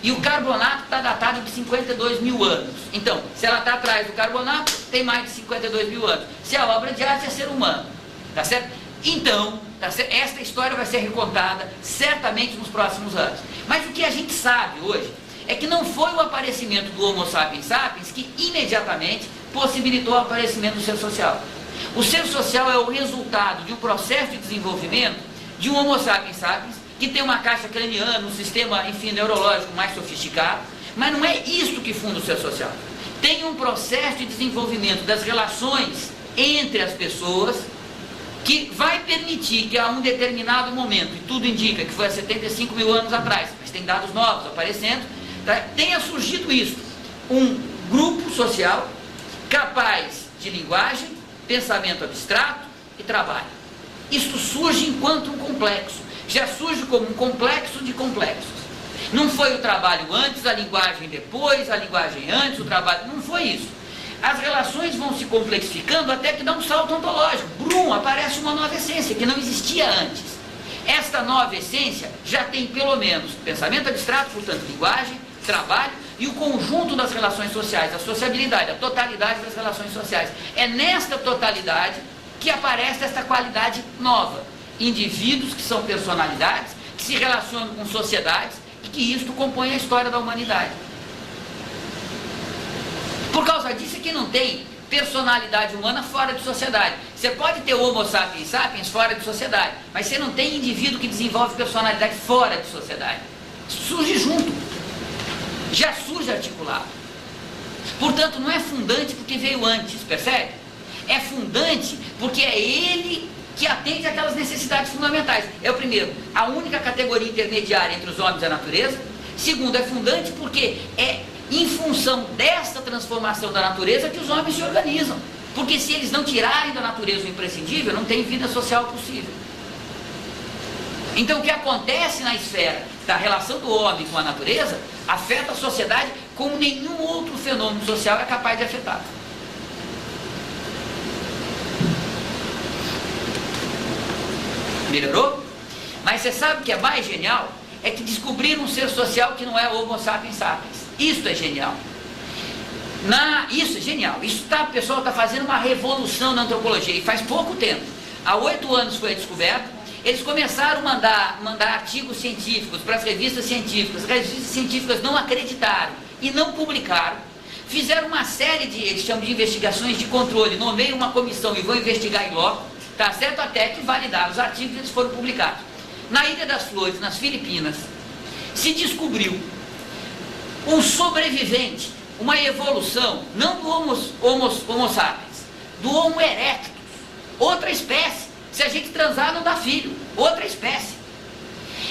e o carbonato está datado de 52 mil anos. Então, se ela está atrás do carbonato, tem mais de 52 mil anos. Se a obra de arte é ser humano, tá certo? Então, tá certo? Esta história vai ser recontada certamente nos próximos anos. Mas o que a gente sabe hoje é que não foi o aparecimento do Homo sapiens sapiens que imediatamente possibilitou o aparecimento do ser social. O ser social é o resultado de um processo de desenvolvimento de um Homo sapiens sapiens, que tem uma caixa craniana, um sistema, enfim, neurológico mais sofisticado, mas não é isso que funda o ser social. Tem um processo de desenvolvimento das relações entre as pessoas, que vai permitir que a um determinado momento, e tudo indica que foi há 75 mil anos atrás, mas tem dados novos aparecendo, tá, tenha surgido isso, um grupo social capaz de linguagem, pensamento abstrato e trabalho. Isto surge enquanto um complexo, já surge como um complexo de complexos. Não foi o trabalho antes, a linguagem depois, a linguagem antes, o trabalho... Não foi isso. As relações vão se complexificando até que dá um salto ontológico. Brum, aparece uma nova essência que não existia antes. Esta nova essência já tem pelo menos pensamento abstrato, portanto linguagem, trabalho e o conjunto das relações sociais, a sociabilidade, a totalidade das relações sociais. É nesta totalidade que aparece esta qualidade nova. Indivíduos que são personalidades, que se relacionam com sociedades e que isto compõe a história da humanidade. Por causa disso é que não tem personalidade humana fora de sociedade. Você pode ter o Homo sapiens sapiens fora de sociedade, mas você não tem indivíduo que desenvolve personalidade fora de sociedade. Surge junto. Já surge articulado. Portanto, não é fundante porque veio antes, percebe? É fundante porque é ele que atende àquelas necessidades fundamentais. É o primeiro, a única categoria intermediária entre os homens e a natureza. Segundo, é fundante porque é em função desta transformação da natureza que os homens se organizam. Porque se eles não tirarem da natureza o imprescindível, não tem vida social possível. Então o que acontece na esfera da relação do homem com a natureza afeta a sociedade como nenhum outro fenômeno social é capaz de afetar. Melhorou? Mas você sabe o que é mais genial? É que descobriram um ser social que não é o Homo sapiens sapiens. Isso é genial. Isso é genial. O pessoal está fazendo uma revolução na antropologia, e faz pouco tempo. Há 8 anos foi descoberto. Eles começaram a mandar artigos científicos para as revistas científicas. As revistas científicas não acreditaram e não publicaram. Fizeram uma série de, eles chamam de investigações de controle, nomeiam uma comissão e vão investigar em loco, tá certo? Até que validaram os artigos e eles foram publicados. Na Ilha das Flores, nas Filipinas, se descobriu um sobrevivente, uma evolução, não do Homo sapiens, do Homo erectus, outra espécie. Se a gente transar não dá filho, outra espécie.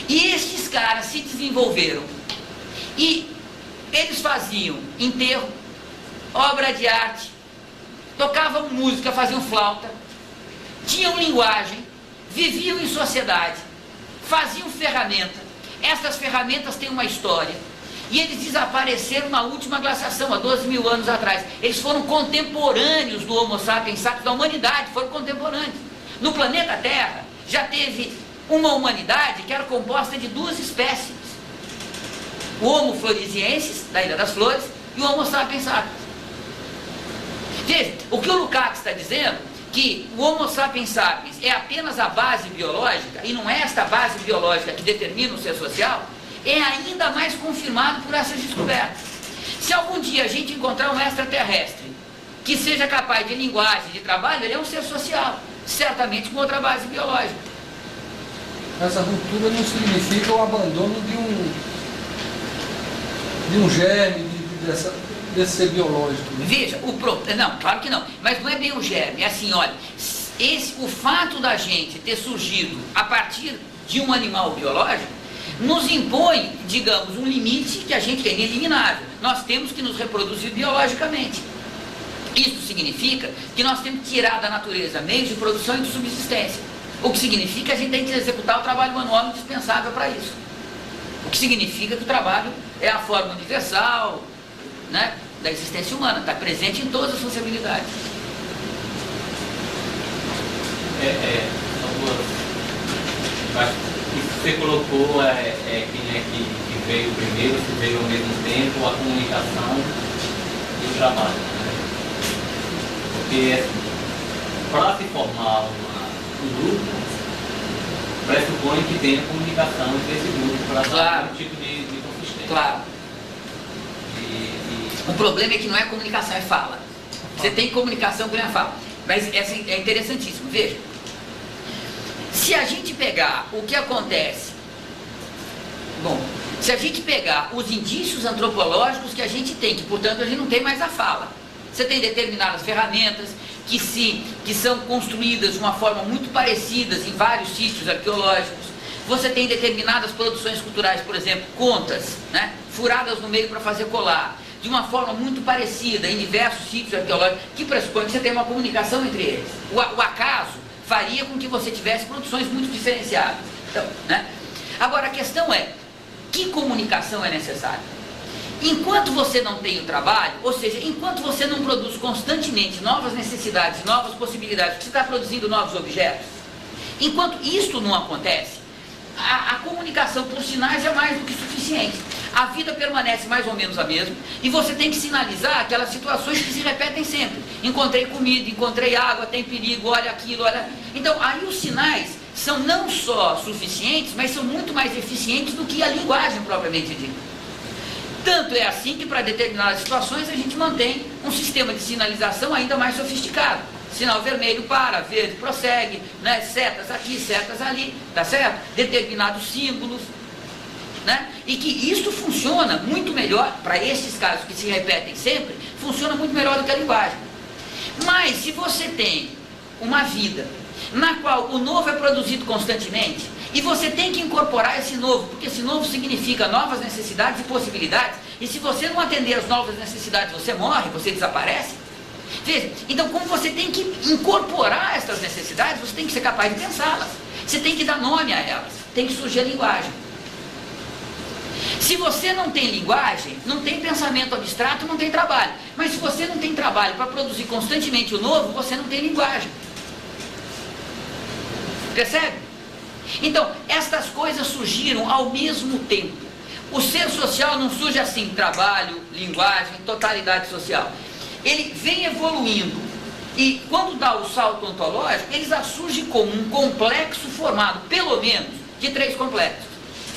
E estes caras se desenvolveram e eles faziam enterro, obra de arte, tocavam música, faziam flauta, tinham linguagem, viviam em sociedade, faziam ferramenta. Essas ferramentas têm uma história. E eles desapareceram na última glaciação, há 12 mil anos atrás. Eles foram contemporâneos do Homo sapiens sapiens, da humanidade, foram contemporâneos. No planeta Terra, já teve uma humanidade que era composta de 2 espécies. O Homo floresiensis, da Ilha das Flores, e o Homo sapiens sapiens. Veja, o que o Lukács está dizendo, que o Homo sapiens sapiens é apenas a base biológica, e não é esta base biológica que determina o ser social, é ainda mais confirmado por essas descobertas. Se algum dia a gente encontrar um extraterrestre que seja capaz de linguagem, de trabalho, ele é um ser social, certamente com outra base biológica. Essa ruptura não significa o abandono de um germe, desse ser biológico, né? Veja, não, claro que não, mas não é bem um germe, é assim, olha, o fato da gente ter surgido a partir de um animal biológico nos impõe, digamos, um limite que a gente é ineliminável. Nós temos que nos reproduzir biologicamente. Isso significa que nós temos que tirar da natureza meios de produção e de subsistência. O que significa que a gente tem que executar o trabalho manual indispensável para isso. O que significa que o trabalho é a forma universal, né, da existência humana, está presente em todas as sociabilidades. Você colocou quem é que veio primeiro, se veio ao mesmo tempo, a comunicação e o trabalho, né? Porque para se formar um grupo, pressupõe que tenha comunicação entre esse grupo para dar um tipo de consistência. Claro. O problema é que não é comunicação, é fala. Você tem comunicação que não é fala. Mas é interessantíssimo, veja. Se a gente pegar o que acontece, se a gente pegar os indícios antropológicos que a gente tem, que portanto a gente não tem mais a fala, você tem determinadas ferramentas que são construídas de uma forma muito parecida em vários sítios arqueológicos, você tem determinadas produções culturais, por exemplo, contas, né, furadas no meio para fazer colar, de uma forma muito parecida em diversos sítios arqueológicos, que pressupõe que você tem uma comunicação entre eles. O acaso faria com que você tivesse produções muito diferenciadas. Então, né? Agora, a questão é, que comunicação é necessária? Enquanto você não tem o trabalho, ou seja, enquanto você não produz constantemente novas necessidades, novas possibilidades, você está produzindo novos objetos, enquanto isto não acontece, a comunicação por sinais é mais do que suficiente. A vida permanece mais ou menos a mesma e você tem que sinalizar aquelas situações que se repetem sempre. Encontrei comida, encontrei água, tem perigo, olha aquilo, olha... Então, aí os sinais são não só suficientes, mas são muito mais eficientes do que a linguagem propriamente dita. Tanto é assim que para determinadas situações a gente mantém um sistema de sinalização ainda mais sofisticado. Sinal vermelho para, verde prossegue, né? Setas aqui, setas ali, tá certo? Determinados símbolos, né? E que isso funciona muito melhor, para esses casos que se repetem sempre, funciona muito melhor do que a linguagem. Mas se você tem uma vida na qual o novo é produzido constantemente, e você tem que incorporar esse novo, porque esse novo significa novas necessidades e possibilidades, e se você não atender as novas necessidades, você morre, você desaparece. Veja, então como você tem que incorporar essas necessidades, você tem que ser capaz de pensá-las, você tem que dar nome a elas. tem que surgir a linguagem. Se você não tem linguagem, não tem pensamento abstrato, não tem trabalho. Mas se você não tem trabalho para produzir constantemente o novo, você não tem linguagem. Percebe? Então, estas coisas surgiram ao mesmo tempo. O ser social não surge assim, trabalho, linguagem, totalidade social. Ele vem evoluindo. E quando dá o salto ontológico, ele já surge como um complexo formado, pelo menos, de 3 complexos.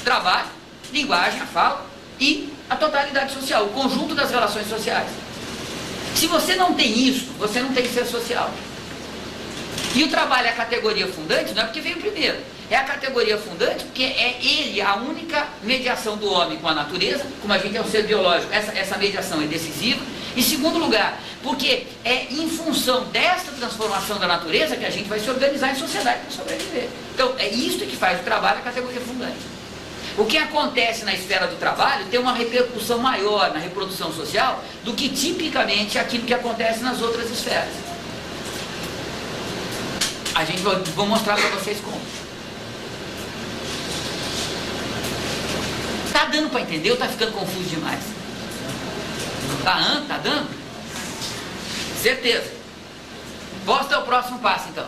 Trabalho, linguagem, a fala, e a totalidade social, o conjunto das relações sociais. Se você não tem isso, você não tem ser social. E o trabalho é a categoria fundante, não é porque veio primeiro. É a categoria fundante porque é ele a única mediação do homem com a natureza, como a gente é um ser biológico, essa mediação é decisiva. Em segundo lugar, porque é em função dessa transformação da natureza que a gente vai se organizar em sociedade para sobreviver. Então, é isso que faz o trabalho a categoria fundante. O que acontece na esfera do trabalho tem uma repercussão maior na reprodução social do que tipicamente aquilo que acontece nas outras esferas. A gente vou mostrar para vocês como. Tá dando para entender ou tá ficando confuso demais? Tá dando? Certeza. Posso dar o próximo passo então?